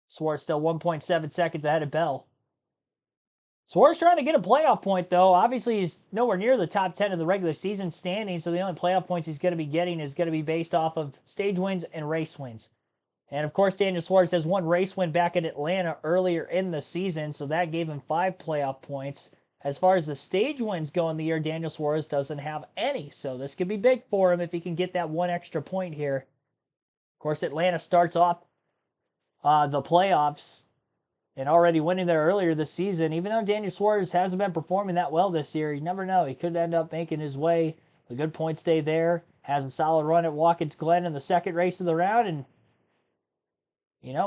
Suarez still 1.7 seconds ahead of Bell. Suarez trying to get a playoff point, though. Obviously, he's nowhere near the top 10 of the regular season standing, so the only playoff points he's going to be getting is going to be based off of stage wins and race wins. And, of course, Daniel Suarez has 1 race win back at Atlanta earlier in the season, so that gave him 5 playoff points. As far as the stage wins go in the year, Daniel Suarez doesn't have any, so this could be big for him if he can get that 1 extra point here. Of course, Atlanta starts off the playoffs and already winning there earlier this season. Even though Daniel Suarez hasn't been performing that well this year, you never know. He could end up making his way. A good points day there. Has a solid run at Watkins Glen in the second race of the round. And,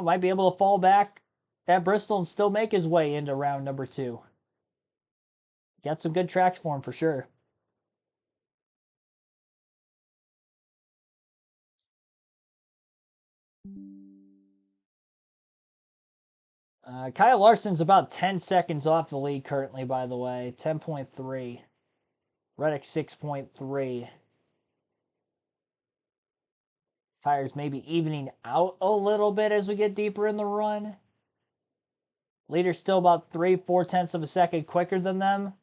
might be able to fall back at Bristol and still make his way into round number 2. Got some good tracks for him for sure. Kyle Larson's about 10 seconds off the lead currently, by the way. 10.3. Reddick 6.3. Tires maybe evening out a little bit as we get deeper in the run. Leader's still about 3/4 of a second quicker than them.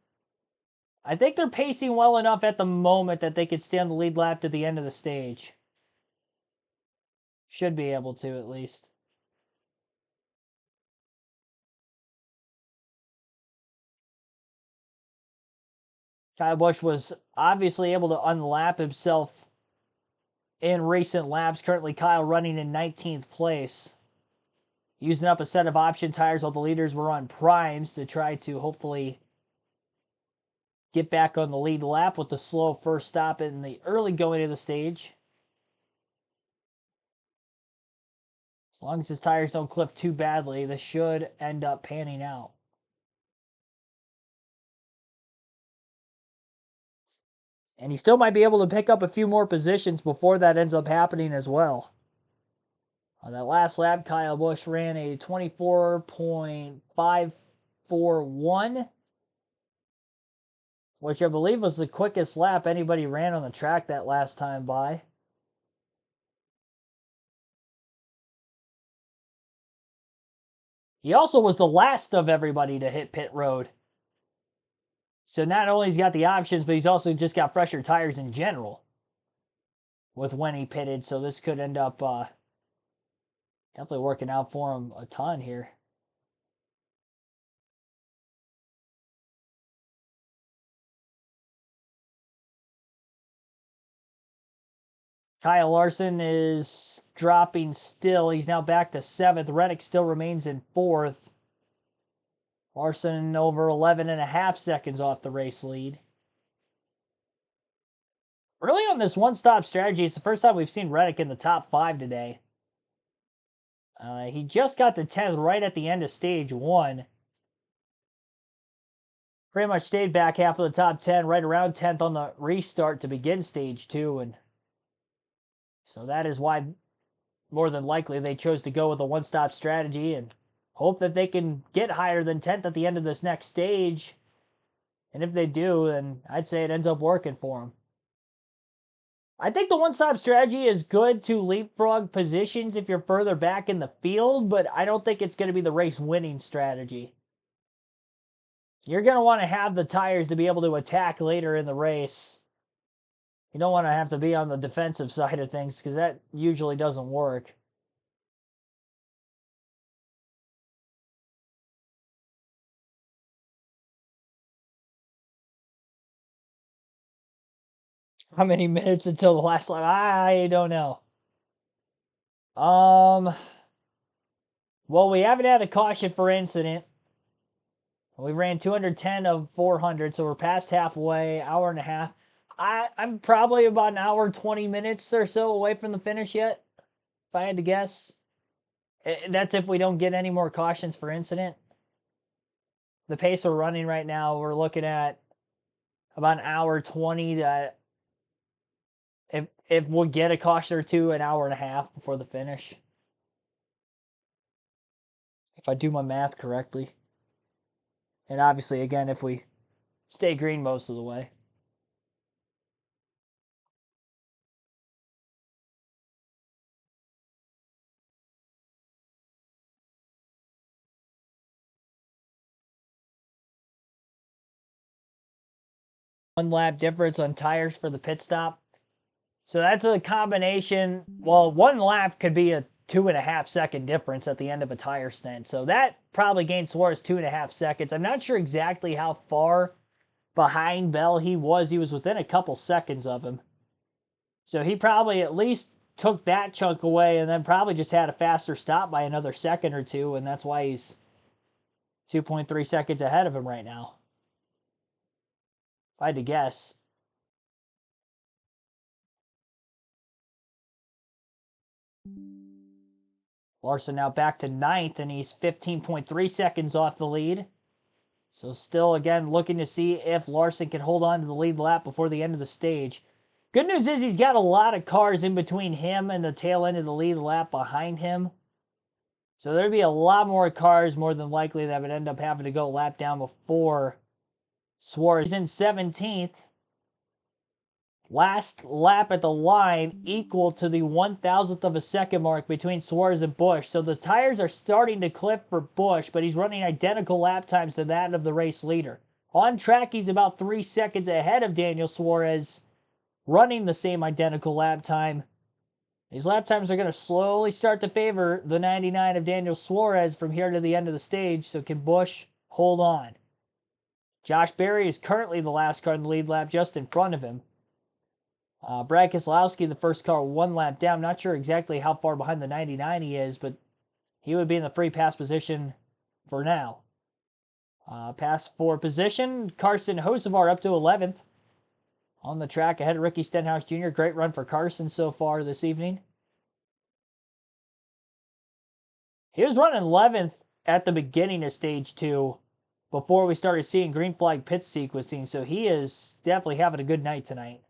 I think they're pacing well enough at the moment that they could stay on the lead lap to the end of the stage. Should be able to, at least. Kyle Busch was obviously able to unlap himself in recent laps. Currently, Kyle running in 19th place. Using up a set of option tires while the leaders were on primes to try to hopefully get back on the lead lap with the slow first stop in the early going of the stage. As long as his tires don't clip too badly, this should end up panning out. And he still might be able to pick up a few more positions before that ends up happening as well. On that last lap, Kyle Busch ran a 24.541, which I believe was the quickest lap anybody ran on the track that last time by. He also was the last of everybody to hit pit road. So not only he's got the options, but he's also just got fresher tires in general with when he pitted. So this could end up definitely working out for him a ton here. Kyle Larson is dropping still. He's now back to 7th. Reddick still remains in 4th. Larson over 11.5 seconds off the race lead. Early on this one-stop strategy, it's the first time we've seen Reddick in the top 5 today. He just got to 10th right at the end of stage 1. Pretty much stayed back half of the top 10, right around 10th on the restart to begin stage 2. And so that is why, more than likely, they chose to go with a one-stop strategy and hope that they can get higher than 10th at the end of this next stage. And if they do, then I'd say it ends up working for them. I think the one-stop strategy is good to leapfrog positions if you're further back in the field, but I don't think it's going to be the race-winning strategy. You're going to want to have the tires to be able to attack later in the race. You don't want to have to be on the defensive side of things because that usually doesn't work. How many minutes until the last lap? I don't know. Well, we haven't had a caution for incident. We ran 210 of 400, so we're past halfway, hour and a half. I'm probably about an hour, 20 minutes or so away from the finish yet, if I had to guess. That's if we don't get any more cautions for incident. The pace we're running right now, we're looking at about an hour 20 to, if we'll get a caution or two, an hour and a half before the finish. If I do my math correctly. And obviously, again, if we stay green most of the way. One lap difference on tires for the pit stop. So that's a combination. Well, one lap could be a 2.5 second difference at the end of a tire stint. So that probably gained Suarez 2.5 seconds. I'm not sure exactly how far behind Bell he was. He was within a couple seconds of him. So he probably at least took that chunk away and then probably just had a faster stop by another second or two. And that's why he's 2.3 seconds ahead of him right now. If I had to guess. Larson now back to 9th, and he's 15.3 seconds off the lead. So still, again, looking to see if Larson can hold on to the lead lap before the end of the stage. Good news is he's got a lot of cars in between him and the tail end of the lead lap behind him. So there'd be a lot more cars, more than likely, that would end up having to go lap down before Suarez. He's in 17th. Last lap at the line equal to the 1,000th of a second mark between Suarez and Busch. So the tires are starting to clip for Busch, but he's running identical lap times to that of the race leader. On track, he's about 3 seconds ahead of Daniel Suarez, running the same identical lap time. These lap times are going to slowly start to favor the 99 of Daniel Suarez from here to the end of the stage, so can Busch hold on? Josh Berry is currently the last car in the lead lap, just in front of him. Brad Keselowski, the first car, 1 lap down. Not sure exactly how far behind the 99 he is, but he would be in the free pass position for now. Pass for position, Carson Hocevar up to 11th. On the track ahead of Ricky Stenhouse Jr. Great run for Carson so far this evening. He was running 11th at the beginning of stage 2 before we started seeing green flag pit sequencing, so he is definitely having a good night tonight.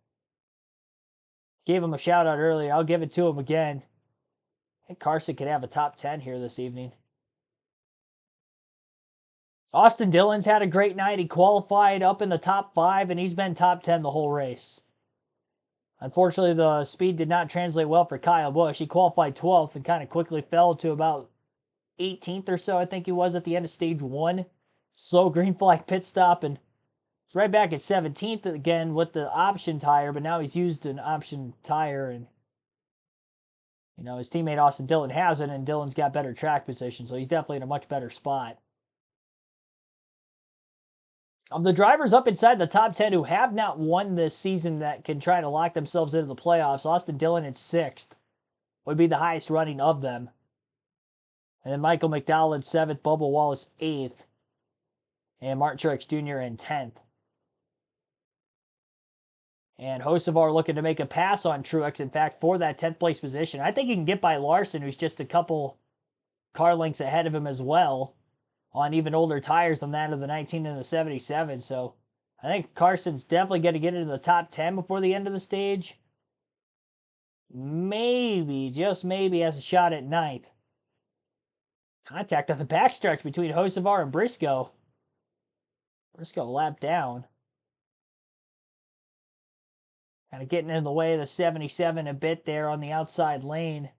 Gave him a shout out earlier. I'll give it to him again. I think Carson could have a top 10 here this evening. Austin Dillon's had a great night. He qualified up in the top 5, and he's been top 10 the whole race. Unfortunately, the speed did not translate well for Kyle Busch. He qualified 12th and kind of quickly fell to about 18th or so, I think he was, at the end of stage 1. Slow green flag pit stop, and it's right back at 17th again with the option tire, but now he's used an option tire, and you know, his teammate Austin Dillon hasn't, and Dillon's got better track position, so he's definitely in a much better spot. Of the drivers up inside the top 10 who have not won this season that can try to lock themselves into the playoffs, Austin Dillon in 6th would be the highest running of them. And then Michael McDowell in 7th, Bubba Wallace 8th, and Martin Truex Jr. in 10th. And Hocevar looking to make a pass on Truex, in fact, for that 10th place position. I think he can get by Larson, who's just a couple car lengths ahead of him as well, on even older tires than that of the 19 and the 77. So I think Carson's definitely going to get into the top 10 before the end of the stage. Maybe, just maybe, has a shot at 9th. Contact on the backstretch between Hocevar and Briscoe. Briscoe lap down. Kind of getting in the way of the 77 a bit there on the outside lane.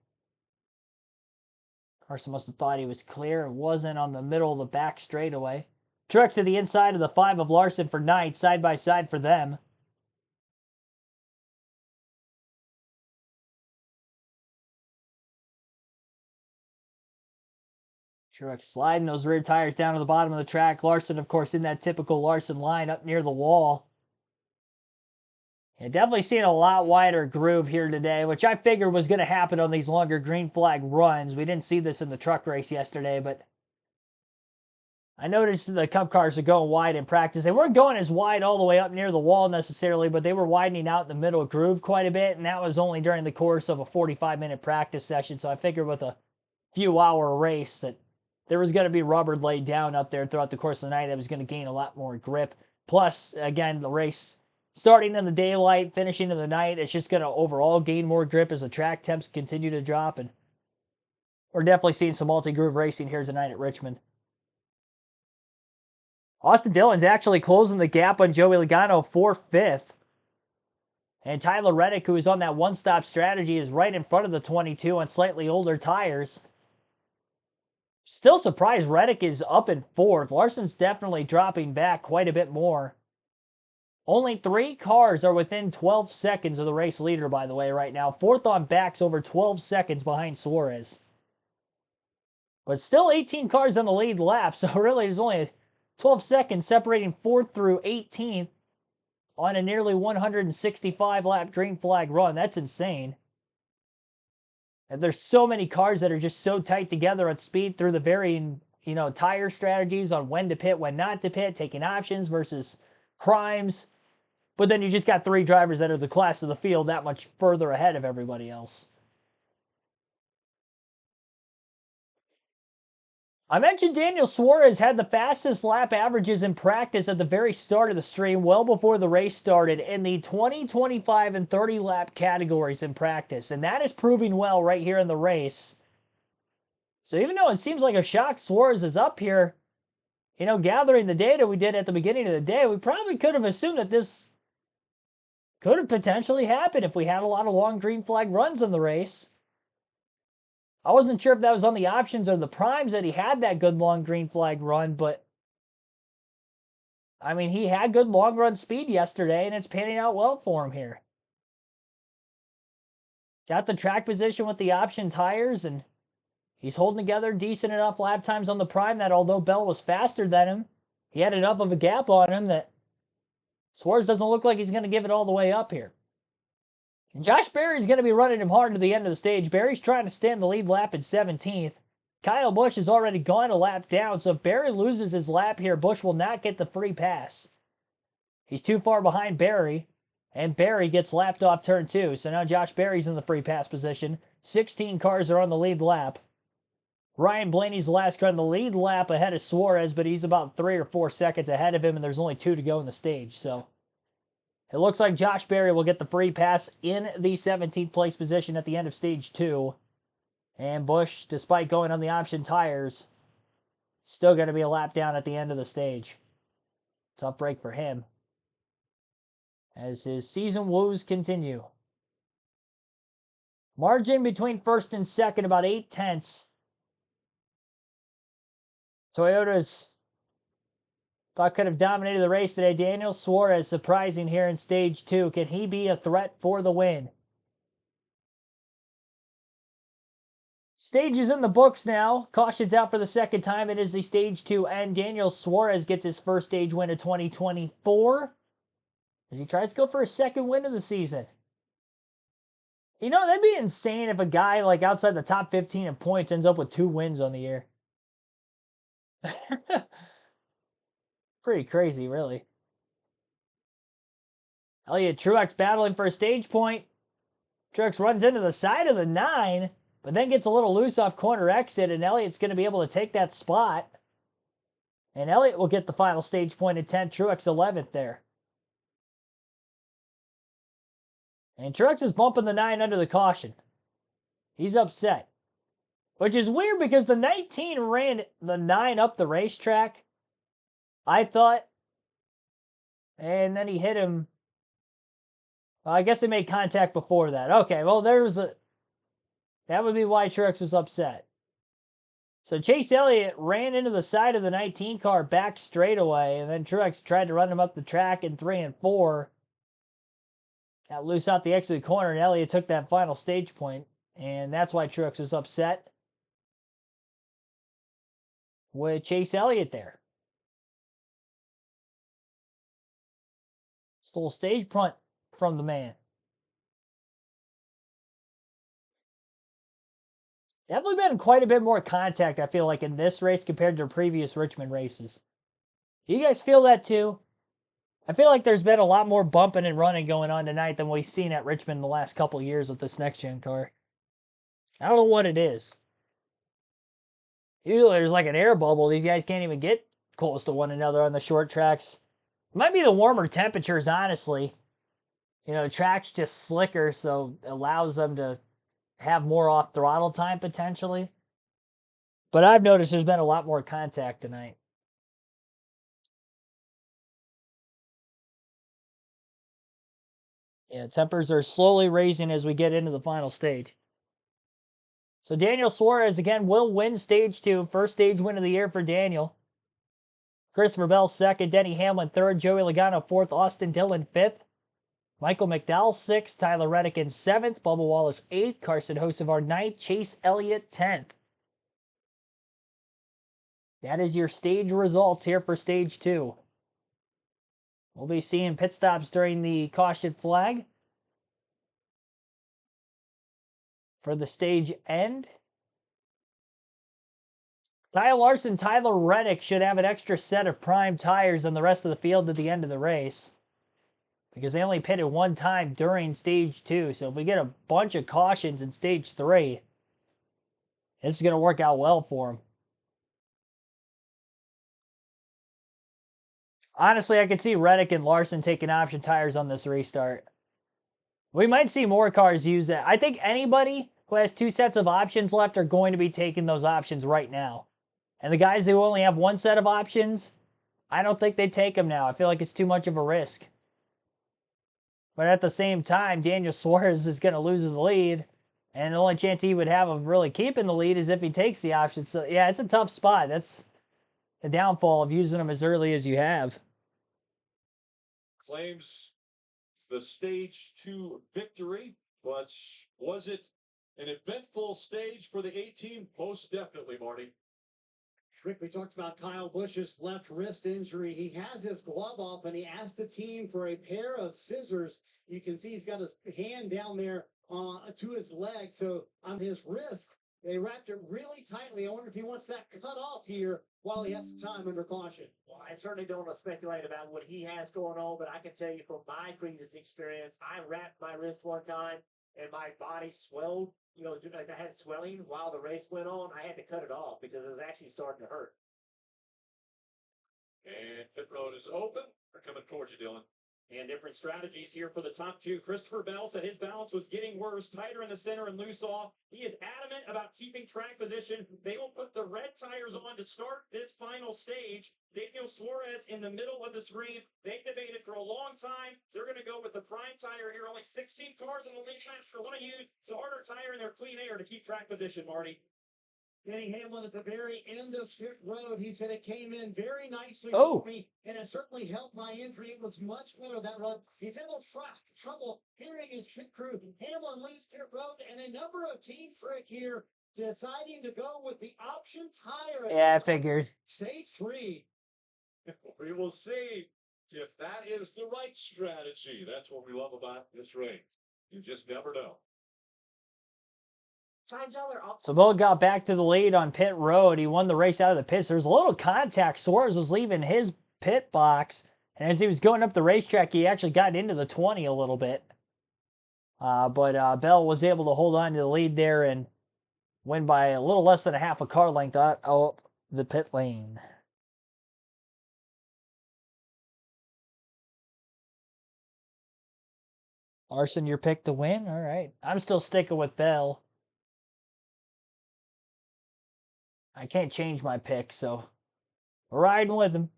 Carson must have thought he was clear. It wasn't on the middle of the back straightaway. Truex to the inside of the 5 of Larson for 9th, side by side for them. Truex sliding those rear tires down to the bottom of the track. Larson, of course, in that typical Larson line up near the wall. Yeah, definitely seeing a lot wider groove here today, which I figured was going to happen on these longer green flag runs. We didn't see this in the truck race yesterday, but I noticed the Cup cars are going wide in practice. They weren't going as wide all the way up near the wall necessarily, but they were widening out in the middle groove quite a bit, and that was only during the course of a 45-minute practice session. So I figured with a few-hour race that there was going to be rubber laid down up there throughout the course of the night that was going to gain a lot more grip. Plus, again, the race starting in the daylight, finishing in the night, it's just going to overall gain more grip as the track temps continue to drop. And we're definitely seeing some multi-groove racing here tonight at Richmond. Austin Dillon's actually closing the gap on Joey Logano for 5th. And Tyler Reddick, who is on that one-stop strategy, is right in front of the 22 on slightly older tires. Still surprised Reddick is up in 4th. Larson's definitely dropping back quite a bit more. Only 3 cars are within 12 seconds of the race leader, by the way, right now. 4th on back's over 12 seconds behind Suarez. But still 18 cars on the lead lap, so really there's only 12 seconds separating 4th through 18th on a nearly 165-lap green flag run. That's insane. And there's so many cars that are just so tight together at speed through the varying, tire strategies on when to pit, when not to pit, taking options versus crimes. But then you just got 3 drivers that are the class of the field that much further ahead of everybody else. I mentioned Daniel Suarez had the fastest lap averages in practice at the very start of the stream, well before the race started, in the 20, 25, and 30 lap categories in practice. And that is proving well right here in the race. So even though it seems like a shock Suarez is up here, gathering the data we did at the beginning of the day, we probably could have assumed that this could have potentially happened if we had a lot of long green flag runs in the race. I wasn't sure if that was on the options or the primes that he had that good long green flag run, but I mean, he had good long run speed yesterday, and it's panning out well for him here. Got the track position with the option tires, and he's holding together decent enough lap times on the prime that although Bell was faster than him, he had enough of a gap on him that Suarez doesn't look like he's going to give it all the way up here. And Josh Berry's going to be running him hard to the end of the stage. Berry's trying to stand the lead lap in 17th. Kyle Busch has already gone a lap down, so if Berry loses his lap here, Busch will not get the free pass. He's too far behind Berry, and Berry gets lapped off turn 2. So now Josh Berry's in the free pass position. 16 cars are on the lead lap. Ryan Blaney's the last car on the lead lap ahead of Suarez, but he's about 3 or 4 seconds ahead of him, and there's only 2 to go in the stage. So it looks like Josh Berry will get the free pass in the 17th place position at the end of stage 2. And Busch, despite going on the option tires, still going to be a lap down at the end of the stage. Tough break for him as his season woes continue. Margin between first and second, about 8 tenths. Toyota's thought could have dominated the race today. Daniel Suarez surprising here in stage 2. Can he be a threat for the win? Stage is in the books now. Caution's out for the second time. It is the stage 2 end. Daniel Suarez gets his first stage win of 2024 as he tries to go for a second win of the season. That'd be insane if a guy like outside the top 15 in points ends up with 2 wins on the year. Pretty crazy, really. Elliott Truex battling for a stage point. Truex runs into the side of the 9, but then gets a little loose off corner exit, and Elliott's going to be able to take that spot. And Elliott will get the final stage point at 10th. Truex 11th there. And Truex is bumping the 9 under the caution. He's upset. Which is weird because the 19 ran the 9 up the racetrack, I thought. And then he hit him. Well, I guess they made contact before that. Okay, well, that would be why Truex was upset. So Chase Elliott ran into the side of the 19 car back straightaway, and then Truex tried to run him up the track in 3 and 4. Got loose out the exit of the corner, and Elliott took that final stage point, and that's why Truex was upset with Chase Elliott there. Stole stage point from the man. Definitely been quite a bit more contact, I feel like, in this race compared to previous Richmond races. Do you guys feel that too? I feel like there's been a lot more bumping and running going on tonight than we've seen at Richmond the last couple years with this next-gen car. I don't know what it is. Usually there's like an air bubble. These guys can't even get close to one another on the short tracks. It might be the warmer temperatures, honestly. You know, the track's just slicker, so it allows them to have more off throttle time potentially. But I've noticed there's been a lot more contact tonight. Yeah, tempers are slowly raising as we get into the final stage. So Daniel Suarez again will win stage 2. First stage win of the year for Daniel. Christopher Bell second, Denny Hamlin third, Joey Logano fourth, Austin Dillon fifth, Michael McDowell sixth, Tyler Reddick in seventh, Bubba Wallace eighth, Carson Hocevar ninth, Chase Elliott 10th. That is your stage results here for stage 2. We'll be seeing pit stops during the caution flag for the stage end. Kyle Larson, Tyler Reddick should have an extra set of prime tires than the rest of the field at the end of the race, because they only pitted one time during stage 2. So if we get a bunch of cautions in stage 3, this is going to work out well for them. Honestly, I could see Reddick and Larson taking option tires on this restart. We might see more cars use that. I think anybody who has 2 sets of options left are going to be taking those options right now. And the guys who only have 1 set of options, I don't think they take them now. I feel like it's too much of a risk. But at the same time, Daniel Suarez is going to lose his lead. And the only chance he would have of really keeping the lead is if he takes the option. So, yeah, it's a tough spot. That's the downfall of using them as early as you have. Claims the stage 2 victory, but was it an eventful stage for the A team? Most definitely, Marty. Rick, we talked about Kyle Busch's left wrist injury. He has his glove off, and he asked the team for a pair of scissors. You can see he's got his hand down there to his leg, so on his wrist, they wrapped it really tightly. I wonder if he wants that cut off here while he has some time under caution. Well, I certainly don't want to speculate about what he has going on, but I can tell you from my previous experience, I wrapped my wrist one time and my body swelled. You know, like I had swelling while the race went on. I had to cut it off because it was actually starting to hurt. And pit road is open. They're coming towards you, Dylan. And different strategies here for the top 2. Christopher Bell said his balance was getting worse, tighter in the center and loose off. He is adamant about keeping track position. They will put the red tires on to start this final stage. Daniel Suarez in the middle of the screen. They debated for a long time. They're going to go with the prime tire here. Only 16 cars in the lead match. They're going to use the harder tire in their clean air to keep track position, Marty. Denny Hamlin at the very end of pit road. He said it came in very nicely Oh. for me, and it certainly helped my injury. It was much better that run. He's had a little trouble hearing his pit crew. Hamlin leads pit road, and a number of team Frick here deciding to go with the option tire. Yeah, I figured. Stage 3. We will see if that is the right strategy. That's what we love about this race. You just never know. So Bill got back to the lead on pit road. He won the race out of the pits. There's a little contact. Suarez was leaving his pit box, and as he was going up the racetrack, he actually got into the 20 a little bit. But Bell was able to hold on to the lead there and win by a little less than a half a car length out of the pit lane. Larson, your pick to win? All right. I'm still sticking with Bell. I can't change my pick, so we're riding with him.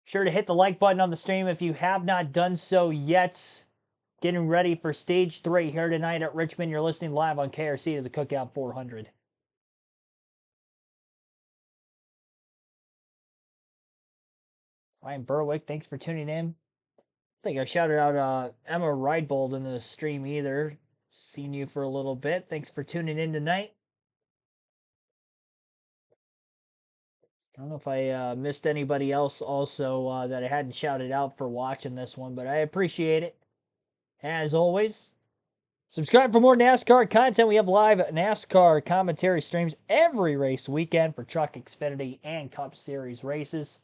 Sure to hit the like button on the stream if you have not done so yet. Getting ready for stage 3 here tonight at Richmond. You're listening live on KRC to the Cookout 400. Ryan Berwick, thanks for tuning in. I think I shouted out Emma Ridebold in the stream either. Seen you for a little bit. Thanks for tuning in tonight. I don't know if I missed anybody else also that I hadn't shouted out for watching this one, but I appreciate it. As always, subscribe for more NASCAR content. We have live NASCAR commentary streams every race weekend for Truck, Xfinity, and Cup Series races,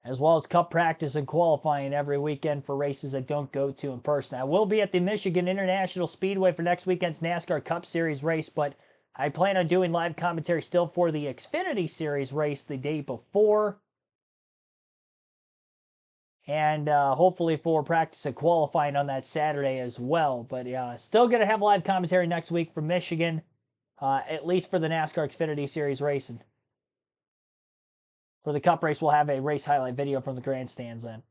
as well as Cup practice and qualifying every weekend for races I don't go to in person. I will be at the Michigan International Speedway for next weekend's NASCAR Cup Series race, but I plan on doing live commentary still for the Xfinity Series race the day before, and hopefully for practice and qualifying on that Saturday as well. But still going to have live commentary next week from Michigan, at least for the NASCAR Xfinity Series racing. For the Cup race, we'll have a race highlight video from the grandstands then.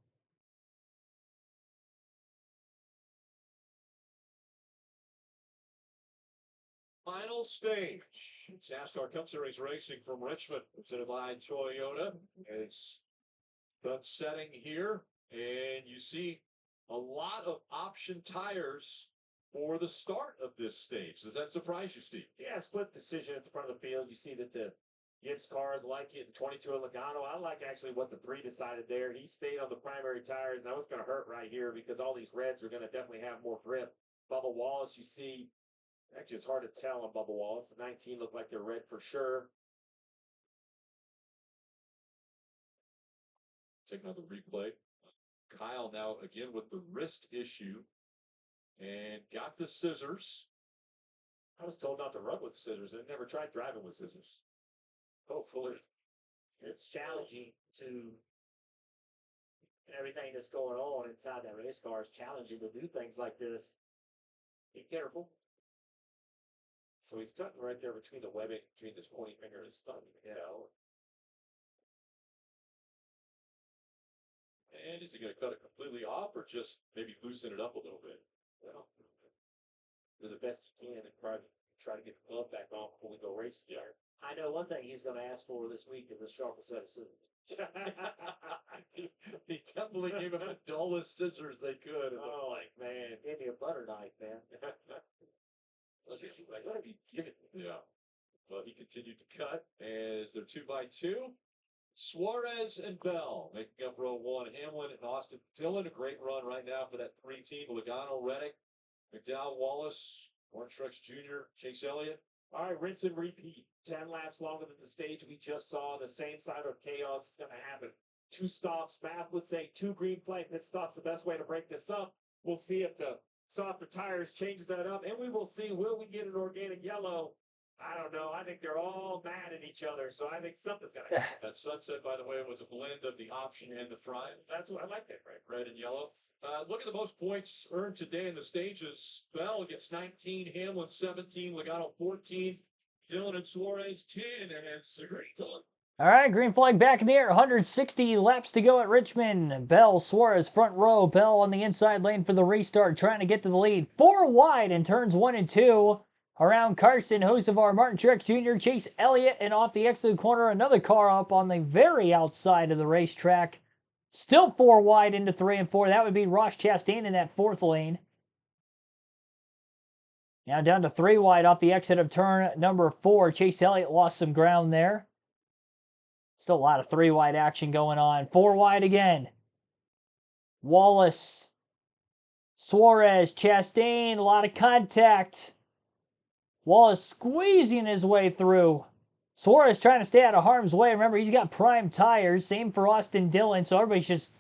Final stage. It's NASCAR Cup Series racing from Richmond, presented by Toyota. It's done setting here, and you see a lot of option tires for the start of this stage. Does that surprise you, Steve? Yeah, split decision at the front of the field. You see that the Gibbs cars like it, the 22 of Logano. I like actually what the 3 decided there. He stayed on the primary tires. Now it's going to hurt right here because all these reds are going to definitely have more grip. Bubba Wallace, you see, actually it's hard to tell on Bubba Wallace. The 19 look like they're red for sure. Take another replay. Kyle now again with the wrist issue and got the scissors. I was told not to run with scissors and never tried driving with scissors. Hopefully. It's challenging to everything that's going on inside that race car is challenging to do things like this. Be careful. So he's cutting right there between the webbing, between his pointing finger and his thumb. You know. And is he going to cut it completely off or just maybe loosen it up a little bit? Well, do the best he can and try to get the glove back on before we go racing. Yeah. I know one thing he's going to ask for this week is a sharper set of scissors. He definitely gave him the dullest scissors they could. Oh, like, man, give me a butter knife, man. Yeah. Well, he continued to cut as they're 2x2. Suarez and Bell making up row 1. Hamlin and Austin Dillon, a great run right now for that 3 team. Logano, Reddick, McDowell, Wallace, Warren Truex Jr., Chase Elliott. All right, rinse and repeat. 10 laps longer than the stage we just saw. The same side of chaos is going to happen. 2 stops. Math would say 2 green flag pit stops. The best way to break this up. We'll see if the softer tires changes that up, and we will see, will we get an organic yellow? I don't know. I think they're all mad at each other, so I think something's going to happen. That sunset, by the way, was a blend of the option and the front. That's what I like that, right? Red and yellow. Look at the most points earned today in the stages. Bell gets 19, Hamlin 17, Logano 14, Dillon and Suarez 10, and it's a great one. All right, green flag back in the air. 160 laps to go at Richmond. Bell, Suarez, front row. Bell on the inside lane for the restart, trying to get to the lead. 4 wide in turns 1 and 2. Around Carson, Hocevar, Martin Truex Jr., Chase Elliott, and off the exit corner, another car up on the very outside of the racetrack. Still 4 wide into 3 and 4. That would be Ross Chastain in that 4th lane. Now down to 3 wide off the exit of turn number 4. Chase Elliott lost some ground there. Still a lot of 3 wide action going on. 4 wide again. Wallace, Suarez, Chastain, a lot of contact. Wallace squeezing his way through. Suarez trying to stay out of harm's way. Remember, he's got prime tires. Same for Austin Dillon, so everybody's just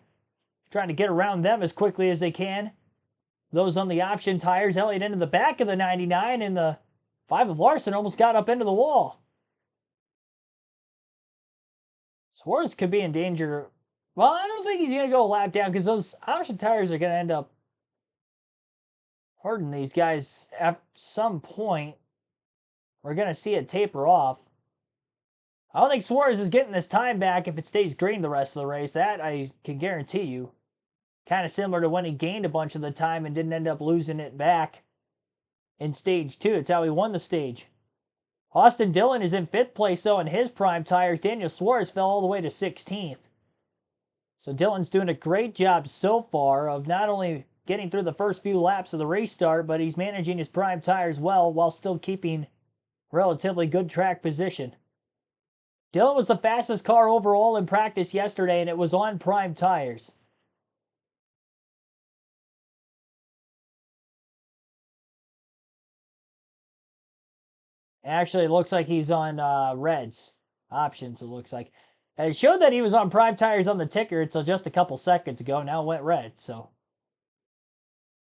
trying to get around them as quickly as they can. Those on the option tires, Elliott into the back of the 99, and the 5 of Larson almost got up into the wall. Suarez could be in danger. Well, I don't think he's going to go a lap down because those option tires are going to end up hurting these guys at some point. We're going to see it taper off. I don't think Suarez is getting this time back if it stays green the rest of the race. That I can guarantee you. Kind of similar to when he gained a bunch of the time and didn't end up losing it back in stage 2. It's how he won the stage. Austin Dillon is in 5th place, though, in his prime tires. Daniel Suarez fell all the way to 16th. So Dillon's doing a great job so far of not only getting through the first few laps of the restart, but he's managing his prime tires well while still keeping relatively good track position. Dillon was the fastest car overall in practice yesterday, and it was on prime tires. Actually, it looks like he's on reds. Options, it looks like. And it showed that he was on prime tires on the ticker until just a couple seconds ago. Now it went red, so.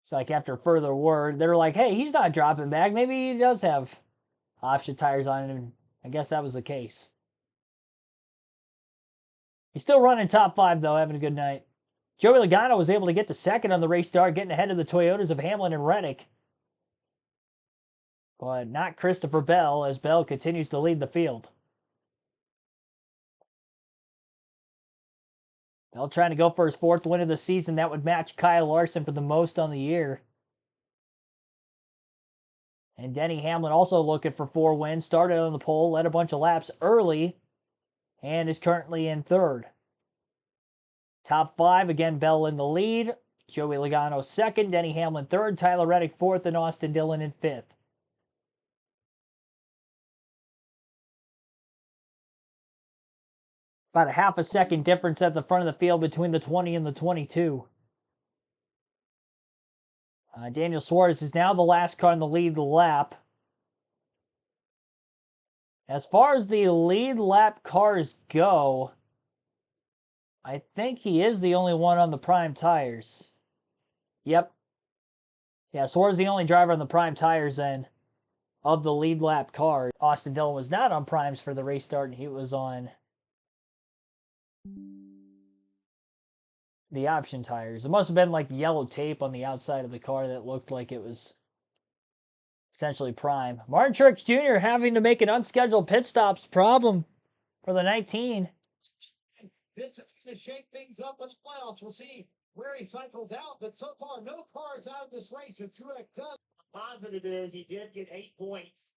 It's like after further word, they're like, hey, he's not dropping back. Maybe he does have option tires on him. I guess that was the case. He's still running top 5, though, having a good night. Joey Logano was able to get to second on the race start, getting ahead of the Toyotas of Hamlin and Reddick. But not Christopher Bell, as Bell continues to lead the field. Bell trying to go for his 4th win of the season. That would match Kyle Larson for the most on the year. And Denny Hamlin also looking for 4 wins. Started on the pole, led a bunch of laps early, and is currently in 3rd. Top 5, again, Bell in the lead. Joey Logano 2nd, Denny Hamlin 3rd, Tyler Reddick 4th, and Austin Dillon in 5th. About a half a second difference at the front of the field between the 20 and the 22. Daniel Suarez is now the last car in the lead lap. As far as the lead lap cars go, I think he is the only one on the prime tires. Yep. Yeah, Suarez is the only driver on the prime tires then of the lead lap car. Austin Dillon was not on primes for the race start, and he was on the option tires. It must have been like yellow tape on the outside of the car that looked like it was potentially prime. Martin Truex Jr. having to make an unscheduled pit stops problem for the 19. This is going to shake things up in the playoffs. We'll see where he cycles out, but so far, no cars out of this race. And Truex does. Positive is he did get 8 points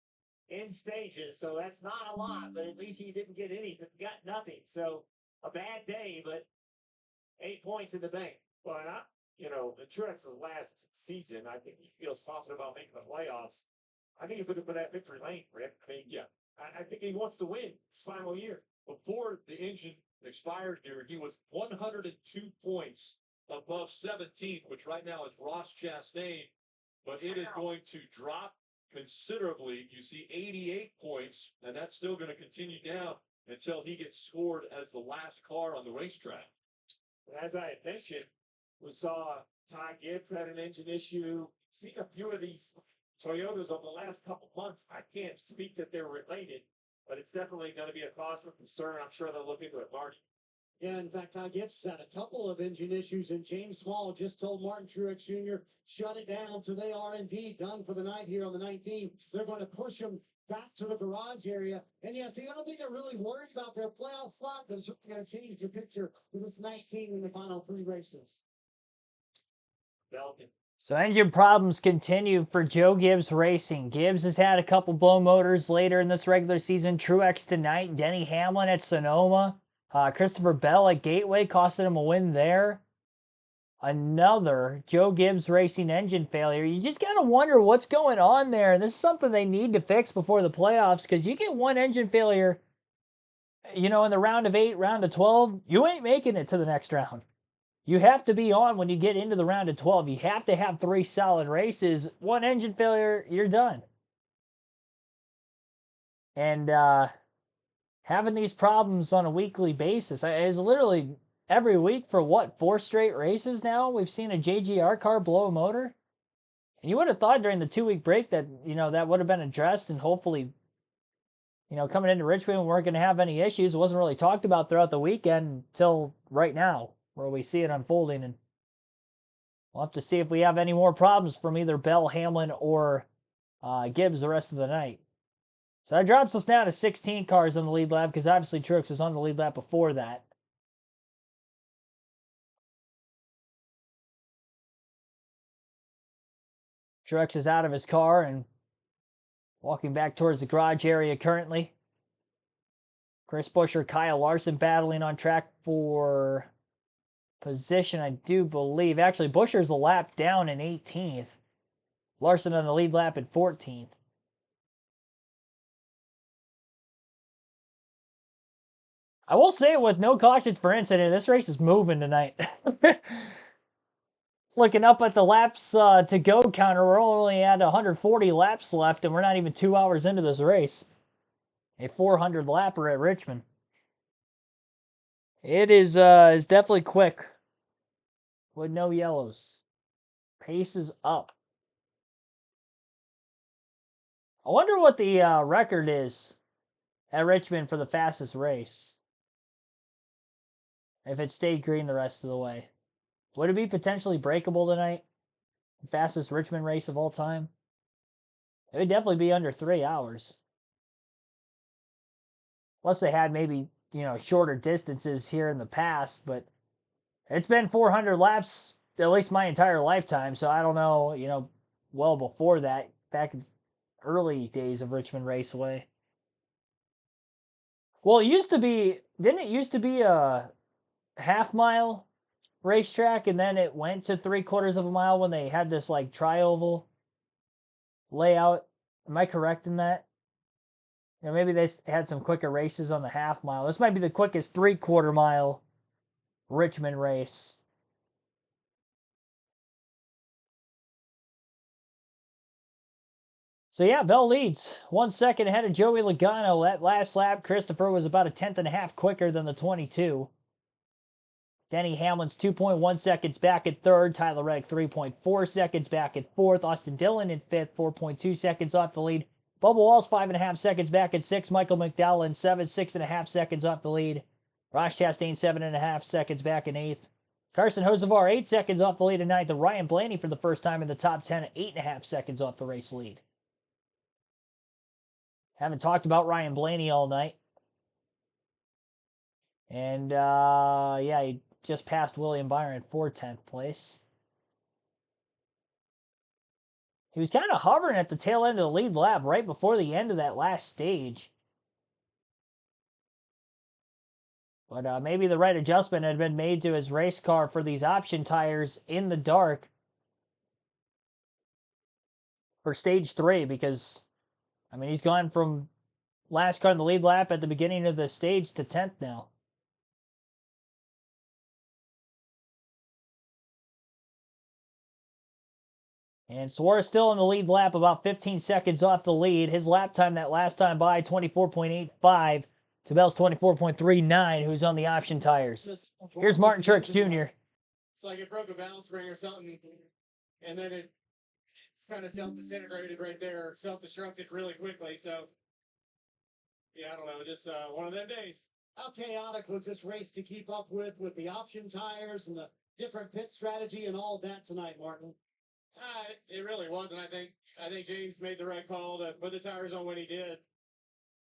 in stages, so that's not a lot, but at least he didn't get any, got nothing. So a bad day, but 8 points in the bank. Well, the Truex's last season, I think he feels confident about making the playoffs. I think he's looking for that victory lane, Rick. I mean, yeah, I think he wants to win his final year. Before the engine expired here, he was 102 points above 17th, which right now is Ross Chastain, but it is going to drop considerably. You see 88 points, and that's still going to continue down until he gets scored as the last car on the racetrack. As I had mentioned, we saw Ty Gibbs had an engine issue. Seen a few of these Toyotas over the last couple months. I can't speak that they're related, but it's definitely going to be a cause for concern. I'm sure they'll look into it, Marty. Yeah, in fact, Ty Gibbs had a couple of engine issues, and James Small just told Martin Truex Jr. shut it down. So they are indeed done for the night here on the 19th. They're going to push him back to the garage area. And yes, I don't think they're really worried about their playoff spot. They're certainly going to change the picture for this 19 in the final 3 races. Belkin. So engine problems continue for Joe Gibbs Racing. Gibbs has had a couple blow motors later in this regular season. Truex tonight. Denny Hamlin at Sonoma. Christopher Bell at Gateway costed him a win there. Another Joe Gibbs Racing engine failure. You just got to wonder what's going on there. And this is something they need to fix before the playoffs, because you get one engine failure, in the round of 8, round of 12, you ain't making it to the next round. You have to be on when you get into the round of 12. You have to have 3 solid races. One engine failure, you're done. And having these problems on a weekly basis is literally every week for 4 straight races now. We've seen a JGR car blow a motor. And you would have thought during the 2-week break that, that would have been addressed, and hopefully, coming into Richmond, we weren't going to have any issues. It wasn't really talked about throughout the weekend until right now, where we see it unfolding. And we'll have to see if we have any more problems from either Bell, Hamlin, or Gibbs the rest of the night. So that drops us now to 16 cars on the lead lap, because obviously Truex was on the lead lap before that. Truex is out of his car and walking back towards the garage area currently. Chris Buescher, Kyle Larson battling on track for position, I do believe. Actually, Buescher's a lap down in 18th. Larson on the lead lap at 14th. I will say, with no cautions for incident, this race is moving tonight. Looking up at the laps to go counter, we're only at 140 laps left, and we're not even 2 hours into this race. A 400 lapper at Richmond. It is definitely quick with no yellows. Pace is up. I wonder what the record is at Richmond for the fastest race. If it stayed green the rest of the way. Would it be potentially breakable tonight? The fastest Richmond race of all time? It would definitely be under 3 hours. Unless they had maybe, shorter distances here in the past, but it's been 400 laps at least my entire lifetime, so I don't know, well before that, back in early days of Richmond Raceway. Well, didn't it used to be a half-mile racetrack, and then it went to 3/4 of a mile when they had this, like, tri-oval layout? Am I correct in that? Maybe they had some quicker races on the half mile. This might be the quickest 3/4 mile Richmond race. So yeah, Bell leads 1 second ahead of Joey Logano. That last lap, Christopher was about 1/10.5 quicker than the 22. Denny Hamlin's 2.1 seconds back at third. Tyler Reddick 3.4 seconds back at fourth. Austin Dillon in fifth, 4.2 seconds off the lead. Bubba Wallace 5.5 seconds back at sixth. Michael McDowell in seventh, 6.5 seconds off the lead. Ross Chastain 7.5 seconds back in eighth. Carson Hocevar 8 seconds off the lead in ninth. And Ryan Blaney for the first time in the top 10 at 8.5 seconds off the race lead. Haven't talked about Ryan Blaney all night. And yeah, he just passed William Byron for 10th place. He was kind of hovering at the tail end of the lead lap right before the end of that last stage. But maybe the right adjustment had been made to his race car for these option tires in the dark for stage 3, because, I mean, he's gone from last car in the lead lap at the beginning of the stage to 10th now. And Suarez still in the lead lap, about 15 seconds off the lead. His lap time that last time by, 24.85. Tabell's 24.39, who's on the option tires. Here's Martin Truex Jr. It's like it broke a balance spring or something, and then it's kind of self-disintegrated right there, self-destructed really quickly. So, yeah, I don't know, just one of them days. How chaotic was this race to keep up with the option tires and the different pit strategy and all of that tonight, Martin? It really wasn't. I think James made the right call to put the tires on when he did.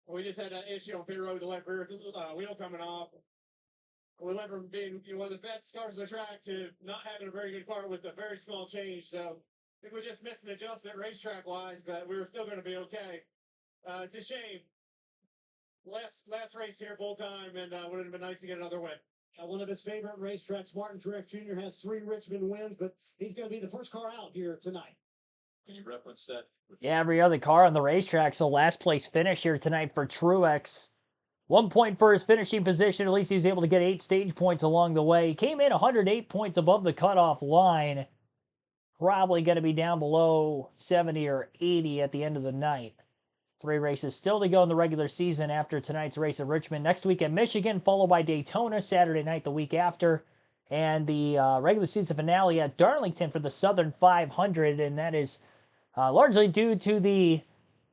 We just had an issue on pit road with the left rear wheel coming off. We went from being one of the best cars on the track to not having a very good car with a very small change. So I think we just missed an adjustment racetrack-wise, but we were still going to be okay. It's a shame. Last race here full time, and would have been nice to get another win. One of his favorite racetracks, Martin Truex Jr. has 3 Richmond wins, but he's going to be the first car out here tonight. Can you reference that? Yeah, every other car on the racetrack, so last place finish here tonight for Truex. 1 point for his finishing position. At least he was able to get 8 stage points along the way. He came in 108 points above the cutoff line. Probably going to be down below 70 or 80 at the end of the night. 3 races still to go in the regular season after tonight's race at Richmond. Next week at Michigan, followed by Daytona Saturday night the week after. And the regular season finale at Darlington for the Southern 500. And that is largely due to the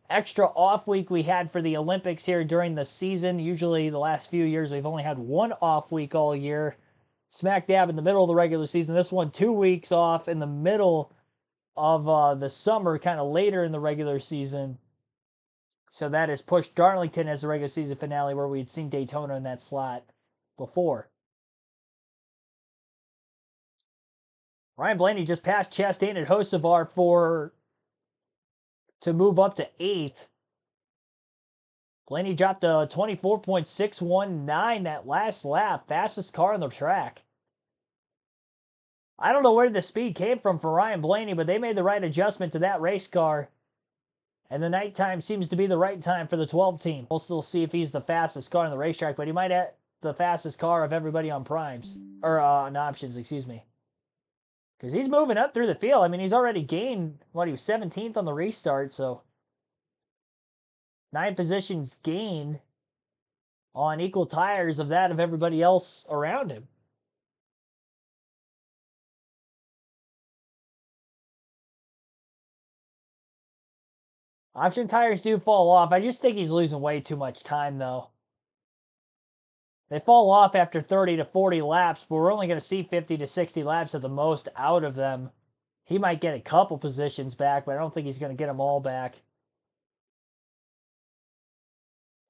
extra off week we had for the Olympics here during the season. Usually the last few years we've only had 1 off week all year. Smack dab in the middle of the regular season. This one 2 weeks off in the middle of the summer, kind of later in the regular season. So that has pushed Darlington as the regular season finale, where we'd seen Daytona in that slot before. Ryan Blaney just passed Chastain and Hocevar to move up to 8th. Blaney dropped a 24.619 that last lap. Fastest car on the track. I don't know where the speed came from for Ryan Blaney, but they made the right adjustment to that race car. And the nighttime seems to be the right time for the 12 team. We'll still see if he's the fastest car on the racetrack, but he might the fastest car of everybody on primes or on options, excuse me. Because he's moving up through the field. I mean, he's already gained he was 17th on the restart, so 9 positions gained on equal tires of that of everybody else around him. Option tires do fall off. I just think he's losing way too much time, though. They fall off after 30 to 40 laps, but we're only going to see 50 to 60 laps at the most out of them. He might get a couple positions back, but I don't think he's going to get them all back.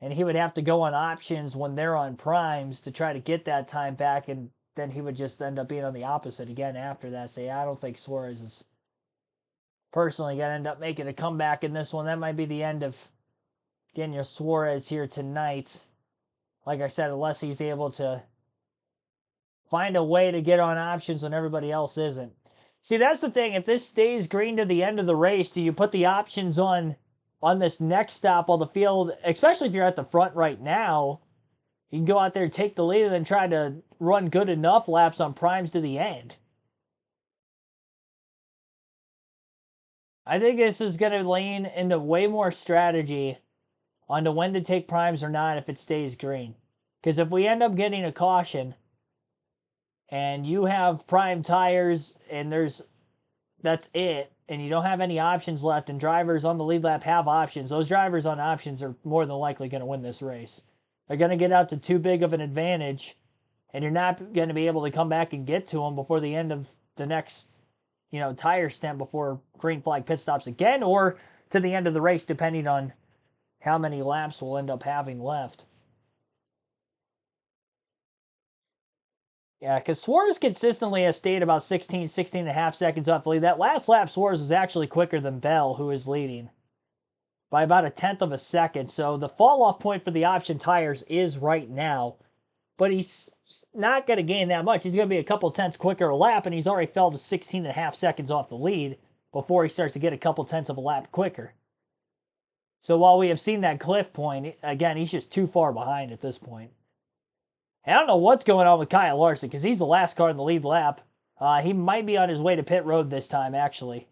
And he would have to go on options when they're on primes to try to get that time back, and then he would just end up being on the opposite again after that. So, yeah, I don't think Suarez is personally going to end up making a comeback in this one. That might be the end of Daniel Suarez here tonight. Like I said, unless he's able to find a way to get on options when everybody else isn't. See, that's the thing. If this stays green to the end of the race, do you put the options on this next stop while the field, especially if you're at the front right now, you can go out there, take the lead, and then try to run good enough laps on primes to the end. I think this is going to lean into way more strategy onto when to take primes or not if it stays green. Because if we end up getting a caution and you have prime tires and that's it, and you don't have any options left, and drivers on the lead lap have options, those drivers on options are more than likely going to win this race. They're going to get out to too big of an advantage, and you're not going to be able to come back and get to them before the end of the next, tire stint before green flag pit stops again, or to the end of the race, depending on how many laps we'll end up having left. Yeah, because Suarez consistently has stayed about 16 and a half seconds off the lead. That last lap, Suarez is actually quicker than Bell, who is leading, by about 1/10 of a second. So the fall-off point for the option tires is right now. But he's not going to gain that much. He's going to be a couple tenths quicker a lap, and he's already fell to 16 and a half seconds off the lead before he starts to get a couple tenths of a lap quicker. So while we have seen that cliff point, again, he's just too far behind at this point. I don't know what's going on with Kyle Larson because he's the last car in the lead lap. He might be on his way to pit road this time, actually,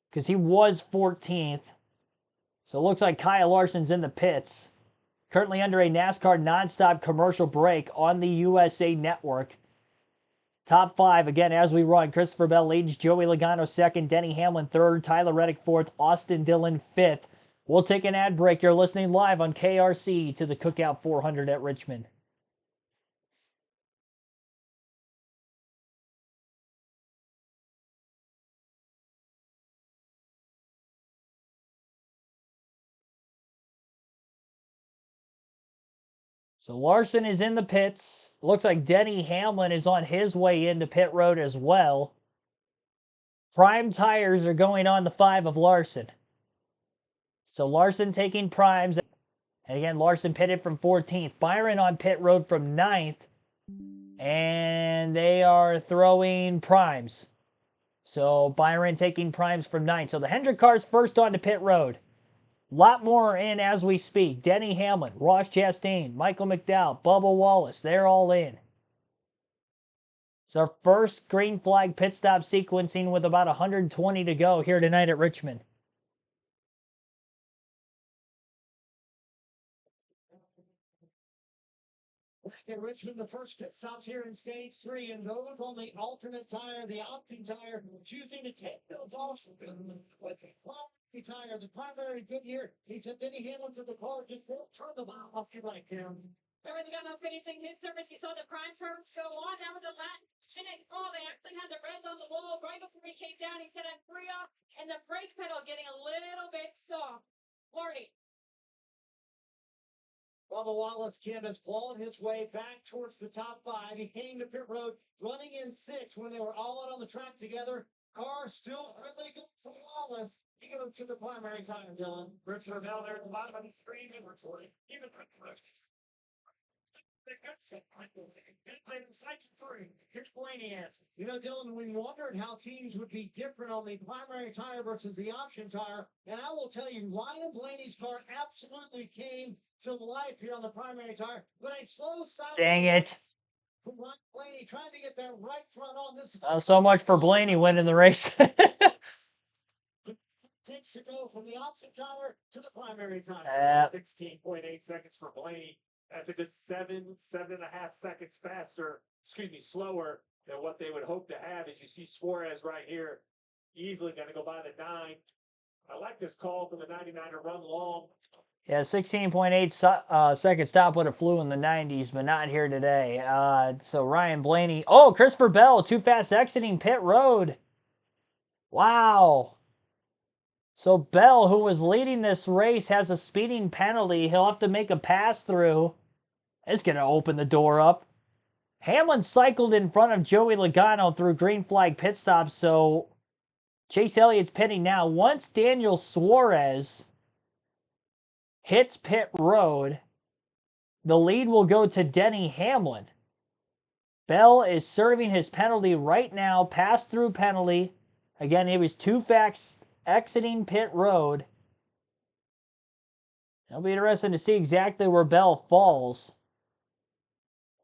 because he was 14th. So it looks like Kyle Larson's in the pits, currently under a NASCAR nonstop commercial break on the USA Network. Top 5, again, as we run, Christopher Bell leads, Joey Logano 2nd, Denny Hamlin 3rd, Tyler Reddick 4th, Austin Dillon 5th. We'll take an ad break. You're listening live on KRC to the Cookout 400 at Richmond. So Larson is in the pits. Looks like Denny Hamlin is on his way into pit road as well. Prime tires are going on the 5 of Larson. So Larson taking primes. And again, Larson pitted from 14th. Byron on pit road from 9th. And they are throwing primes. So Byron taking primes from 9th. So the Hendrick car's first on to pit road. Lot more in as we speak. Denny Hamlin, Ross Chastain, Michael McDowell, Bubba Wallace, they're all in. It's our first green flag pit stop sequencing with about 120 to go here tonight at Richmond. In Richmond, the first pit stops here in stage 3, and those on the alternate tire, the option tire, choosing to take those off with the tire. The primary Goodyear. He said Denny Hamlin to the car, just won't turn the bomb off your right, Kim. Everyone's gonna finishing his service. You saw the prime turns go on. That was a lap. And they actually had the reds on the wall right before he came down. He said, I'm free off, and the brake pedal getting a little bit soft. Marty. Bubba Wallace, Kim, has clawed his way back towards the top 5. He came to pit road running in 6th when they were all out on the track together. Car still really good for Wallace. He goes to the primary tire, Dylan. Richard Bell there at the bottom of the screen and recording. Even Here's Blaney asks, Dylan, we wondered how teams would be different on the primary tire versus the option tire, and I will tell you, Ryan Blaney's car absolutely came to life here on the primary tire, but a slow side. Dang it. Blaney trying to get that right front on this. So much for Blaney winning the race. Takes to go from the opposite tire to the primary tire. 16.8 seconds for Blaney. That's a good 7.5 seconds faster, slower than what they would hope to have. As you see Suarez right here, easily going to go by the 9. I like this call for the 99 to run long. Yeah, 16.8 second stop would have flew in the 90s, but not here today. So Ryan Blaney. Oh, Christopher Bell, too fast exiting pit road. Wow. So Bell, who was leading this race, has a speeding penalty. He'll have to make a pass through. It's going to open the door up. Hamlin cycled in front of Joey Logano through green flag pit stop, so Chase Elliott's pitting now. Once Daniel Suarez hits pit road, the lead will go to Denny Hamlin. Bell is serving his penalty right now, pass-through penalty. Again, he was too fast exiting pit road. It'll be interesting to see exactly where Bell falls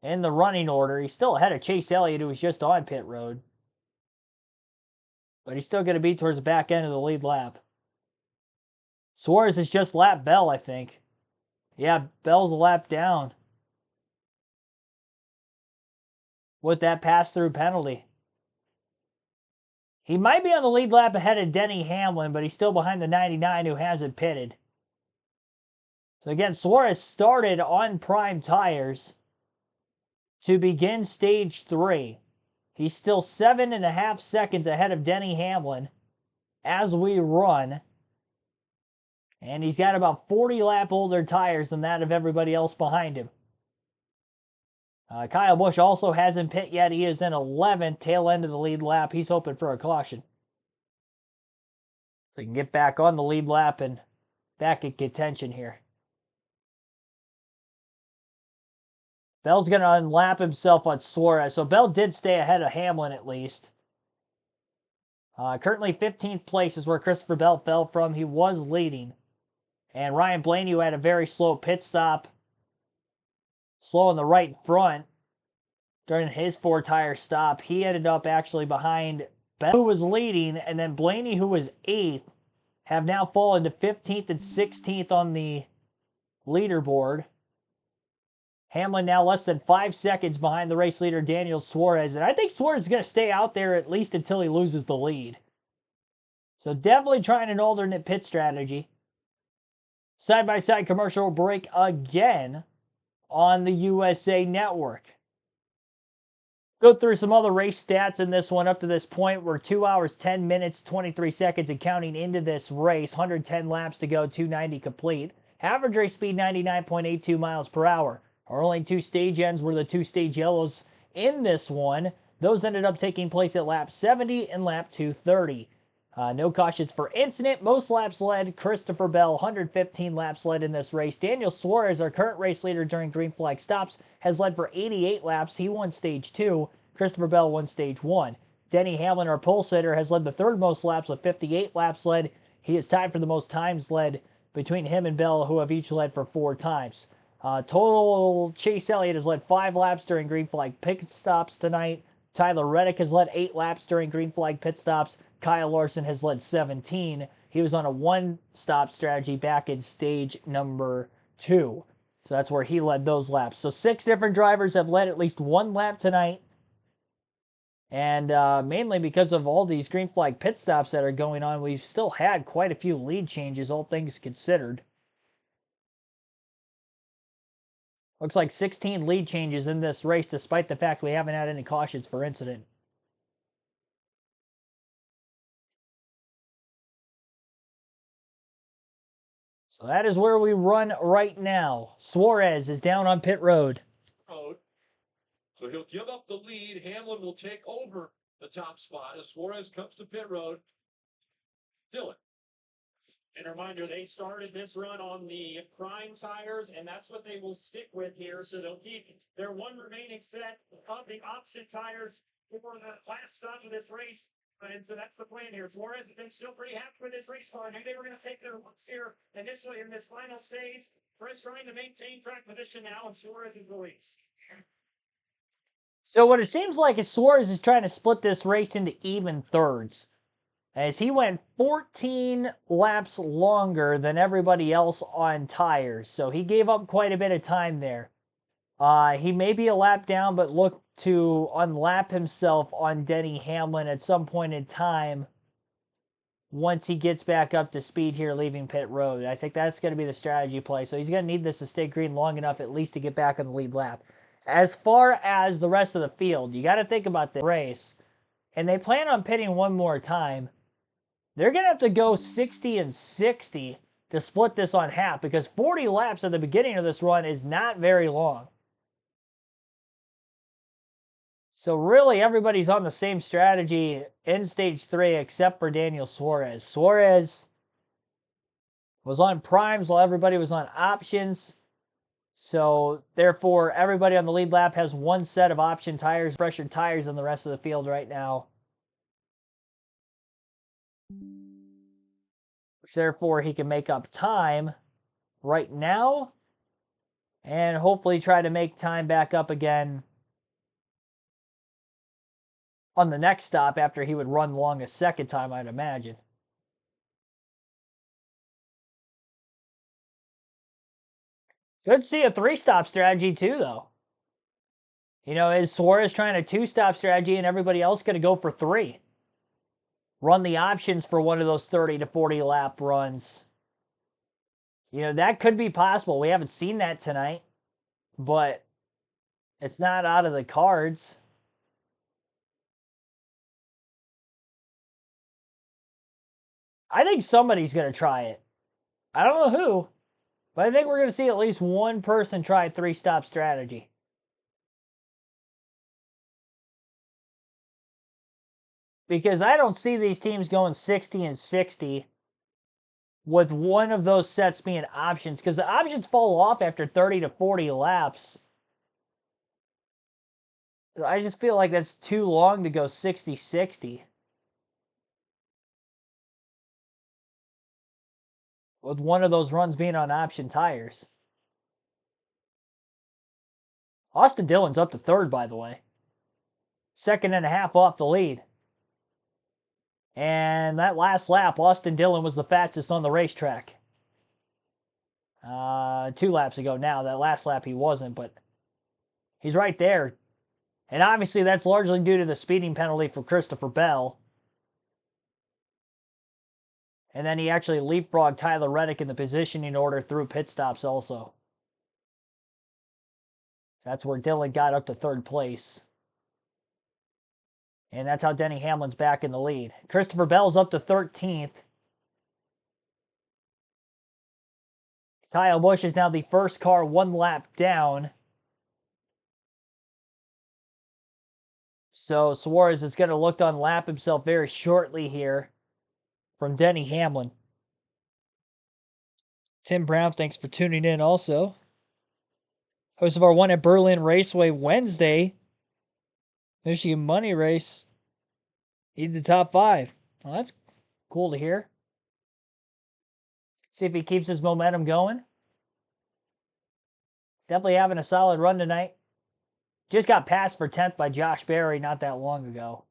in the running order. He's still ahead of Chase Elliott, who was just on pit road. But he's still going to be towards the back end of the lead lap. Suarez has just lapped Bell, I think. Yeah, Bell's a lap down with that pass-through penalty. He might be on the lead lap ahead of Denny Hamlin, but he's still behind the 99 who hasn't pitted. So again, Suarez started on prime tires to begin stage 3. He's still 7.5 seconds ahead of Denny Hamlin as we run. And he's got about 40 lap older tires than that of everybody else behind him. Kyle Busch also hasn't pit yet. He is in 11th, tail end of the lead lap. He's hoping for a caution. So he can get back on the lead lap and back in contention here. Bell's going to unlap himself on Suarez. So Bell did stay ahead of Hamlin at least. Currently 15th place is where Christopher Bell fell from. He was leading. And Ryan Blaney, who had a very slow pit stop, slow in the right front during his 4-tire stop, he ended up actually behind Bell, who was leading, and then Blaney, who was 8th, have now fallen to 15th and 16th on the leaderboard. Hamlin now less than 5 seconds behind the race leader, Daniel Suarez. And I think Suarez is going to stay out there at least until he loses the lead. So definitely trying an alternate pit strategy. Side-by-side commercial break again on the USA Network. Go through some other race stats in this one up to this point. We're 2 hours, 10 minutes, 23 seconds and counting into this race. 110 laps to go, 290 complete. Average race speed 99.82 miles per hour. Our only 2 stage ends were the 2 stage yellows in this one. Those ended up taking place at lap 70 and lap 230. No cautions for incident. Most laps led. Christopher Bell, 115 laps led in this race. Daniel Suarez, our current race leader during green flag stops, has led for 88 laps. He won stage 2. Christopher Bell won stage 1. Denny Hamlin, our pole sitter, has led the 3rd most laps with 58 laps led. He is tied for the most times led between him and Bell, who have each led for 4 times. Total, Chase Elliott has led 5 laps during green flag pit stops tonight. Tyler Reddick has led 8 laps during green flag pit stops. Kyle Larson has led 17. He was on a 1-stop strategy back in stage number 2. So that's where he led those laps. So 6 different drivers have led at least 1 lap tonight. And mainly because of all these green flag pit stops that are going on, we've still had quite a few lead changes, all things considered. Looks like 16 lead changes in this race, despite the fact we haven't had any cautions for incident. So that is where we run right now. Suarez is down on pit road. So he'll give up the lead. Hamlin will take over the top spot as Suarez comes to pit road. Dylan. And a reminder, they started this run on the prime tires, and that's what they will stick with here. So they'll keep their 1 remaining set of the option tires for the last stop of this race. And so that's the plan here. Suarez has been still pretty happy with this race car. I knew they were going to take their looks here initially in this final stage. Chris trying to maintain track position now, and Suarez is released. So what it seems like is Suarez is trying to split this race into even thirds, as he went 14 laps longer than everybody else on tires. So he gave up quite a bit of time there. He may be a lap down, but look to unlap himself on Denny Hamlin at some point in time once he gets back up to speed here leaving pit road. I think that's going to be the strategy play. So he's going to need this to stay green long enough at least to get back on the lead lap. As far as the rest of the field, you got to think about the race. And they plan on pitting one more time. They're going to have to go 60 and 60 to split this on half, because 40 laps at the beginning of this run is not very long. So really everybody's on the same strategy in stage 3 except for Daniel Suarez. Suarez was on primes while everybody was on options. So therefore everybody on the lead lap has one set of option tires, pressured tires in the rest of the field right now. Which therefore he can make up time right now and hopefully try to make time back up again on the next stop after he would run long a second time, I'd imagine. Could see a 3-stop strategy too, though. You know, is Suarez trying a 2-stop strategy and everybody else going to go for 3? Run the options for one of those 30 to 40 lap runs. You know, that could be possible. We haven't seen that tonight, but it's not out of the cards. I think somebody's going to try it. I don't know who, but I think we're going to see at least one person try a 3-stop strategy. Because I don't see these teams going 60 and 60 with one of those sets being options, because the options fall off after 30 to 40 laps. I just feel like that's too long to go 60-60. With one of those runs being on option tires. Austin Dillon's up to 3rd, by the way. 2.5 off the lead. And that last lap, Austin Dillon was the fastest on the racetrack. 2 laps ago now. That last lap he wasn't, but he's right there. And obviously that's largely due to the speeding penalty for Christopher Bell. And then he actually leapfrogged Tyler Reddick in the positioning order through pit stops also. That's where Dillon got up to 3rd place. And that's how Denny Hamlin's back in the lead. Christopher Bell's up to 13th. Kyle Busch is now the first car 1 lap down. So Suarez is going to look to unlap himself very shortly here from Denny Hamlin. Tim Brown, thanks for tuning in also. Host of our One at Berlin Raceway Wednesday. Michigan Money Race. He's the top 5. Well, that's cool to hear. See if he keeps his momentum going. Definitely having a solid run tonight. Just got passed for 10th by Josh Berry not that long ago.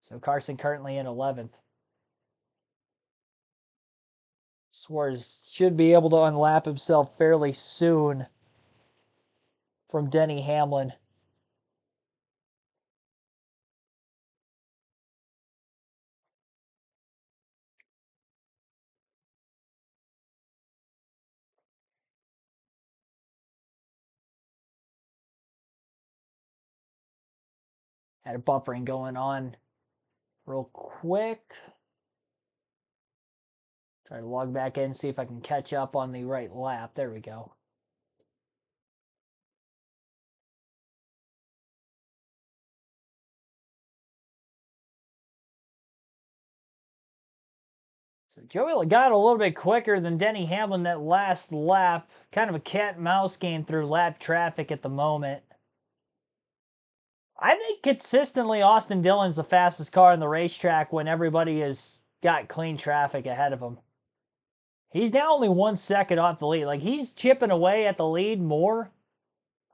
So Carson currently in 11th. Suarez should be able to unlap himself fairly soon from Denny Hamlin. Had a buffering going on real quick. Try to log back in, see if I can catch up on the right lap. There we go. So Joey got a little bit quicker than Denny Hamlin that last lap. Kind of a cat and mouse game through lap traffic at the moment. I think consistently Austin Dillon's the fastest car on the racetrack when everybody has got clean traffic ahead of him. He's now only 1 second off the lead. Like, he's chipping away at the lead more.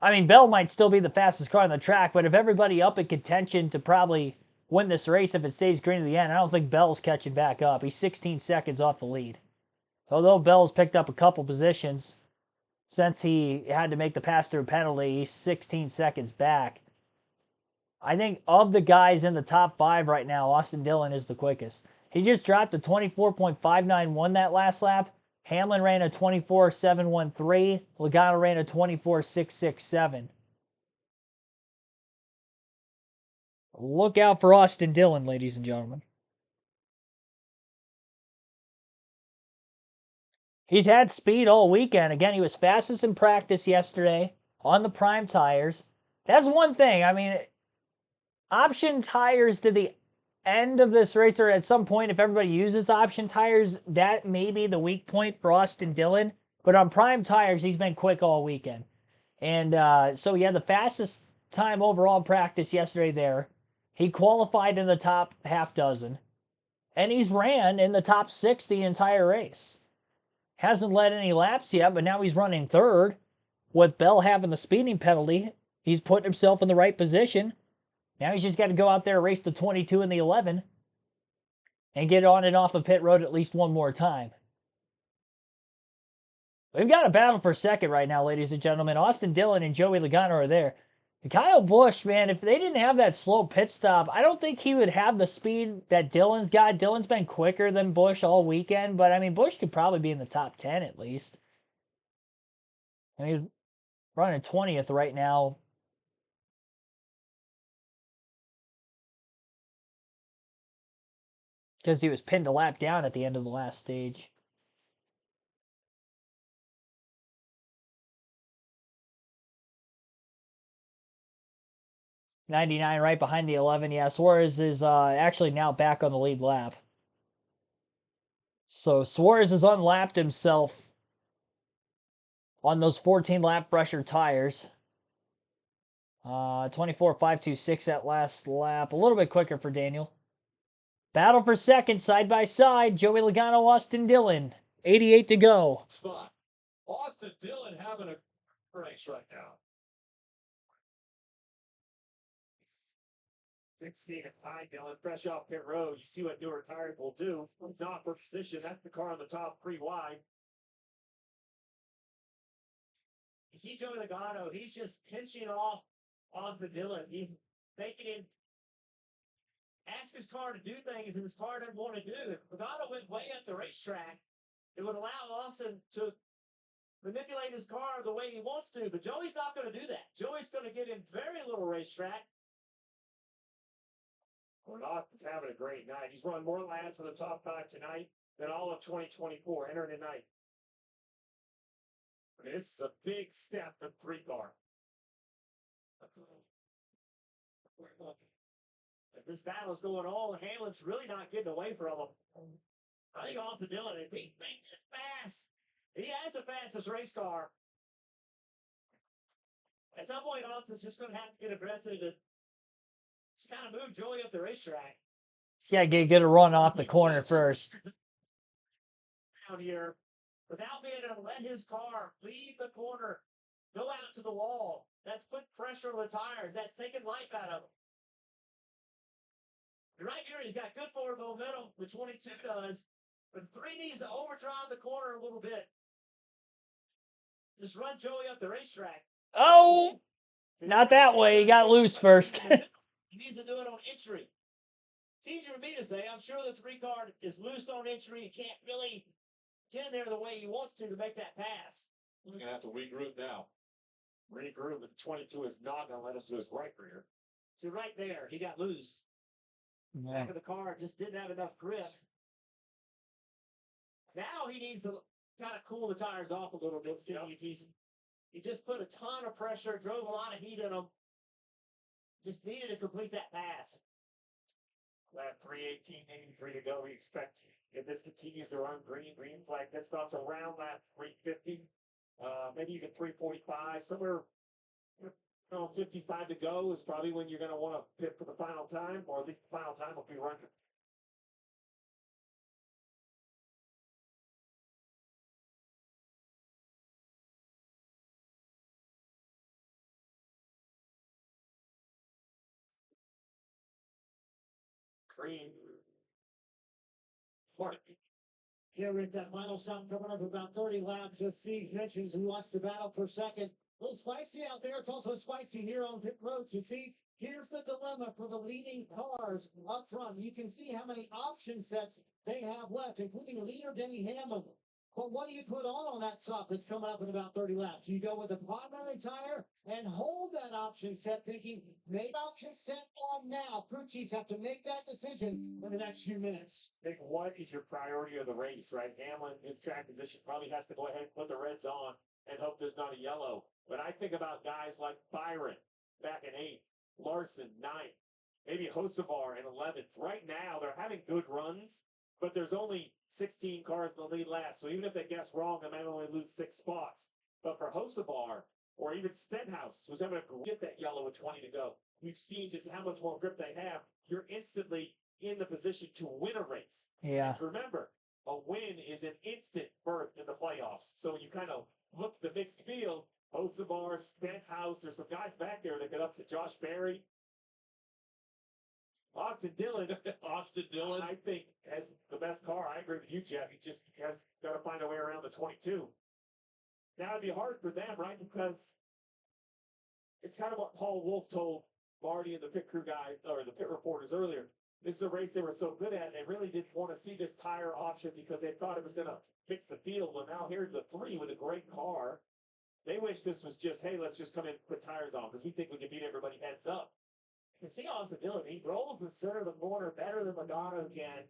I mean, Bell might still be the fastest car on the track, but if everybody up in contention to probably win this race if it stays green to the end, I don't think Bell's catching back up. He's 16 seconds off the lead. Although Bell's picked up a couple positions since he had to make the pass-through penalty, he's 16 seconds back. I think of the guys in the top 5 right now, Austin Dillon is the quickest. He just dropped a 24.591 that last lap. Hamlin ran a 24.713. Logano ran a 24.667. Look out for Austin Dillon, ladies and gentlemen. He's had speed all weekend. Again, he was fastest in practice yesterday on the prime tires. That's one thing. I mean, option tires to the end of this race, or at some point, if everybody uses option tires, that may be the weak point for Austin Dillon. But on prime tires, he's been quick all weekend. And so he had the fastest time overall in practice yesterday there. He qualified in the top half dozen. And he's ran in the top 6 the entire race. Hasn't led any laps yet, but now he's running third. With Bell having the speeding penalty, he's putting himself in the right position. Now he's just got to go out there and race the 22 and the 11 and get on and off of pit road at least one more time. We've got a battle for second right now, ladies and gentlemen. Austin Dillon and Joey Logano are there. Kyle Busch, man, if they didn't have that slow pit stop, I don't think he would have the speed that Dillon's got. Dillon's been quicker than Busch all weekend, but I mean, Busch could probably be in the top 10 at least. I mean, he's running 20th right now. Because he was pinned a lap down at the end of the last stage. '99 right behind the 11. Yeah, Suarez is actually now back on the lead lap. So Suarez has unlapped himself on those 14 lap pressure tires. 24.526 that last lap. A little bit quicker for Daniel. Battle for second, side by side. Joey Logano, Austin Dillon. 88 to go. Spot. Austin Dillon having a race right now. 16 and 5, Dillon, fresh off pit road. You see what newer tires will do. Not for position. That's the car on the top, 3 wide. You see Joey Logano, he's just pinching off Austin Dillon. He's making him ask his car to do things and his car doesn't want to do. If Logano went way up the racetrack, it would allow Austin to manipulate his car the way he wants to. But Joey's not going to do that. Joey's going to get in very little racetrack. Austin's having a great night. He's run more laps in the top 5 tonight than all of 2024 entering tonight. This is a big step for 3-car. If this battle's going on, Hamlin's really not getting away from him. I think Austin Dillon, if he makes it fast, he has the fastest race car. At some point, Austin's just going to have to get aggressive to just kind of move Joey up the racetrack. Yeah, get a run off the corner first. Down here, without being able to let his car leave the corner, go out to the wall. That's put pressure on the tires. That's taking life out of him. And right here, he's got good forward momentum, which 22 does. But 3 needs to overdrive the corner a little bit. Just run Joey up the racetrack. Oh, not that way. He got loose first. He needs to do it on entry. It's easier for me to say. I'm sure the 3-car is loose on entry. He can't really get in there the way he wants to make that pass. We're going to have to regroup now. Regroup, but 22 is not going to let him do his right rear. See, right there, he got loose. Yeah. Back of the car just didn't have enough grip. Now he needs to kind of cool the tires off a little bit. See, he just put a ton of pressure, drove a lot of heat in them. Just needed to complete that pass. Lap 3:18.83 to go. We expect if this continues to run green flag, that stops around lap 3:50. Maybe even 3:45, somewhere. 55 to go is probably when you're going to want to pit for the final time, or at least the final time will be running. Green. Morning. Here with that final stop coming up about 30 laps. As Steve mentions, who wants to battle for second. A little spicy out there. It's also spicy here on pit road. So, see, here's the dilemma for the leading cars up front. You can see how many option sets they have left, including leader Denny Hamlin. But what do you put on that top that's coming up in about 30 laps? Do you go with a primary tire and hold that option set, thinking maybe option set on now? Crew chiefs have to make that decision in the next few minutes. Think what is your priority of the race, right? Hamlin in track position probably has to go ahead and put the reds on and hope there's not a yellow. But I think about guys like Byron back in 8th, Larson 9th, maybe Hocevar in 11th. Right now, they're having good runs, but there's only 16 cars in the lead lap. So even if they guess wrong, they might only lose 6 spots. But for Hocevar or even Stenhouse, who's ever going to get that yellow with 20 to go, we've seen just how much more grip they have. You're instantly in the position to win a race. Yeah. And remember, a win is an instant berth in the playoffs. So you kind of look at the mixed field. Hocevar, Stenhouse, there's some guys back there that get up to Josh Berry. Austin Dillon. Austin Dillon. I think has the best car. I agree with you, Jeff. He just has got to find a way around the 22. Now it'd be hard for them, right? Because it's kind of what Paul Wolf told Marty and the pit crew guy or the pit reporters earlier. This is a race they were so good at. They really didn't want to see this tire option because they thought it was going to fix the field. Well, now here's the 3 with a great car. They wish this was just, hey, let's just come in and put tires on because we think we can beat everybody heads up. You see Austin Dillon, he rolls the center of the corner better than Logano can.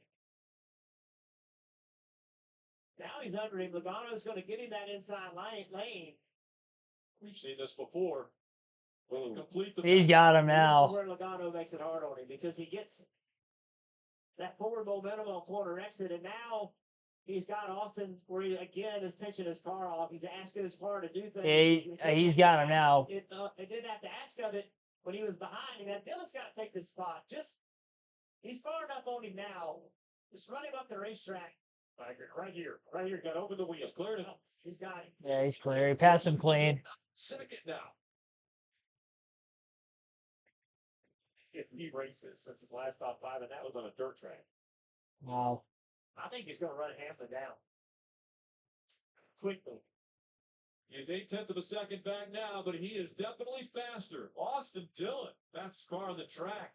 Now he's under him. Logano's going to get him that inside lane. We've seen this before. Ooh. Complete the He's got him This is now. where Logano makes it hard on him because he gets that forward momentum on corner exit, and now he's got Austin where he again is pitching his car off. He's asking his car to do things. He's got him now. It didn't have to ask of it when he was behind him. And Dillon's got to take this spot. He's far enough on him now. Just run him up the racetrack. Right here. Got over the wheel. Cleared it. He's got him. Yeah, he's clear. He passed him clean. Second now. 50 races since his last top 5, and that was on a dirt track. Wow. I think he's going to run Hamlin down quickly. He's 0.8 of a second back now, but he is definitely faster. Austin Dillon, fastest car on the track,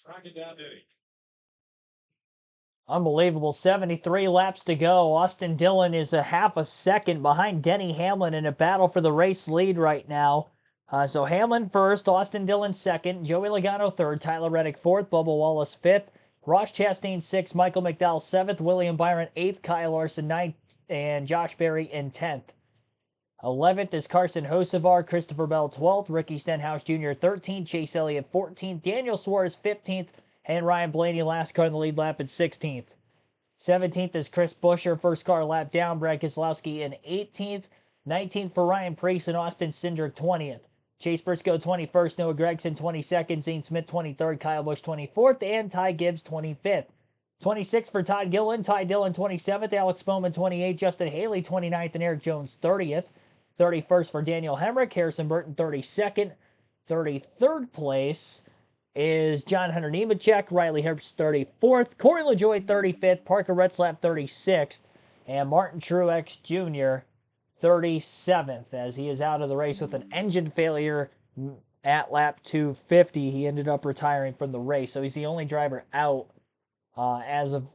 tracking down Denny. Unbelievable. 73 laps to go. Austin Dillon is a half a second behind Denny Hamlin in a battle for the race lead right now. So Hamlin first, Austin Dillon second, Joey Logano third, Tyler Reddick fourth, Bubba Wallace fifth, Ross Chastain sixth, Michael McDowell seventh, William Byron eighth, Kyle Larson ninth, and Josh Berry in 10th. 11th is Carson Hocevar, Christopher Bell 12th, Ricky Stenhouse Jr. 13th, Chase Elliott 14th, Daniel Suarez 15th, and Ryan Blaney last car in the lead lap at 16th. 17th is Chris Buescher, first car lap down, Brad Keselowski in 18th. 19th for Ryan Preece and Austin Cindric 20th. Chase Briscoe 21st, Noah Gragson 22nd, Zane Smith 23rd, Kyle Busch 24th, and Ty Gibbs 25th. 26th for Todd Gilliland, Ty Dillon 27th, Alex Bowman 28th, Justin Haley 29th, and Eric Jones 30th. 31st for Daniel Hemrick, Harrison Burton 32nd. 33rd place is John Hunter Nemechek, Riley Herbst 34th, Corey LaJoie 35th, Parker Retzlaff 36th, and Martin Truex Jr. 37th, as he is out of the race with an engine failure at lap 250. He ended up retiring from the race, so he's the only driver out as of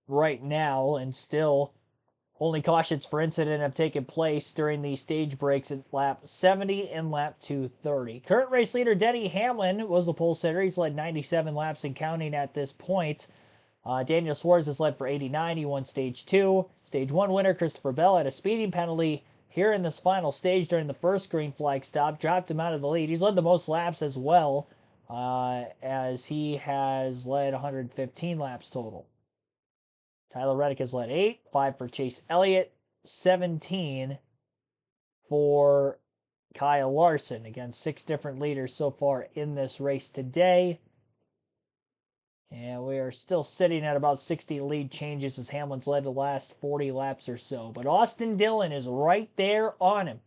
right now, and still only cautions for incident have taken place during the stage breaks at lap 70 and lap 230. Current race leader Denny Hamlin was the pole sitter. He's led 97 laps and counting at this point. Daniel Suarez has led for 89. He won stage 2. Stage 1 winner Christopher Bell had a speeding penalty here in this final stage during the first green flag stop. Dropped him out of the lead. He's led the most laps as well, as he has led 115 laps total. Tyler Reddick has led 8, 5 for Chase Elliott, 17 for Kyle Larson. Again, 6 different leaders so far in this race today. And we are still sitting at about 60 lead changes as Hamlin's led the last 40 laps or so. But Austin Dillon is right there on him.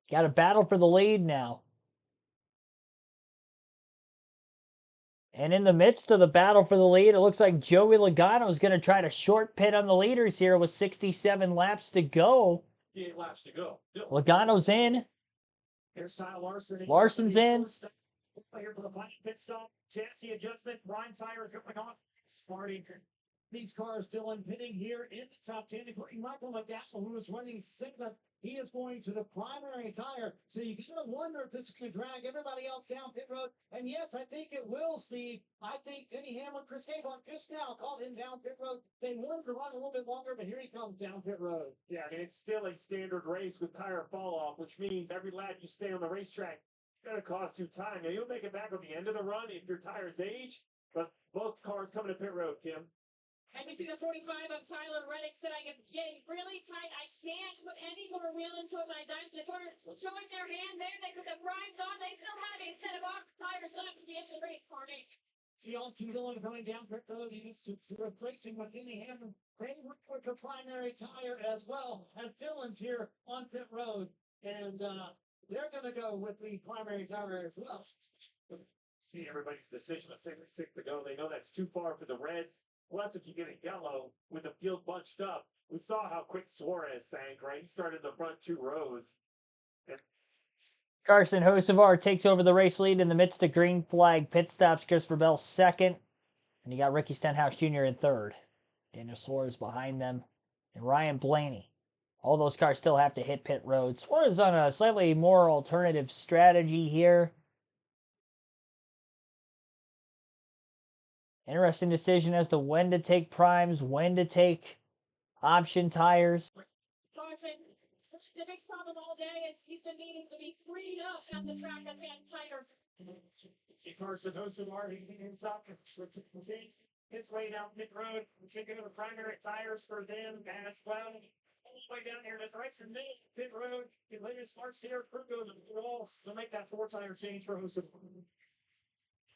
Got a battle for the lead now. And in the midst of the battle for the lead, it looks like Joey Logano is going to try to short pit on the leaders here with 67 laps to go. 58 laps to go. Logano's in. Hairstyle Larson. Larson's in. Here for the final pit stop. Chassis adjustment. Prime tire is going on. Smarty. These cars, Dylan, pitting here in the top 10, including Michael McDowell, who is running sixth. He is going to the primary tire. So you kind of wonder if this is going to drag everybody else down pit road. And yes, I think it will, Steve. I think Denny Hamlin, Chris Cavon just now called him down pit road. They wanted to run a little bit longer, but here he comes down pit road. Yeah, I mean, it's still a standard race with tire fall off, which means every lap you stay on the racetrack, it's going to cost you time. Now, you'll make it back at the end of the run if your tires age, but both cars coming to pit road, Kim. And we see the 45 of Tyler Reddick said, I am getting really tight. I can't put any more wheel into it when I dive to the corner. Showing their hand there. They put the primes on. They still have a set of off tires on the issue race for me. See Austin Dillon going down pit road. He needs to replacing with Denny Hamlin. Brandon with the primary tire as well as Dillon's here on pit road. And they're going to go with the primary tire as well. See everybody's decision of 66 to go. They know that's too far for the Reds. Plus, if you get a yellow with the field bunched up, we saw how quick Suarez sank, right? He started the front two rows. Carson Hocevar takes over the race lead in the midst of green flag pit stops. Christopher Bell second. And you got Ricky Stenhouse Jr. in third. Daniel Suarez behind them. And Ryan Blaney. All those cars still have to hit pit road. Suarez on a slightly more alternative strategy here. Interesting decision as to when to take primes, when to take option tires. Carson, the big problem all day is he's been needing to be freed up on the track and been tighter. See Carson Hocevar, he ends up with his way down pit road. Checking the primary tires for them as well. All the way down here, that's right from me, pit road. The latest parts here, crew goes to the wall. They'll make that 4-tire change for Hocevar.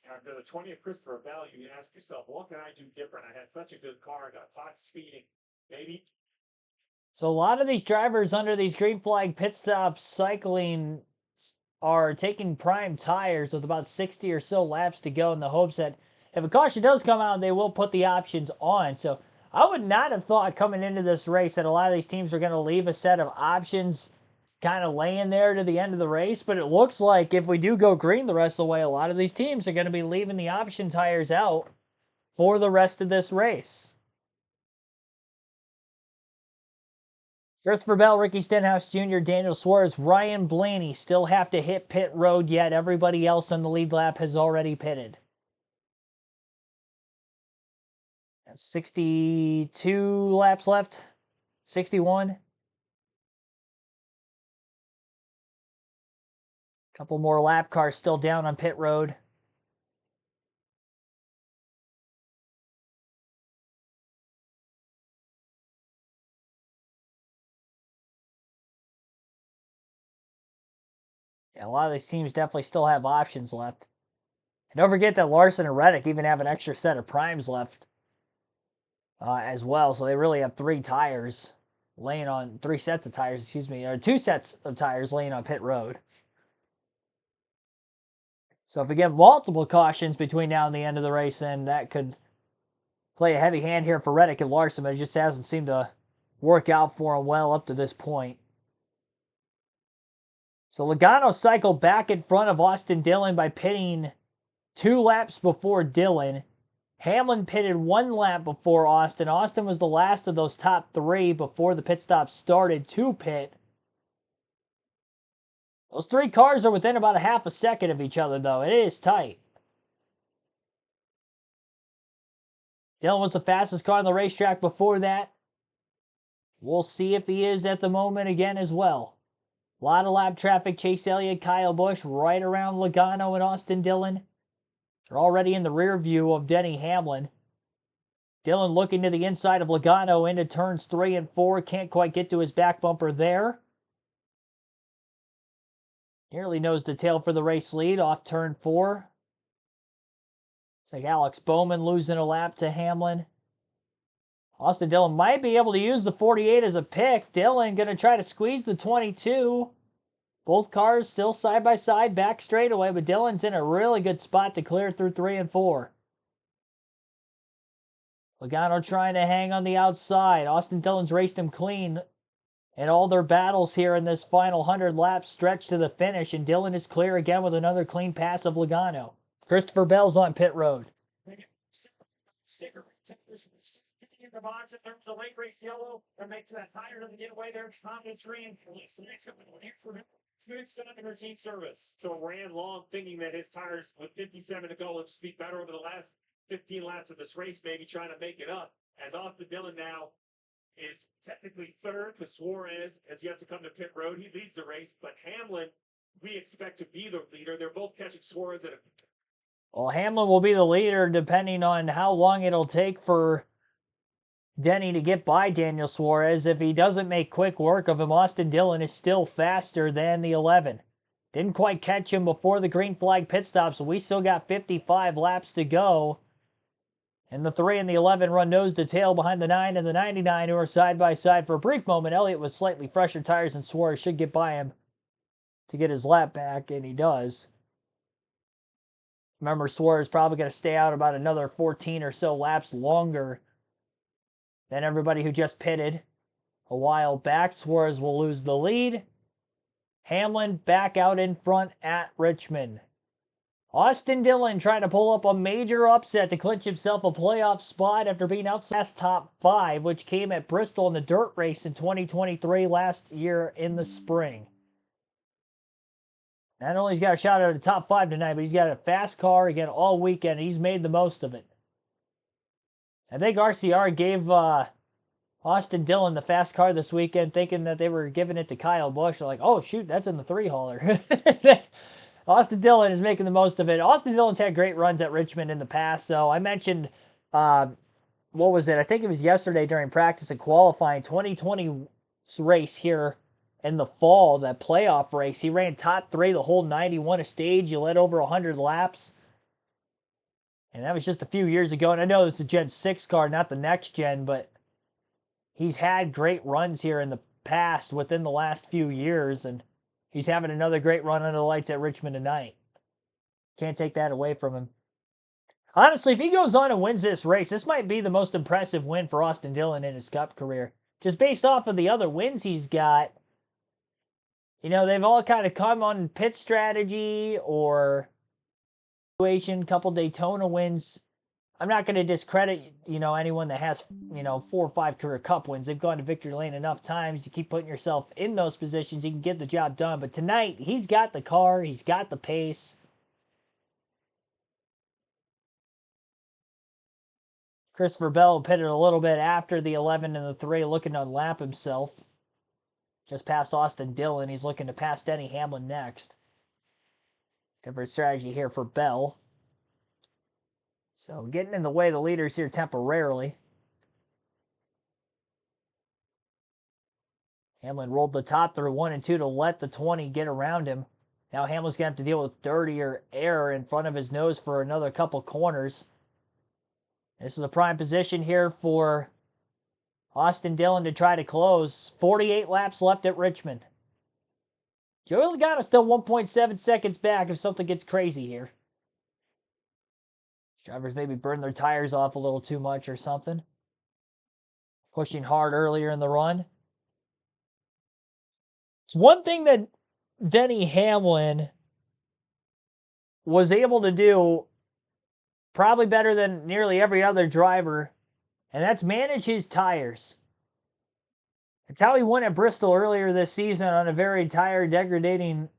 After the 20th Christopher Bell, you ask yourself, what can I do different? I had such a good car, got caught speeding. Maybe. So a lot of these drivers under these green flag pit stops cycling are taking prime tires with about 60 or so laps to go in the hopes that if a caution does come out, they will put the options on. So I would not have thought coming into this race that a lot of these teams are going to leave a set of options kind of laying there to the end of the race, but it looks like if we do go green the rest of the way, a lot of these teams are going to be leaving the option tires out for the rest of this race. Christopher Bell, Ricky Stenhouse Jr., Daniel Suarez, Ryan Blaney still have to hit pit road yet. Everybody else on the lead lap has already pitted. 62 laps left. 61. Couple more lap cars still down on pit road. Yeah, a lot of these teams definitely still have options left. And don't forget that Larson and Reddick even have an extra set of primes left as well. So they really have three sets of tires, or 2 sets of tires laying on pit road. So if we get multiple cautions between now and the end of the race, then that could play a heavy hand here for Reddick and Larson, but it just hasn't seemed to work out for them well up to this point. So Logano cycled back in front of Austin Dillon by pitting 2 laps before Dillon. Hamlin pitted 1 lap before Austin. Austin was the last of those top 3 before the pit stop started to pit. Those 3 cars are within about a half a second of each other, though. It is tight. Dillon was the fastest car on the racetrack before that. We'll see if he is at the moment again as well. A lot of lap traffic. Chase Elliott, Kyle Busch, right around Logano and Austin Dillon. They're already in the rear view of Denny Hamlin. Dillon looking to the inside of Logano into turns 3 and 4. Can't quite get to his back bumper there. Nearly nose to tail for the race lead off turn 4. It's like Alex Bowman losing a lap to Hamlin. Austin Dillon might be able to use the 48 as a pick. Dillon going to try to squeeze the 22. Both cars still side by side back straightaway, but Dillon's in a really good spot to clear through 3 and 4. Logano trying to hang on the outside. Austin Dillon's raced him clean in all their battles here in this final 100 lap stretch to the finish, and Dillon is clear again with another clean pass of Logano. Christopher Bell's on pit road. Sticker in the box in terms of late race yellow and makes that higher to the getaway there. Confidence screen. Smooth stuff in routine service. So ran long, thinking that his tires with 57 to go will just be better over the last 15 laps of this race, maybe trying to make it up. As Austin Dillon now is technically third to Suarez as you have to come to pit road. He leads the race, but Hamlin, we expect to be the leader. They're both catching Suarez at a... Well, Hamlin will be the leader depending on how long it'll take for Denny to get by Daniel Suarez. If he doesn't make quick work of him, Austin Dillon is still faster than the 11. Didn't quite catch him before the green flag pit stop, so we still got 55 laps to go. And the 3 and the 11 run nose to tail behind the 9 and the 99, who are side by side for a brief moment. Elliott with slightly fresher tires, and Suarez should get by him to get his lap back, and he does. Remember, Suarez probably going to stay out about another 14 or so laps longer than everybody who just pitted a while back. Suarez will lose the lead. Hamlin back out in front at Richmond. Austin Dillon trying to pull up a major upset to clinch himself a playoff spot after being outside top 5, which came at Bristol in the dirt race in 2023 last year in the spring. Not only he's got a shot at the top 5 tonight, but he's got a fast car again all weekend. He's made the most of it. I think RCR gave Austin Dillon the fast car this weekend, thinking that they were giving it to Kyle Busch. They're like, oh, shoot, that's in the 3-hauler. Austin Dillon is making the most of it. Austin Dillon's had great runs at Richmond in the past, so I mentioned, what was it? I think it was yesterday during practice and qualifying, 2020 race here in the fall, that playoff race. He ran top 3 the whole night. He won a stage. He led over 100 laps. And that was just a few years ago. And I know this is a Gen 6 car, not the next gen, but he's had great runs here in the past within the last few years, and he's having another great run under the lights at Richmond tonight. Can't take that away from him. Honestly, if he goes on and wins this race, this might be the most impressive win for Austin Dillon in his Cup career. Just based off of the other wins he's got, you know, they've all kind of come on pit strategy or situation, couple Daytona wins. I'm not going to discredit, you know, anyone that has, you know, 4 or 5 career Cup wins. They've gone to victory lane enough times. You keep putting yourself in those positions, you can get the job done. But tonight, he's got the car, he's got the pace. Christopher Bell pitted a little bit after the 11 and the 3, looking to unlap himself. Just past Austin Dillon. He's looking to pass Denny Hamlin next. Different strategy here for Bell. So getting in the way of the leaders here temporarily. Hamlin rolled the top through 1 and 2 to let the 20 get around him. Now Hamlin's going to have to deal with dirtier air in front of his nose for another couple corners. This is a prime position here for Austin Dillon to try to close. 48 laps left at Richmond. Joey Logano still 1.7 seconds back if something gets crazy here. Drivers maybe burn their tires off a little too much or something. Pushing hard earlier in the run. It's one thing that Denny Hamlin was able to do probably better than nearly every other driver, and that's manage his tires. It's how he won at Bristol earlier this season on a very tire degrading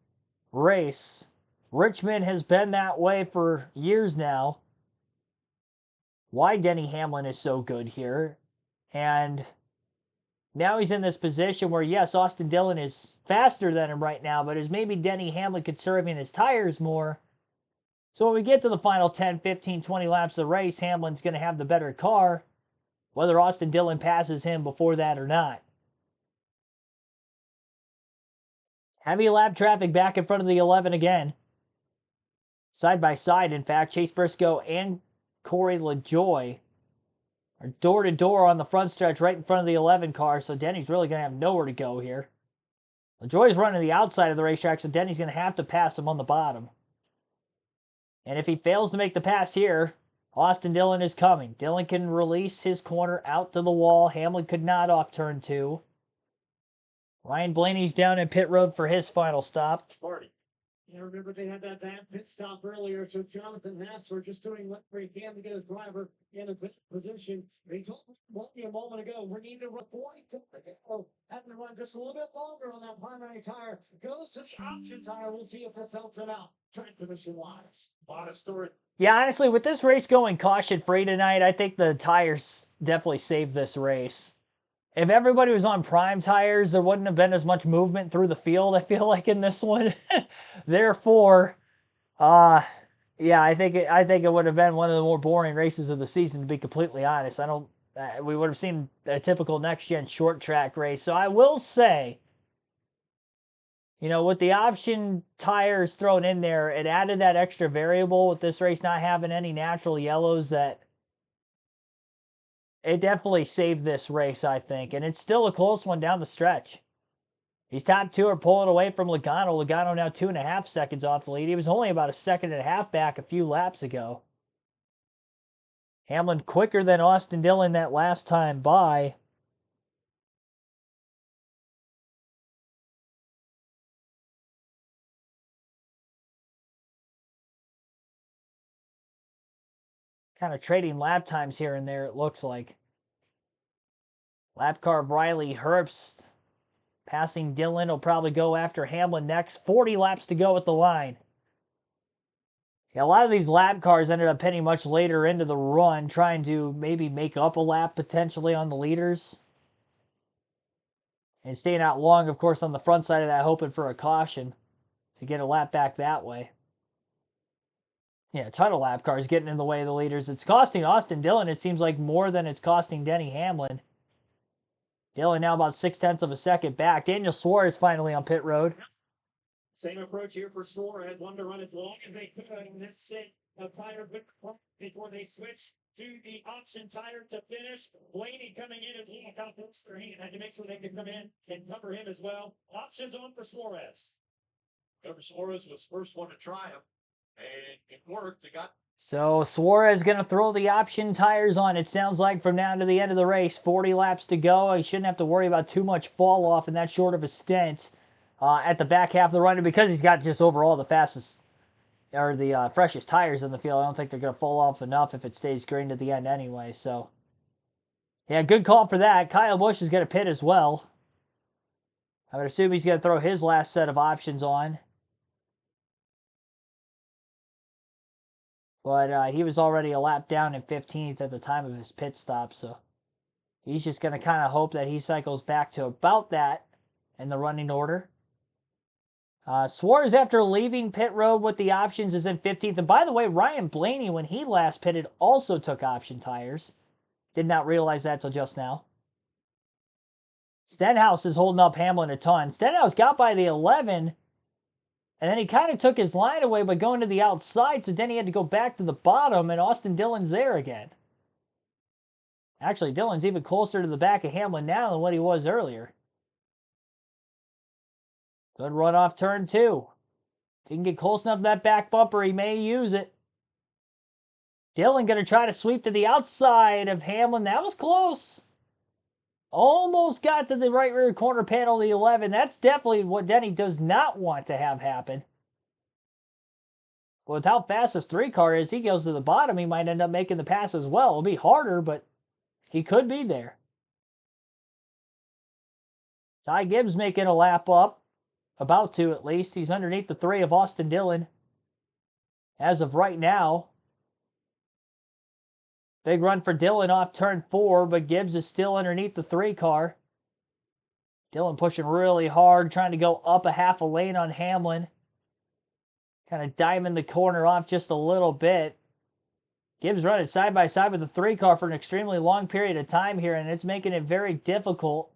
race. Richmond has been that way for years now. Why Denny Hamlin is so good here. And now he's in this position where, yes, Austin Dillon is faster than him right now, but is maybe Denny Hamlin conserving his tires more. So when we get to the final 10, 15, 20 laps of the race, Hamlin's going to have the better car, whether Austin Dillon passes him before that or not. Heavy lap traffic back in front of the 11 again. Side by side, in fact, Chase Briscoe and Corey LaJoie are door-to-door on the front stretch right in front of the 11 car, so Denny's really going to have nowhere to go here. LaJoie's running the outside of the racetrack, so Denny's going to have to pass him on the bottom. And if he fails to make the pass here, Austin Dillon is coming. Dillon can release his corner out to the wall. Hamlin could not off turn 2. Ryan Blaney's down in pit road for his final stop. Party. You remember they had that bad pit stop earlier, so Jonathan Hassler just doing what he can to get his driver in a good position. He told me a moment ago, we need to run 40. Having to run just a little bit longer on that primary tire. Goes to the option tire. We'll see if this helps him out, track position wise. A lot of story. Yeah, honestly, with this race going caution-free tonight, I think the tires definitely saved this race. If everybody was on prime tires, there wouldn't have been as much movement through the field, I feel like, in this one. Therefore, yeah, I think it would have been one of the more boring races of the season, to be completely honest. We would have seen a typical next-gen short track race. So I will say, you know, with the option tires thrown in there, it added that extra variable with this race not having any natural yellows that it definitely saved this race, I think. And it's still a close one down the stretch. These top two are pulling away from Logano. Logano now 2.5 seconds off the lead. He was only about 1.5 seconds back a few laps ago. Hamlin quicker than Austin Dillon that last time by. Kind of trading lap times here and there, it looks like. Lap car of Riley Herbst passing Dillon. Will probably go after Hamlin next. 40 laps to go at the line. Yeah, a lot of these lap cars ended up hitting much later into the run, trying to maybe make up a lap potentially on the leaders. And staying out long, of course, on the front side of that, hoping for a caution to get a lap back that way. Yeah, a ton of lap cars getting in the way of the leaders. It's costing Austin Dillon, it seems like, more than it's costing Denny Hamlin. Dillon now about 0.6 seconds back. Daniel Suarez finally on pit road. Same approach here for Suarez. Wanted to run as long as they could in this state of tire before they switch to the option tire to finish. Blaney coming in as well. Got their hand. Had to make sure they could come in and cover him as well. Options on for Suarez. Remember, Suarez was first one to try him, and it worked. It got. So Suarez going to throw the option tires on, it sounds like, from now to the end of the race. 40 laps to go. He shouldn't have to worry about too much fall off in that short of a stint at the back half of the run. And because he's got just overall the fastest or the freshest tires in the field, I don't think they're going to fall off enough if it stays green to the end anyway. So, yeah, good call for that. Kyle Busch is going to pit as well. I would assume he's going to throw his last set of options on. But he was already a lap down in 15th at the time of his pit stop, so he's just going to kind of hope that he cycles back to about that in the running order. Suarez, after leaving pit road with the options, is in 15th. And by the way, Ryan Blaney, when he last pitted, also took option tires. Did not realize that till just now. Stenhouse is holding up Hamlin a ton. Stenhouse got by the 11, and then he kind of took his line away by going to the outside, so then he had to go back to the bottom, and Austin Dillon's there again. Actually, Dillon's even closer to the back of Hamlin now than what he was earlier. Good run off turn 2. If he can get close enough to that back bumper, he may use it. Dillon going to try to sweep to the outside of Hamlin. That was close. Almost got to the right rear corner panel of the 11. That's definitely what Denny does not want to have happen. With how fast this 3 car is, he goes to the bottom. He might end up making the pass as well. It'll be harder, but he could be there. Ty Gibbs making a lap up. About to, at least. He's underneath the 3 of Austin Dillon as of right now. Big run for Dillon off turn 4, but Gibbs is still underneath the 3 car. Dillon pushing really hard, trying to go up a half a lane on Hamlin. Kind of diming the corner off just a little bit. Gibbs running side by side with the 3 car for an extremely long period of time here, and it's making it very difficult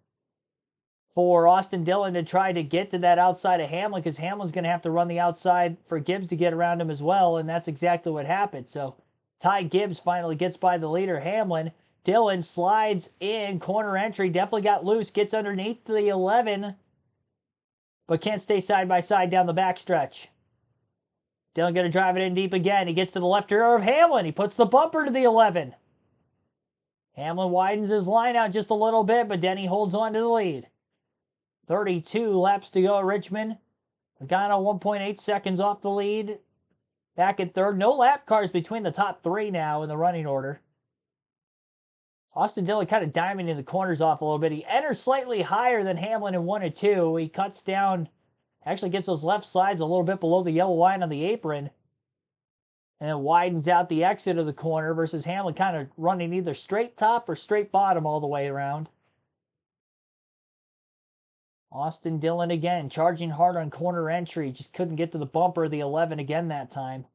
for Austin Dillon to try to get to that outside of Hamlin, because Hamlin's going to have to run the outside for Gibbs to get around him as well, and that's exactly what happened. So Ty Gibbs finally gets by the leader, Hamlin. Dillon slides in, corner entry, definitely got loose, gets underneath the 11, but can't stay side by side down the backstretch. Dillon going to drive it in deep again. He gets to the left rear of Hamlin. He puts the bumper to the 11. Hamlin widens his line out just a little bit, but then he holds on to the lead. 32 laps to go at Richmond. Logano 1.8 seconds off the lead. Back in third. No lap cars between the top three now in the running order. Austin Dillon kind of diamonding the corners off a little bit. He enters slightly higher than Hamlin in 1 and 2. He cuts down, actually gets those left sides a little bit below the yellow line on the apron. And then widens out the exit of the corner versus Hamlin kind of running either straight top or straight bottom all the way around. Austin Dillon again, charging hard on corner entry. Just couldn't get to the bumper of the 11 again that time.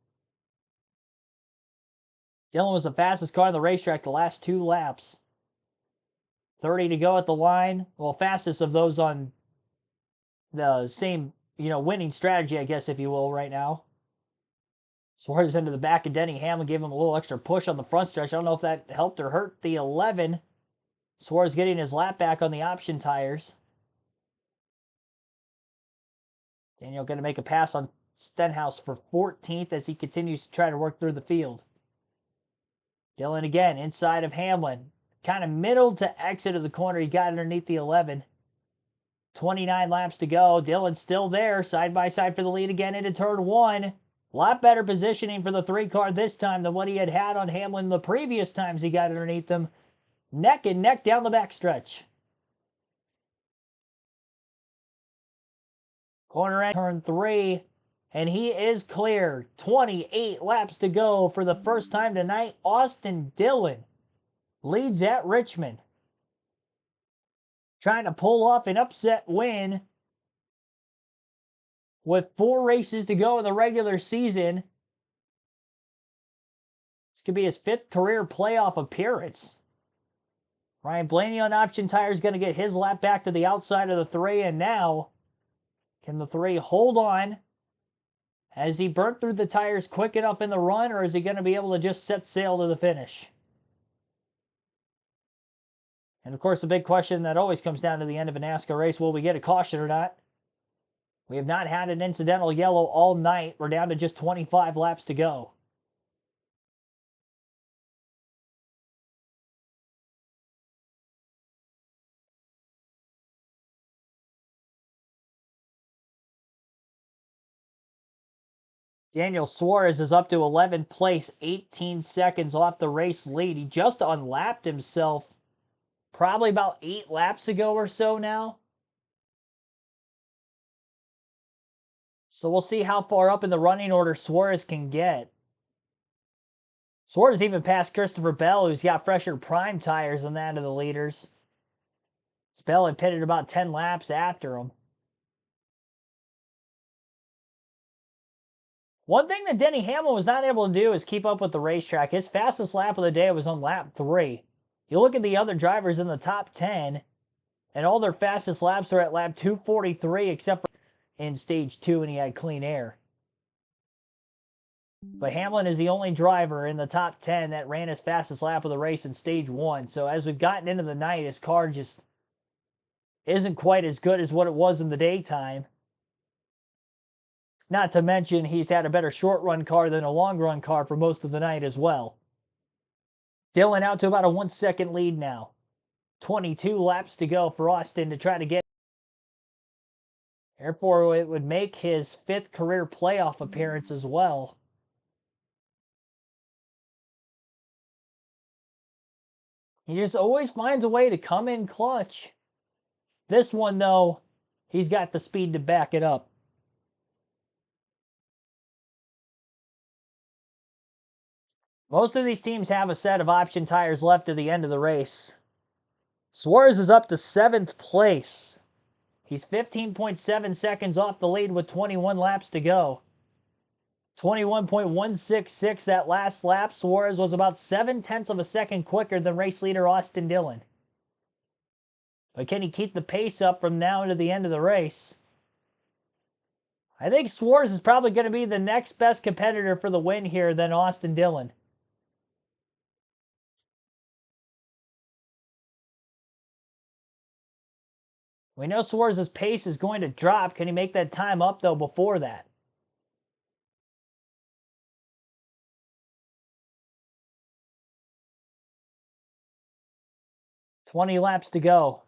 Dillon was the fastest car on the racetrack the last 2 laps. 30 to go at the line. Well, fastest of those on the same, winning strategy, I guess, if you will, right now. Suarez into the back of Denny Hamlin, gave him a little extra push on the front stretch. I don't know if that helped or hurt the 11. Suarez getting his lap back on the option tires. Daniel going to make a pass on Stenhouse for 14th as he continues to try to work through the field. Dillon again inside of Hamlin. Kind of middle to exit of the corner. He got underneath the 11. 29 laps to go. Dillon's still there. Side by side for the lead again into turn 1. A lot better positioning for the 3 car this time than what he had on Hamlin the previous times he got underneath them. Neck and neck down the backstretch. Corner end, turn 3. And he is clear. 28 laps to go for the first time tonight. Austin Dillon leads at Richmond. Trying to pull off an upset win with 4 races to go in the regular season. This could be his 5th career playoff appearance. Ryan Blaney on option tires going to get his lap back to the outside of the 3. And now, can the 3 hold on? Has he burnt through the tires quick enough in the run, or is he going to be able to just set sail to the finish? And of course, the big question that always comes down to the end of a NASCAR race, will we get a caution or not? We have not had an incidental yellow all night. We're down to just 25 laps to go. Daniel Suarez is up to 11th place, 18 seconds off the race lead. He just unlapped himself probably about 8 laps ago or so now. So we'll see how far up in the running order Suarez can get. Suarez even passed Christopher Bell, who's got fresher prime tires than that of the leaders. Bell had pitted about 10 laps after him. One thing that Denny Hamlin was not able to do is keep up with the racetrack. His fastest lap of the day was on lap 3. You look at the other drivers in the top 10, and all their fastest laps are at lap 243, except for in stage 2 when he had clean air. But Hamlin is the only driver in the top 10 that ran his fastest lap of the race in stage 1. So as we've gotten into the night, his car just isn't quite as good as what it was in the daytime. Not to mention, he's had a better short-run car than a long-run car for most of the night as well. Dillon out to about a 1-second lead now. 22 laps to go for Austin to try to get. Therefore, it would make his 5th career playoff appearance as well. He just always finds a way to come in clutch. This one, though, he's got the speed to back it up. Most of these teams have a set of option tires left at the end of the race. Suarez is up to 7th place. He's 15.7 seconds off the lead with 21 laps to go. 21.166 that last lap. Suarez was about 0.7 of a second quicker than race leader Austin Dillon. But can he keep the pace up from now to the end of the race? I think Suarez is probably going to be the next best competitor for the win here than Austin Dillon. We know Suarez's pace is going to drop. Can he make that time up, though, before that? 20 laps to go.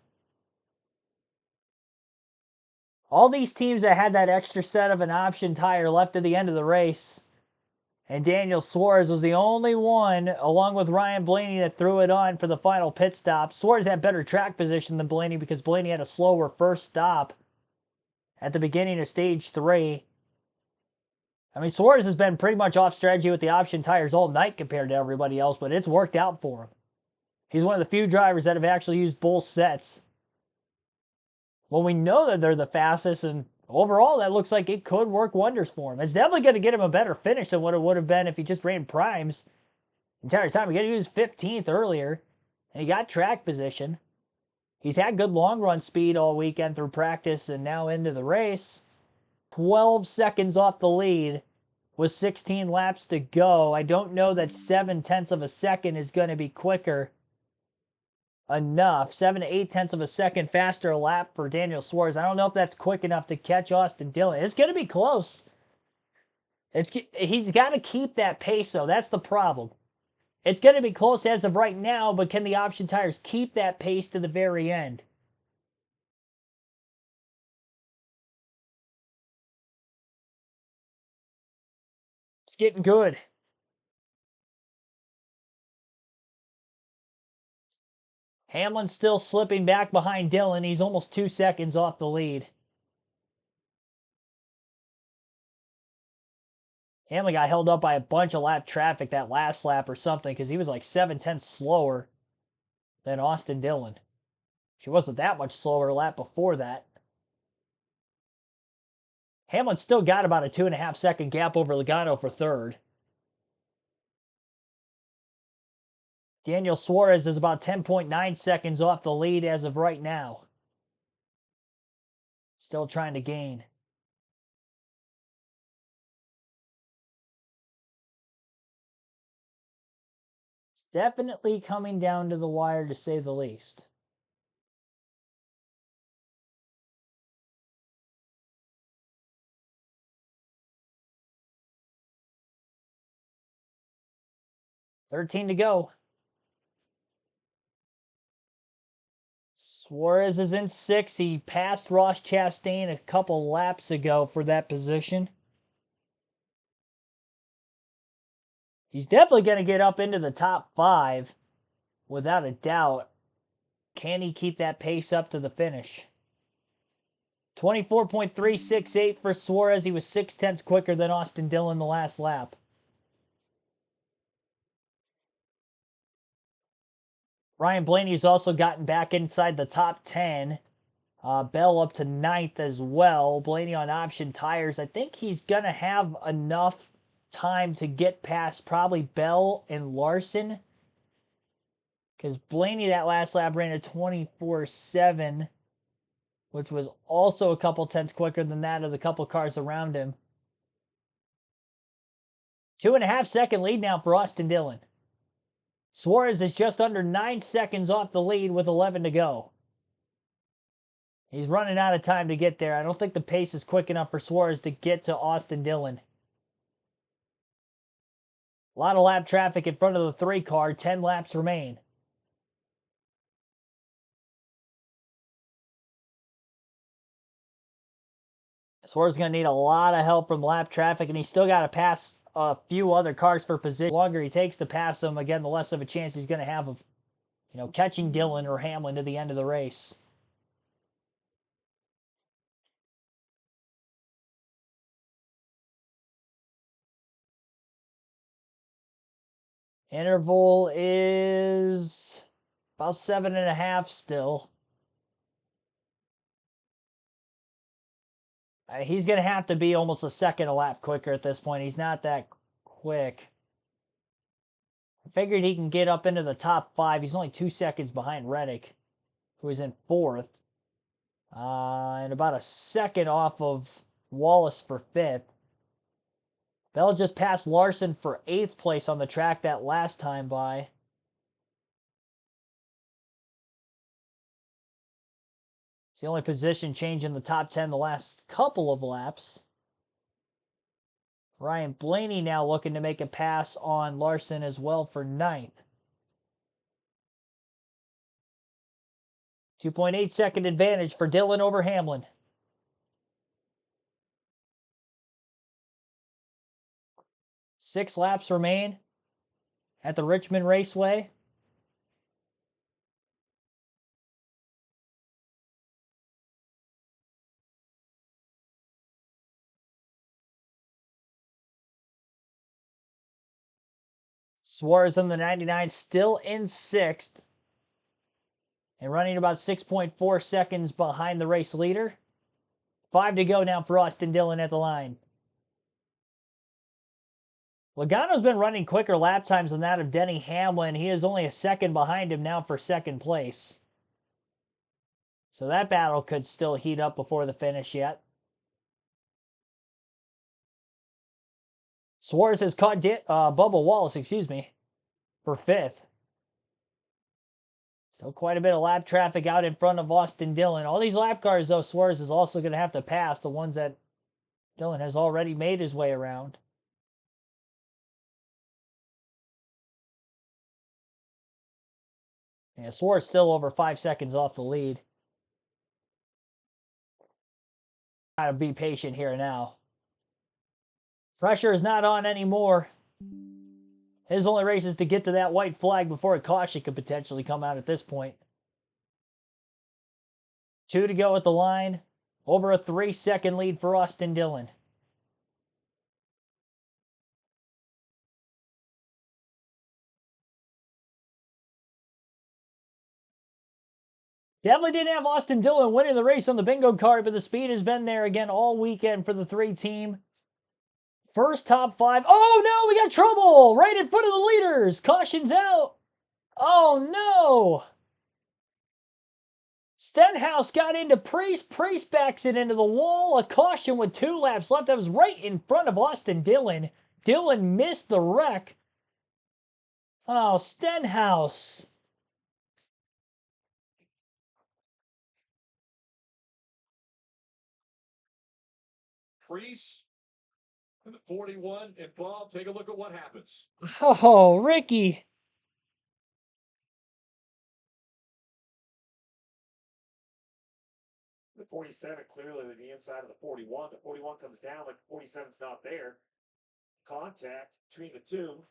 All these teams that had that extra set of an option tire left at the end of the race. And Daniel Suarez was the only one, along with Ryan Blaney, that threw it on for the final pit stop. Suarez had better track position than Blaney because Blaney had a slower first stop at the beginning of stage 3. I mean, Suarez has been pretty much off strategy with the option tires all night compared to everybody else, but it's worked out for him. He's one of the few drivers that have actually used both sets. Well, we know that they're the fastest, and overall, that looks like it could work wonders for him. It's definitely going to get him a better finish than what it would have been if he just ran primes the entire time. He was 15th earlier, and he got track position. He's had good long run speed all weekend through practice and now into the race. 12 seconds off the lead with 16 laps to go. I don't know that 7/10 of a second is going to be quicker enough. 7 to 8/10 of a second faster lap for Daniel Suarez. I don't know if that's quick enough to catch Austin Dillon. It's going to be close. He's got to keep that pace, though. That's the problem. It's going to be close as of right now, but can the option tires keep that pace to the very end? It's getting good. Hamlin's still slipping back behind Dillon. He's almost 2 seconds off the lead. Hamlin got held up by a bunch of lap traffic that last lap or something because he was like 7/10 slower than Austin Dillon. She wasn't that much slower a lap before that. Hamlin still got about a 2.5 second gap over Logano for third. Daniel Suarez is about 10.9 seconds off the lead as of right now. Still trying to gain. It's definitely coming down to the wire, to say the least. $13 to go. Suarez is in 6th. He passed Ross Chastain a couple laps ago for that position. He's definitely going to get up into the top 5, without a doubt. Can he keep that pace up to the finish? 24.368 for Suarez. He was 6/10 quicker than Austin Dillon the last lap. Ryan Blaney's also gotten back inside the top 10. Bell up to 9th as well. Blaney on option tires. I think he's going to have enough time to get past probably Bell and Larson. Because Blaney that last lap ran a 24.7, which was also a couple tenths quicker than that of the couple cars around him. 2.5 second lead now for Austin Dillon. Suarez is just under 9 seconds off the lead with 11 to go. He's running out of time to get there. I don't think the pace is quick enough for Suarez to get to Austin Dillon. A lot of lap traffic in front of the 3 car. 10 laps remain. Suarez is going to need a lot of help from lap traffic, and he's still got to pass a few other cars for position. The longer he takes to pass them, again, the less of a chance he's going to have of, catching Dillon or Hamlin to the end of the race. Interval is about 7.5 still. He's going to have to be almost a second a lap quicker at this point. He's not that quick. I figured he can get up into the top 5. He's only 2 seconds behind Reddick, who is in 4th. And about a second off of Wallace for 5th. Bell just passed Larson for 8th place on the track that last time by. It's the only position change in the top 10 the last couple of laps. Ryan Blaney now looking to make a pass on Larson as well for 9th. 2.8-second advantage for Dillon over Hamlin. Six laps remain at the Richmond Raceway. Suarez in the 99 still in 6th and running about 6.4 seconds behind the race leader. 5 to go now for Austin Dillon at the line. Logano's been running quicker lap times than that of Denny Hamlin. He is only a second behind him now for second place. So that battle could still heat up before the finish yet. Suarez has caught Bubba Wallace, for 5th. Still quite a bit of lap traffic out in front of Austin Dillon. All these lap cars, though, Suarez is also going to have to pass, the ones that Dillon has already made his way around. Yeah, Suarez still over 5 seconds off the lead. Gotta be patient here now. Pressure is not on anymore. His only race is to get to that white flag before a caution could potentially come out at this point. 2 to go at the line. Over a 3-second lead for Austin Dillon. Definitely didn't have Austin Dillon winning the race on the bingo card, but the speed has been there again all weekend for the 3 team. First top 5. Oh no, we got trouble right in front of the leaders. Caution's out. Oh no. Stenhouse got into Priest. Priest backs it into the wall. A caution with 2 laps left. That was right in front of Austin Dillon. Dillon missed the wreck. Oh, Stenhouse. Priest and the 41 involved. Take a look at what happens. Oh, Ricky. The 47 clearly to the inside of the 41. The 41 comes down like the 47's not there. Contact between the two.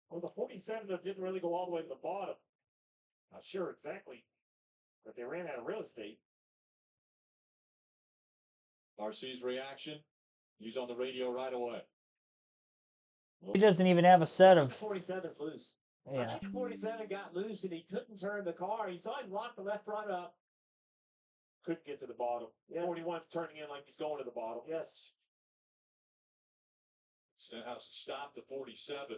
Well, the 47 didn't really go all the way to the bottom. Not sure exactly, but they ran out of real estate. RC's reaction. He's on the radio right away. He doesn't even have a set of. 47's loose. Yeah. I think 47 got loose and he couldn't turn the car. He saw him lock the left front up. Couldn't get to the bottom. Yes. 41's turning in like he's going to the bottom. Yes. Stenhouse stopped the 47.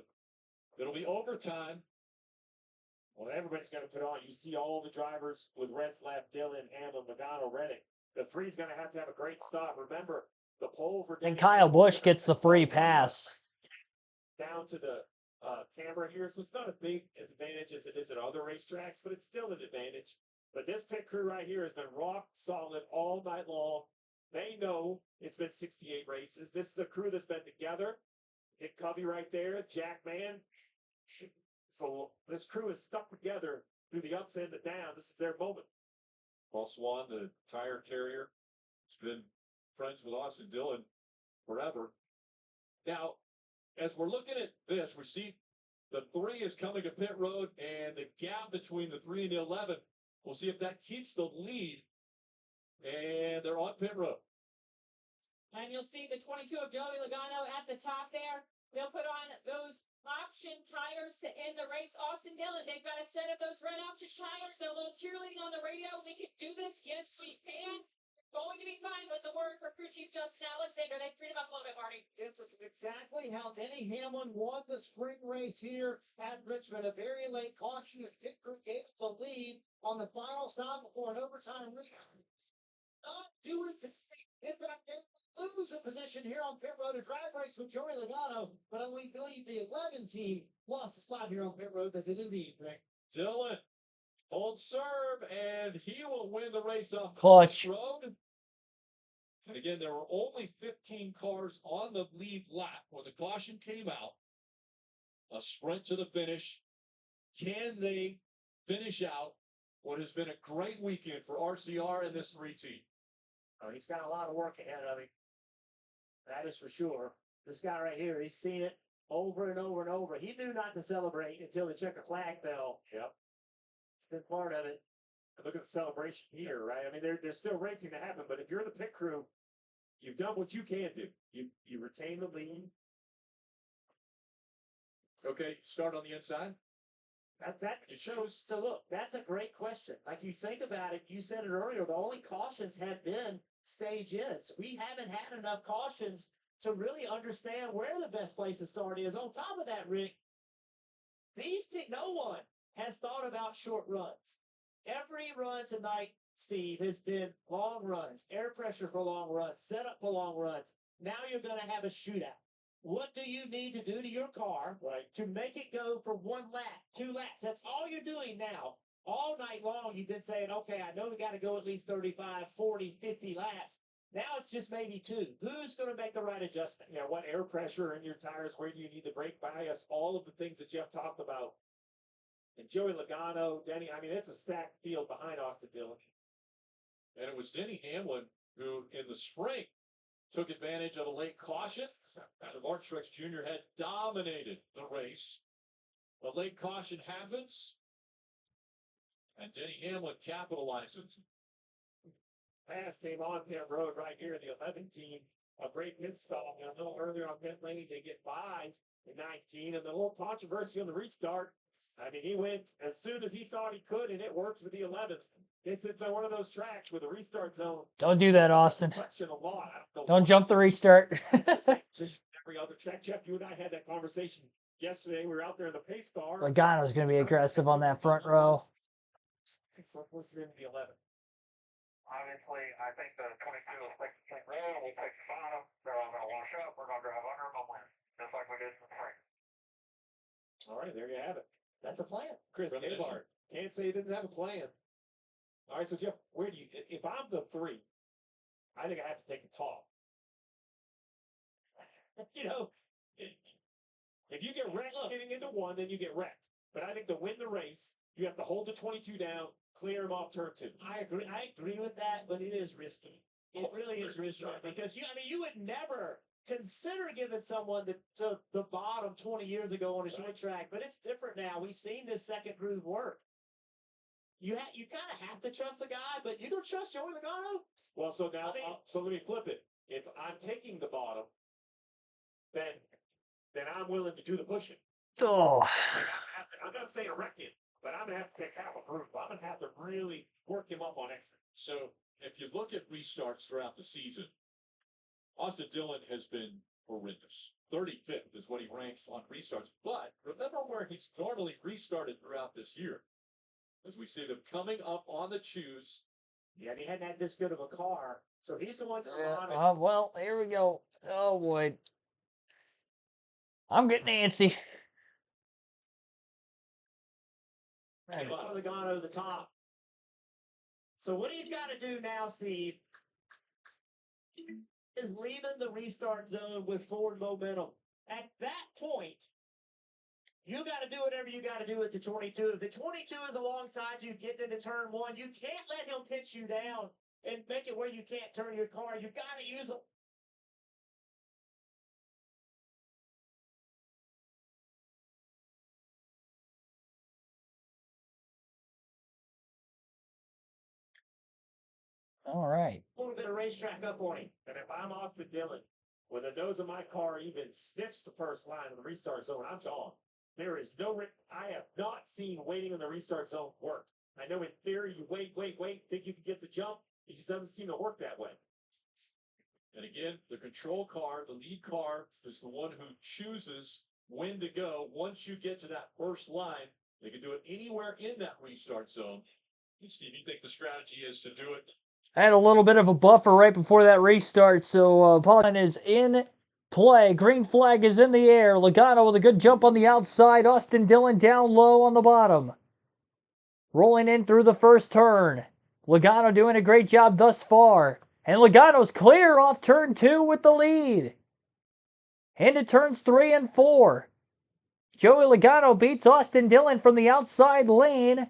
It'll be overtime. Well, everybody's going to put on. You see all the drivers with Reds left, Dillon, Hamlin, Logano, Reddick. The 3's going to have a great stop. Remember, the pole for And Kyle Busch gets the free pass. Down to the camera here, so it's not a big advantage as it is at other racetracks, but it's still an advantage. But this pit crew right here has been rock solid all night long. They know it's been 68 races. This is a crew that's been together. Hit Covey right there, Jack Man. So this crew is stuck together through the ups and the downs. This is their moment. Paul Swan, the tire carrier, has been friends with Austin Dillon forever. Now, as we're looking at this, we see the 3 is coming to pit road, and the gap between the 3 and the 11, we'll see if that keeps the lead. And they're on pit road. And you'll see the 22 of Joey Logano at the top there. They'll put on those option tires to end the race. Austin Dillon, they've got a set of those red option tires. They're a little cheerleading on the radio. We can do this. Yes, we can. Going to be fine was the word for crew chief Justin Alexander. They freed him up a little bit, Marty. Exactly how Denny Hamlin won the spring race here at Richmond. A very late caution. The pit crew gave the lead on the final stop before an overtime race. Not doing it. In fact, they lose a position here on pit road. A drag race with Joey Logano, but I believe the 11 team lost a spot here on pit road. They did indeed, Rick. Dillon holds serve, and he will win the race off Clutch. road. And again, there were only 15 cars on the lead lap when the caution came out. A sprint to the finish. Can they finish out what has been a great weekend for RCR and this 3 team. Oh, he's got a lot of work ahead of him. That is for sure. This guy right here, he's seen it over and over and over. He knew not to celebrate until the checker flag fell. Yep. It's been part of it. And look at the celebration here, right? I mean, there's still racing to happen, but if you're the pit crew, you've done what you can do. You retain the lead. Okay, start on the inside. That it shows. So look, that's a great question. Like you think about it, you said it earlier. The only cautions have been stage ends. We haven't had enough cautions to really understand where the best place to start is. On top of that, Rick, no one has thought about short runs. Every run tonight, Steve, has been long runs, air pressure for long runs, setup for long runs. Now you're going to have a shootout. What do you need to do to your car to make it go for 1 lap, 2 laps? That's all you're doing now. All night long, you've been saying, okay, I know we got to go at least 35, 40, 50 laps. Now it's just maybe 2. Who's going to make the right adjustment? Yeah, what air pressure in your tires? Where do you need the brake bias? All of the things that Jeff talked about. And Joey Logano, Denny, I mean, it's a stacked field behind Austin Dillon. And it was Denny Hamlin who, in the spring, took advantage of a late caution. Mark Truex Jr. had dominated the race. A late caution happens, and Denny Hamlin capitalizes. Pass came on pit road right here in the 11 team. A great pit stop. And a little earlier on pit lane, they get by in 19. And the little controversy on the restart. I mean, he went as soon as he thought he could, and it worked with the 11th. It's one of those tracks with a restart zone. Don't do that, Austin. Question a lot. Don't jump the restart. Just every other track. Jeff, you and I had that conversation yesterday. We were out there in the pace car. Logano's going to be aggressive on that front row. So listen to the 11. Obviously, I think the 22 will take the rail. We'll take the bottom. They're all going to wash up. We're going to drive under them and win, just like we did in the spring. All right, there you have it. That's a plan. Chris Gabart can't say he didn't have a plan. All right, so Jeff, where do you? If I'm the 3, I think I have to take the top. You know, if you get wrecked getting into 1, then you get wrecked. But I think to win the race, you have to hold the 22 down, clear him off turn 2. I agree with that, but it is risky. It really is risky because you would never consider giving someone to the bottom 20 years ago on a short track, but it's different now. We've seen this second groove work. You kind of have to trust the guy, but you don't trust Joey Logano? Well, so now, so let me flip it. If I'm taking the bottom, then I'm willing to do the pushing. Oh. I'm not saying wreck him, but I'm gonna have to take half a group. I'm gonna have to really work him up on exit. So if you look at restarts throughout the season, Austin Dillon has been horrendous. 35th is what he ranks on restarts. But remember where he's normally restarted throughout this year. As we see them coming up on the choose. Yeah, and he hadn't had this good of a car, so he's the one to Well, here we go. Oh, boy. I'm getting antsy. Logano to the top. So what he's got to do now, Steve, is leaving the restart zone with forward momentum. At that point, you got to do whatever you got to do with the 22. If the 22 is alongside you getting into turn 1, you can't let him pitch you down and make it where you can't turn your car. You got to use him. All right. A little bit of racetrack up on him. And if I'm Austin Dillon, when the nose of my car even sniffs the first line of the restart zone, I'm gone. There is I have not seen waiting in the restart zone work. I know in theory you wait, think you can get the jump. It just doesn't seem to work that way. And again, the control car, the lead car, is the one who chooses when to go. Once you get to that first line, they can do it anywhere in that restart zone. And Steve, you think the strategy is to do it? I had a little bit of a buffer right before that restart, so Pauline is in play. Green flag is in the air. Logano with a good jump on the outside. Austin Dillon down low on the bottom. Rolling in through the first turn. Logano doing a great job thus far. And Logano's clear off turn 2 with the lead. Into turns 3 and 4. Joey Logano beats Austin Dillon from the outside lane.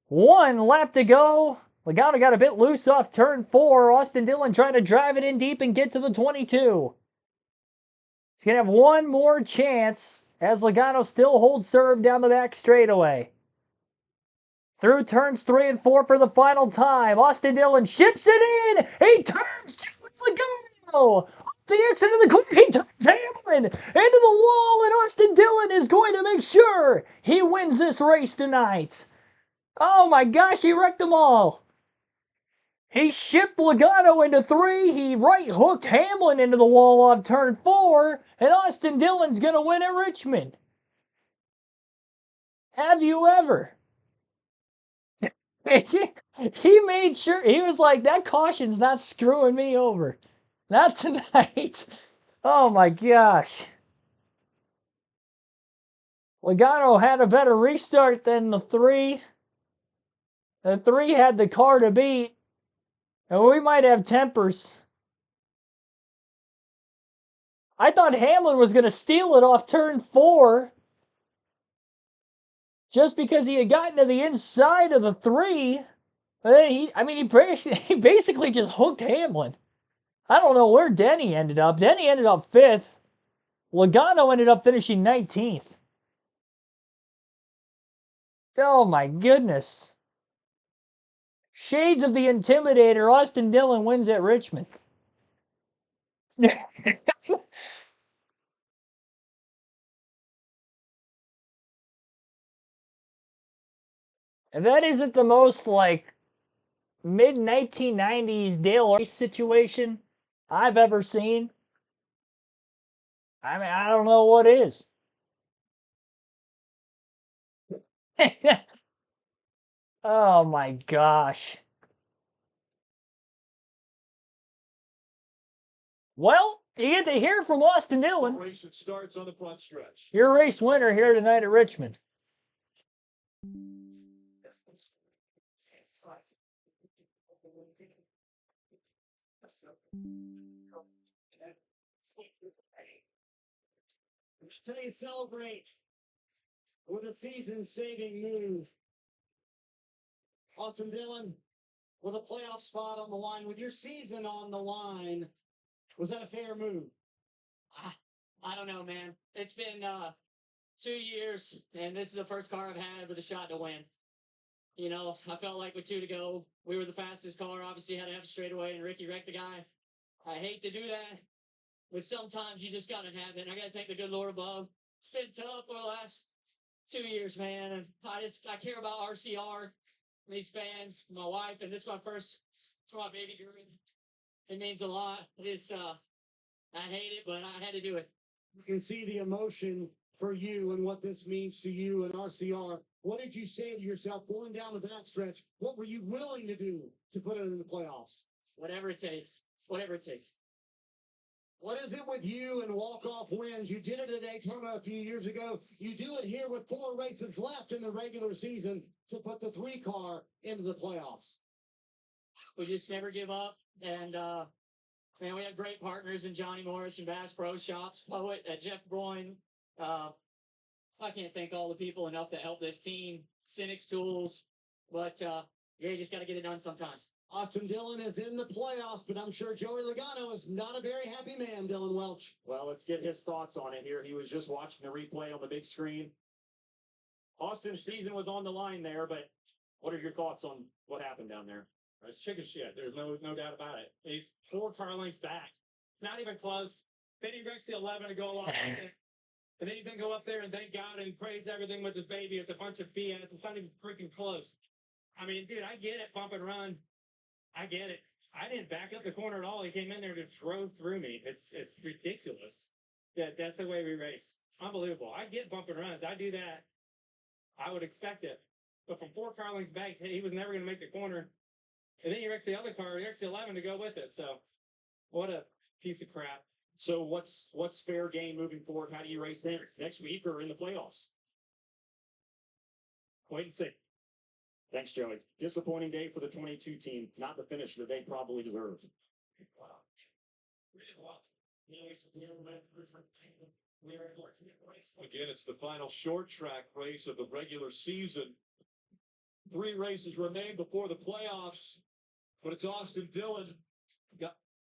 1 lap to go. Logano got a bit loose off turn 4. Austin Dillon trying to drive it in deep and get to the 22. He's going to have one more chance as Logano still holds serve down the back straightaway. Through turns 3 and 4 for the final time. Austin Dillon ships it in. He turns Logano. Off the exit of the corner, he turns Hamlin into the wall, and Austin Dillon is going to make sure he wins this race tonight. Oh my gosh, he wrecked them all. He shipped Logano into 3. He right hooked Hamlin into the wall off turn 4. And Austin Dillon's going to win at Richmond. Have you ever? He made sure, he was like, that caution's not screwing me over. Not tonight. Oh my gosh. Logano had a better restart than the 3. The 3 had the car to beat. And we might have tempers. I thought Hamlin was going to steal it off turn 4. Just because he had gotten to the inside of the 3. But then he basically just hooked Hamlin. I don't know where Denny ended up. Denny ended up 5th. Logano ended up finishing 19th. Oh my goodness. Shades of the Intimidator. Austin Dillon wins at Richmond. And that isn't the most, like, mid-1990s Dale Race situation I've ever seen. I mean, I don't know what is. Oh my gosh. Well, you get to hear from Austin Dillon, Race it starts on the front stretch. your race winner here tonight at Richmond. Today celebrate with a season-saving move. Austin Dillon with a playoff spot on the line, with your season on the line. Was that a fair move? I don't know, man. It's been 2 years, and this is the first car I've had with a shot to win. You know, I felt like with 2 to go, we were the fastest car. Obviously, had to have a straightaway, and Ricky wrecked the guy. I hate to do that, but sometimes you just gotta have it. And I gotta thank the good Lord above. It's been tough for the last 2 years, man. And I care about RCR, these fans, my wife, and this is my first for my baby girl. It means a lot. It is. I hate it, but I had to do it. You can see the emotion for you and what this means to you and RCR. What did you say to yourself going down the backstretch? What were you willing to do to put it in the playoffs? Whatever it takes. Whatever it takes. What is it with you and walk-off wins? You did it at Daytona a few years ago. You do it here with 4 races left in the regular season to put the 3 car into the playoffs. We just never give up. And, man, we have great partners in Johnny Morris and Bass Pro Shops, Poet, Jeff Broyne. I can't thank all the people enough that help this team. Cynics Tools. But, yeah, you just got to get it done sometimes. Austin Dillon is in the playoffs, but I'm sure Joey Logano is not a very happy man, Dylan Welch. Well, let's get his thoughts on it here. He was just watching the replay on the big screen. Austin's season was on the line there, but what are your thoughts on what happened down there? It's chicken shit. There's no doubt about it. He's 4 car lengths back. Not even close. Then he wrecks the 11 to go off. And then he can go up there and thank God and praise everything with his baby. It's a bunch of BS. It's not even freaking close. I mean, dude, I get it, bump and run. I get it. I didn't back up the corner at all. He came in there and just drove through me. It's ridiculous. That's the way we race. Unbelievable. I get bump and runs. I do that. I would expect it. But from 4 car lengths back, he was never going to make the corner. And then he wrecks the other car. He wrecks the 11 to go with it. So what a piece of crap. So what's fair game moving forward? How do you race next week or in the playoffs? Wait and see. Thanks, Joey. Disappointing day for the 22 team. Not the finish that they probably deserved. Again, it's the final short track race of the regular season. 3 races remain before the playoffs, but it's Austin Dillon.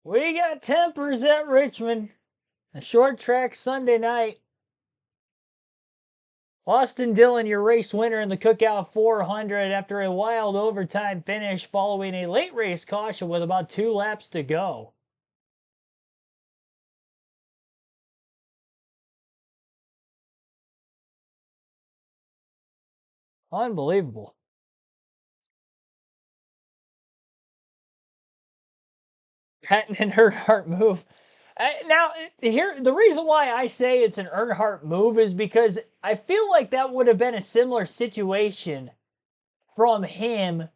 We got tempers at Richmond. A short track Sunday night. Austin Dillon, your race winner in the Cookout 400 after a wild overtime finish following a late race caution with about 2 laps to go. Unbelievable. Patton and Earnhardt move. Now, here, the reason why I say it's an Earnhardt move is because I feel like that would have been a similar situation from him,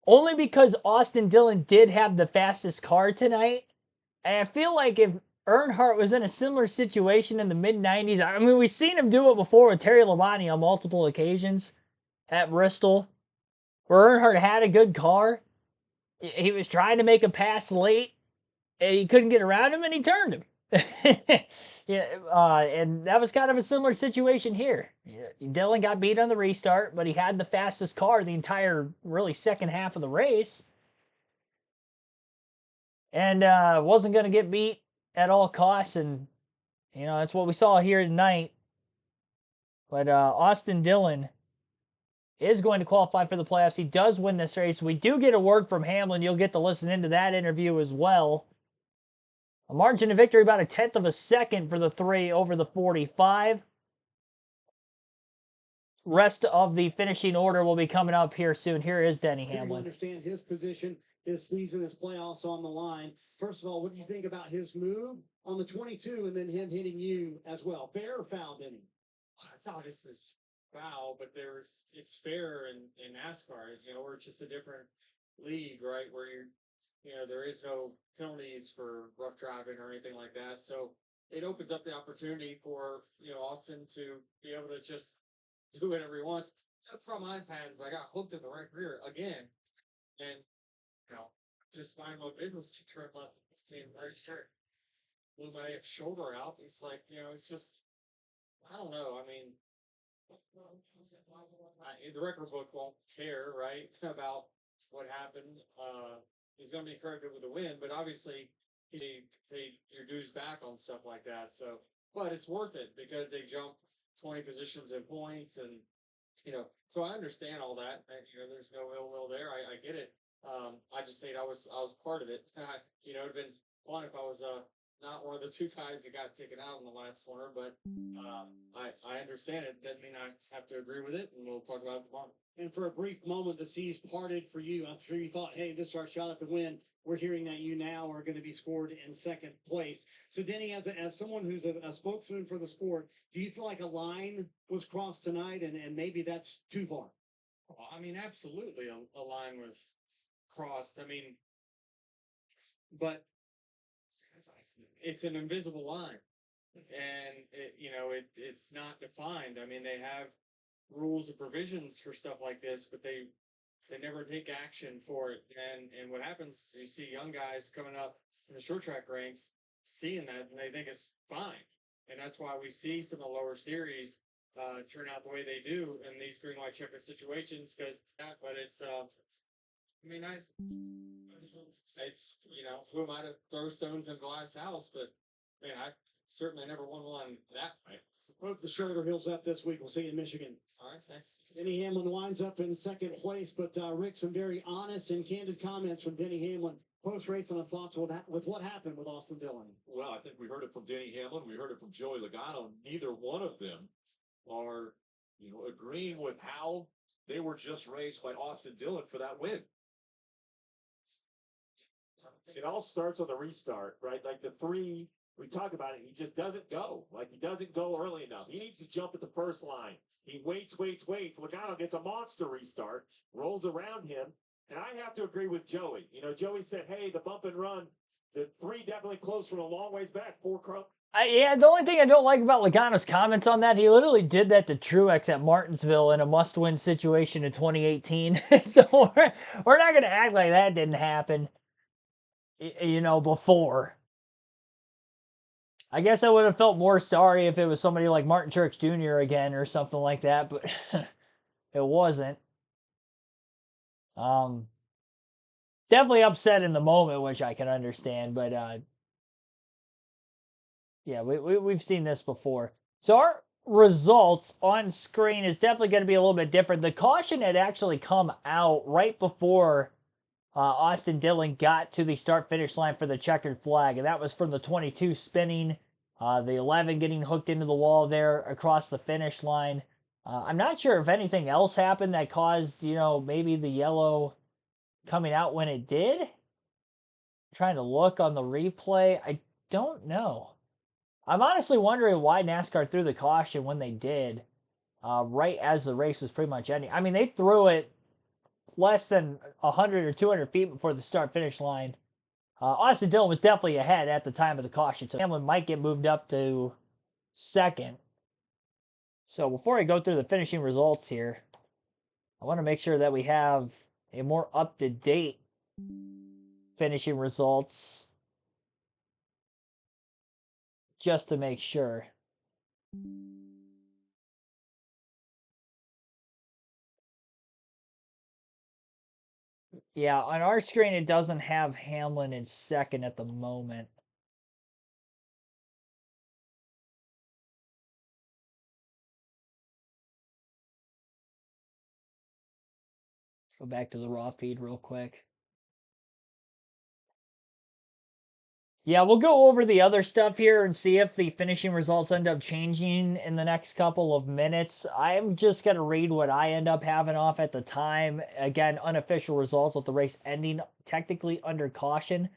only because Austin Dillon did have the fastest car tonight. And I feel like if Earnhardt was in a similar situation in the mid-90s, I mean, we've seen him do it before with Terry Labonte on multiple occasions at Bristol, where Earnhardt had a good car. He was trying to make a pass late, and he couldn't get around him, and he turned him. Yeah, and that was kind of a similar situation here. Dillon got beat on the restart, but he had the fastest car the entire, really, second half of the race. And wasn't going to get beat at all costs, and, that's what we saw here tonight. But Austin Dillon is going to qualify for the playoffs. He does win this race. We do get a word from Hamlin. You'll get to listen into that interview as well. A margin of victory about 1/10 of a second for the 3 over the 45. Rest of the finishing order will be coming up here soon. Here is Denny You Hamlin. understand his position, his season, his playoffs on the line. First of all, what do you think about his move on the 22 and then him hitting you as well? Fair or foul, Denny? I thought this is foul, but it's fair in NASCAR. We're just a different league, right? Where there is no penalties for rough driving or anything like that. So it opens up the opportunity for, Austin to be able to just do whatever he wants. The problem I've had is I got hooked in the right rear again. And, just find what it was to turn left. Right there. Blew my shoulder out. It's like, it's just, I don't know. I mean, the record book won't care, right, about what happened. He's going to be credited with a win, but obviously he paid your dues back on stuff like that. So, but it's worth it because they jump 20 positions in points, and so I understand all that. And, there's no ill will there. I get it. I just think I was part of it. It'd been fun if I was not one of the 2 guys that got taken out in the last corner, but I understand it. Doesn't mean I have to agree with it, and we'll talk about it tomorrow. And for a brief moment, the seas parted for you. I'm sure you thought, hey, this is our shot at the win. We're hearing that you now are going to be scored in second place. So, Denny, as someone who's a spokesman for the sport, do you feel like a line was crossed tonight, and maybe that's too far? Well, I mean, absolutely, a line was crossed. I mean, but it's an invisible line, and it's not defined. I mean, they have rules and provisions for stuff like this, but they never take action for it. And what happens is you see young guys coming up in the short track ranks seeing that, and they think it's fine. And that's why we see some of the lower series turn out the way they do in these green white checkered situations. But it's I mean, it's who am I to throw stones in glass house? But man, I certainly never won one that way. Hope the shoulder heals up this week. We'll see you in Michigan. All right, thanks. Denny Hamlin winds up in second place, but Rick, some very honest and candid comments from Denny Hamlin post-race on his thoughts with what happened with Austin Dillon. Well, I think we heard it from Denny Hamlin. We heard it from Joey Logano. Neither one of them are, agreeing with how they were just raced by Austin Dillon for that win. It all starts on the restart, right? Like the 3, we talk about it, he just doesn't go. Like, he doesn't go early enough. He needs to jump at the first line. He waits. Logano gets a monster restart, rolls around him, and I have to agree with Joey. Joey said, hey, the bump and run, the 3 definitely close from a long ways back. 4 crump. Yeah, the only thing I don't like about Logano's comments on that, he literally did that to Truex at Martinsville in a must-win situation in 2018. So we're not going to act like that didn't happen, before. I guess I would have felt more sorry if it was somebody like Martin Truex Jr. again or something like that, but it wasn't. Definitely upset in the moment, which I can understand, but yeah, we've seen this before. So our results on screen is definitely going to be a little bit different. The caution had actually come out right before Austin Dillon got to the start-finish line for the checkered flag, and that was from the 22 spinning, the 11 getting hooked into the wall there across the finish line. I'm not sure if anything else happened that caused, maybe the yellow coming out when it did. Trying to look on the replay. I don't know. I'm honestly wondering why NASCAR threw the caution when they did, right as the race was pretty much ending. I mean, they threw it less than 100 or 200 feet before the start-finish line. Austin Dillon was definitely ahead at the time of the caution, so Hamlin might get moved up to second. So before I go through the finishing results here, I want to make sure that we have a more up-to-date finishing results just to make sure. Yeah, on our screen it doesn't have Hamlin in second at the moment. Go back to the raw feed real quick. Yeah, we'll go over the other stuff here and see if the finishing results end up changing in the next couple of minutes. I'm just going to read what I end up having off at the time. Again, unofficial results with the race ending technically under caution.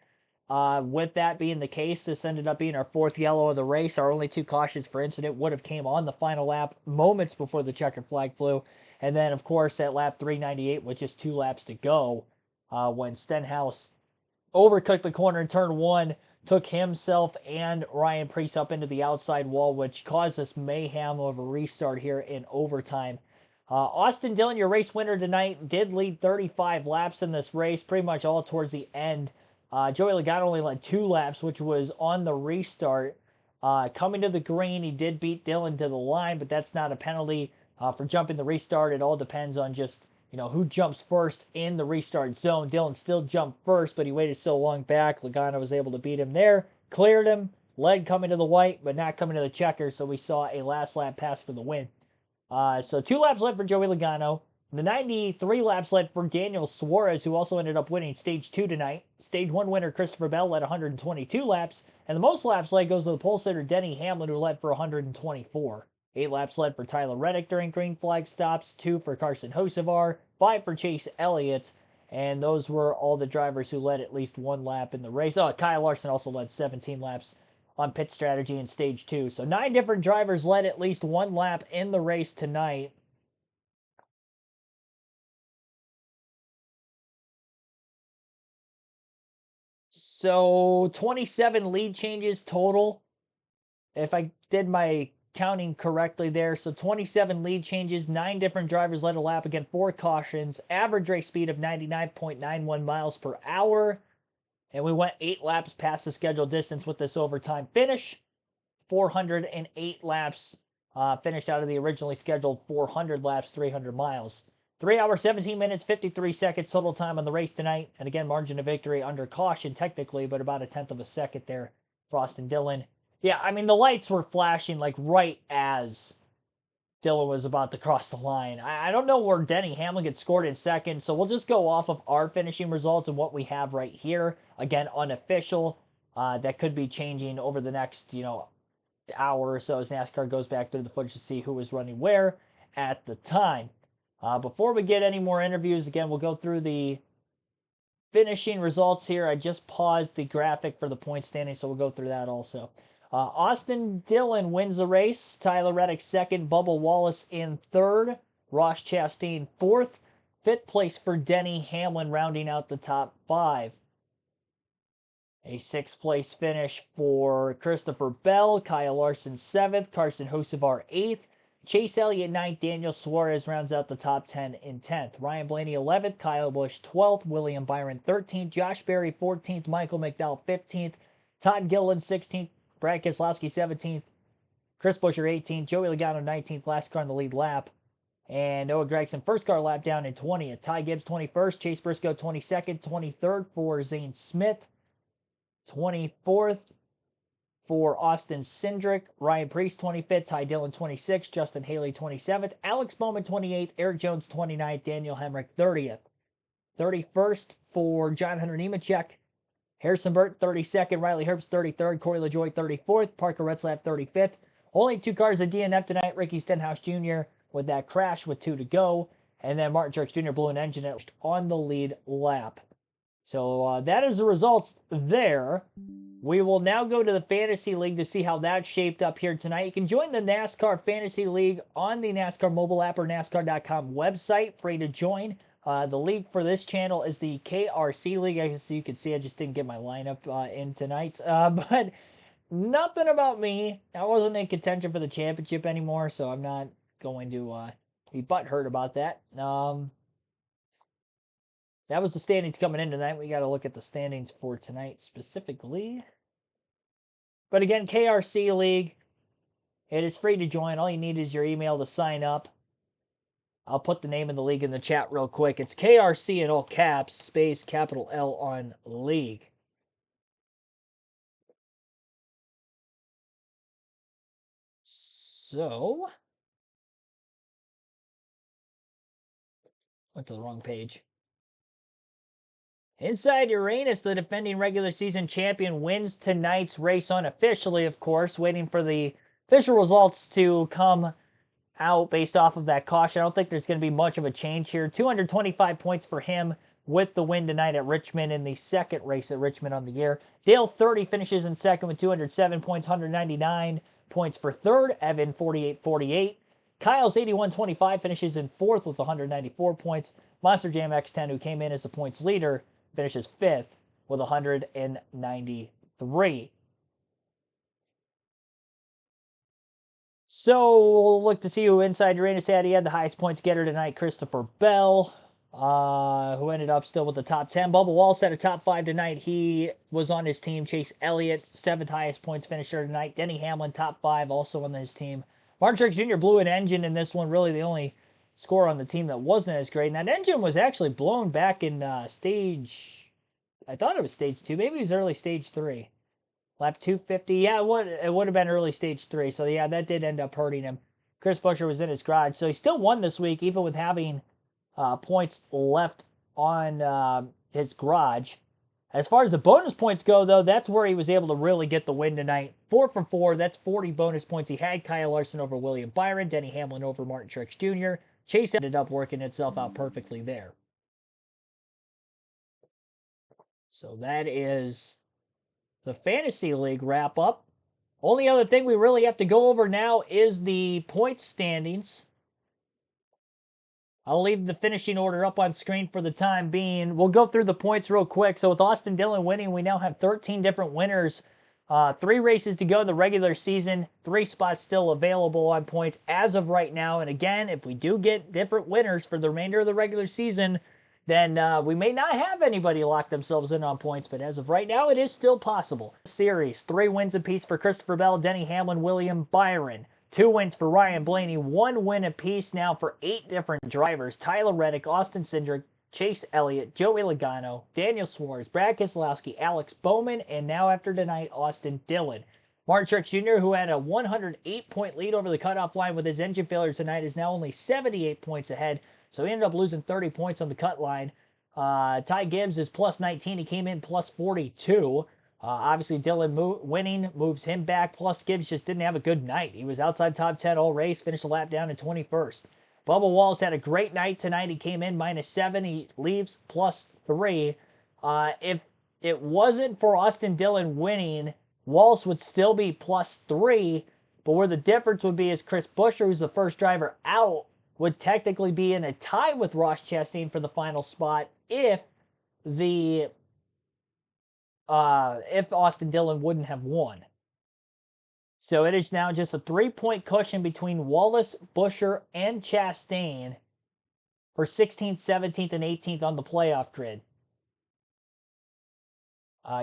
With that being the case, this ended up being our fourth yellow of the race. Our only two cautions for incident would have came on the final lap moments before the checkered flag flew. And then, of course, at lap 398 with just 2 laps to go, when Stenhouse overcooked the corner in turn 1, took himself and Ryan Preece up into the outside wall, which caused this mayhem of a restart here in overtime. Austin Dillon, your race winner tonight, did lead 35 laps in this race, pretty much all towards the end. Joey Logano only led 2 laps, which was on the restart. Coming to the green, he did beat Dillon to the line, but that's not a penalty for jumping the restart. It all depends on just who jumps first in the restart zone. Dillon still jumped first, but he waited so long back. Logano was able to beat him there, cleared him, led coming to the white, but not coming to the checker, so we saw a last lap pass for the win. So 2 laps led for Joey Logano. The 93 laps led for Daniel Suarez, who also ended up winning Stage 2 tonight. Stage 1 winner Christopher Bell led 122 laps, and the most laps led goes to the pole sitter Denny Hamlin, who led for 124. 8 laps led for Tyler Reddick during green flag stops, 2 for Carson Hocevar, 5 for Chase Elliott, and those were all the drivers who led at least 1 lap in the race. Oh, Kyle Larson also led 17 laps on pit strategy in Stage 2. So 9 different drivers led at least 1 lap in the race tonight. So 27 lead changes total, if I did my counting correctly there. So 27 lead changes, 9 different drivers led a lap, again 4 cautions, average race speed of 99.91 miles per hour, and we went 8 laps past the scheduled distance with this overtime finish. 408 laps finished out of the originally scheduled 400 laps, 300 miles. 3 hours, 17 minutes, 53 seconds total time on the race tonight. And again, margin of victory under caution technically, but about a tenth of a second there for Austin Dillon. Yeah, I mean, the lights were flashing like right as Dillon was about to cross the line. I don't know where Denny Hamlin gets scored in second, so we'll just go off of our finishing results and what we have right here. Again, unofficial. That could be changing over the next, hour or so as NASCAR goes back through the footage to see who was running where at the time. Before we get any more interviews, again, we'll go through the finishing results here. I just paused the graphic for the point standing, so we'll go through that also. Austin Dillon wins the race. Tyler Reddick second. Bubba Wallace in third. Ross Chastain fourth. Fifth place for Denny Hamlin, rounding out the top 5. A 6th place finish for Christopher Bell. Kyle Larson 7th. Carson Hocevar 8th. Chase Elliott 9th. Daniel Suarez rounds out the top 10 in 10th. Ryan Blaney 11th. Kyle Busch 12th. William Byron 13th. Josh Berry 14th. Michael McDowell 15th. Todd Gilliland 16th. Brad Keselowski 17th. Chris Buescher 18th. Joey Logano 19th. Last car in the lead lap. And Noah Gragson, first car lap down in 20th. Ty Gibbs, 21st. Chase Briscoe, 22nd. 23rd for Zane Smith. 24th for Austin Cindric. Ryan Priest, 25th. Ty Dillon, 26th. Justin Haley, 27th. Alex Bowman, 28th. Eric Jones, 29th. Daniel Hemrick, 30th. 31st for John Hunter Nemechek. Harrison Burt, 32nd. Riley Herbst, 33rd. Corey LaJoy, 34th. Parker Retzlaff, 35th. Only 2 cars at DNF tonight. Ricky Stenhouse Jr. with that crash with 2 to go. And then Martin Truex Jr. blew an engine on the lead lap. So that is the results there. We will now go to the Fantasy League to see how that shaped up here tonight. You can join the NASCAR Fantasy League on the NASCAR mobile app or NASCAR.com website. Free to join. The league for this channel is the KRC League. As you can see, I just didn't get my lineup in tonight. But nothing about me. I wasn't in contention for the championship anymore, so I'm not going to be butthurt about that. That was the standings coming in tonight. We got to look at the standings for tonight specifically. But again, KRC League, it is free to join. All you need is your email to sign up. I'll put the name of the league in the chat real quick. It's KRC in all caps, space capital L on league. So, went to the wrong page. Inside Uranus, the defending regular season champion, wins tonight's race unofficially, of course, waiting for the official results to come out based off of that caution. I don't think there's going to be much of a change here. 225 points for him with the win tonight at Richmond in the second race at Richmond on the year. Dale 30 finishes in second with 207 points, 199 points for third. Evan 48-48. Kyle's 81-25 finishes in fourth with 194 points. Monster Jam X10, who came in as the points leader, finishes fifth with 193. So we'll look to see who inside Uranus had. He had the highest points getter tonight, Christopher Bell, who ended up still with the top 10. Bubba Wallace had a top 5 tonight. He was on his team. Chase Elliott, 7th highest points finisher tonight. Denny Hamlin, top 5, also on his team. Martin Truex Jr. blew an engine in this one. Really the only score on the team that wasn't as great. And that engine was actually blown back in stage... I thought it was stage 2. Maybe it was early stage 3. Lap 250. Yeah, it would have been early stage 3. So, yeah, that did end up hurting him. Chris Buescher was in his garage. So, he still won this week, even with having points left on his garage. As far as the bonus points go, though, that's where he was able to really get the win tonight. 4 for 4. That's 40 bonus points. He had Kyle Larson over William Byron. Denny Hamlin over Martin Truex Jr. Chase ended up working itself out perfectly there. So, that is the Fantasy League wrap-up. Only other thing we really have to go over now is the points standings. I'll leave the finishing order up on screen for the time being. We'll go through the points real quick. So with Austin Dillon winning, we now have 13 different winners. 3 races to go in the regular season. 3 spots still available on points as of right now. And again, if we do get different winners for the remainder of the regular season, then we may not have anybody lock themselves in on points, but as of right now, it is still possible. Series, 3 wins apiece for Christopher Bell, Denny Hamlin, William Byron. 2 wins for Ryan Blaney, 1 win apiece now for 8 different drivers. Tyler Reddick, Austin Cindric, Chase Elliott, Joey Logano, Daniel Suarez, Brad Keselowski, Alex Bowman, and now after tonight, Austin Dillon. Martin Truex Jr., who had a 108-point lead over the cutoff line with his engine failure tonight, is now only 78 points ahead. So he ended up losing 30 points on the cut line. Ty Gibbs is plus 19. He came in plus 42. Obviously, Dillon winning moves him back. Plus, Gibbs just didn't have a good night. He was outside top 10 all race, finished a lap down in 21st. Bubba Wallace had a great night tonight. He came in minus 7. He leaves plus 3. If it wasn't for Austin Dillon winning, Wallace would still be plus 3. But where the difference would be is Chris Buescher, who's the first driver out, would technically be in a tie with Ross Chastain for the final spot if Austin Dillon wouldn't have won. So it is now just a 3-point cushion between Wallace, Buescher, and Chastain for 16th, 17th, and 18th on the playoff grid.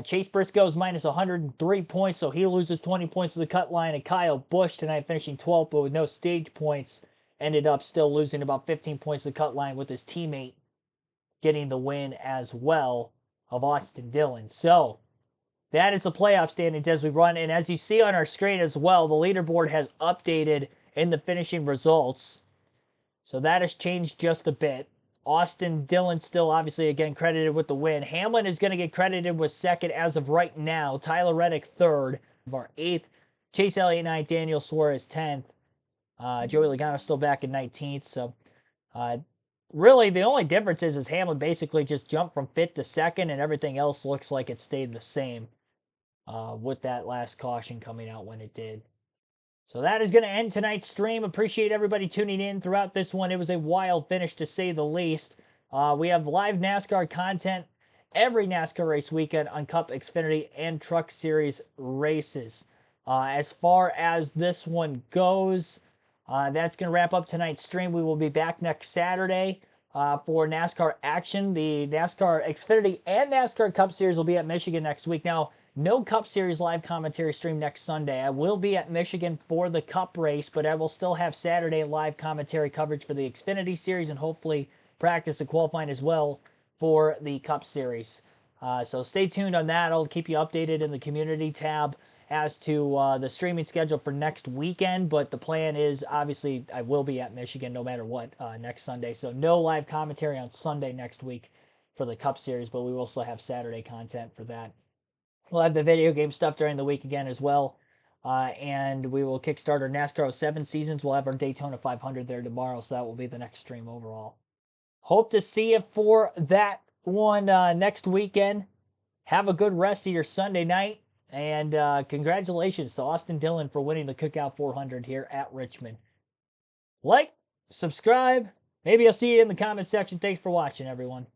Chase Briscoe's minus 103 points, so he loses 20 points to the cut line. And Kyle Busch tonight finishing 12th, but with no stage points, ended up still losing about 15 points to the cut line with his teammate getting the win as well of Austin Dillon. So that is the playoff standings as we run. And as you see on our screen as well, the leaderboard has updated in the finishing results. So that has changed just a bit. Austin Dillon still obviously again credited with the win. Hamlin is going to get credited with second as of right now. Tyler Reddick third of our eighth. Chase Elliott ninth. Daniel Suarez 10th. Joey Logano still back in 19th. So really the only difference is Hamlin basically just jumped from fifth to second, and everything else looks like it stayed the same with that last caution coming out when it did. So that is going to end tonight's stream. Appreciate everybody tuning in throughout this one. It was a wild finish to say the least. We have live NASCAR content every NASCAR race weekend on Cup, Xfinity, and Truck Series races. As far as this one goes, that's going to wrap up tonight's stream. We will be back next Saturday for NASCAR action. The NASCAR Xfinity and NASCAR Cup Series will be at Michigan next week. Now, no Cup Series live commentary stream next Sunday. I will be at Michigan for the Cup race, but I will still have Saturday live commentary coverage for the Xfinity Series and hopefully practice and qualifying as well for the Cup Series. So stay tuned on that. I'll keep you updated in the community tab as to the streaming schedule for next weekend, but the plan is obviously I will be at Michigan no matter what next Sunday. So no live commentary on Sunday next week for the Cup Series, but we will still have Saturday content for that. We'll have the video game stuff during the week again as well. And we will kickstart our NASCAR 07 seasons. We'll have our Daytona 500 there tomorrow, so that will be the next stream overall. Hope to see you for that one next weekend. Have a good rest of your Sunday night. And congratulations to Austin Dillon for winning the Cookout 400 here at Richmond. Like, subscribe. Maybe I'll see you in the comment section. Thanks for watching, everyone.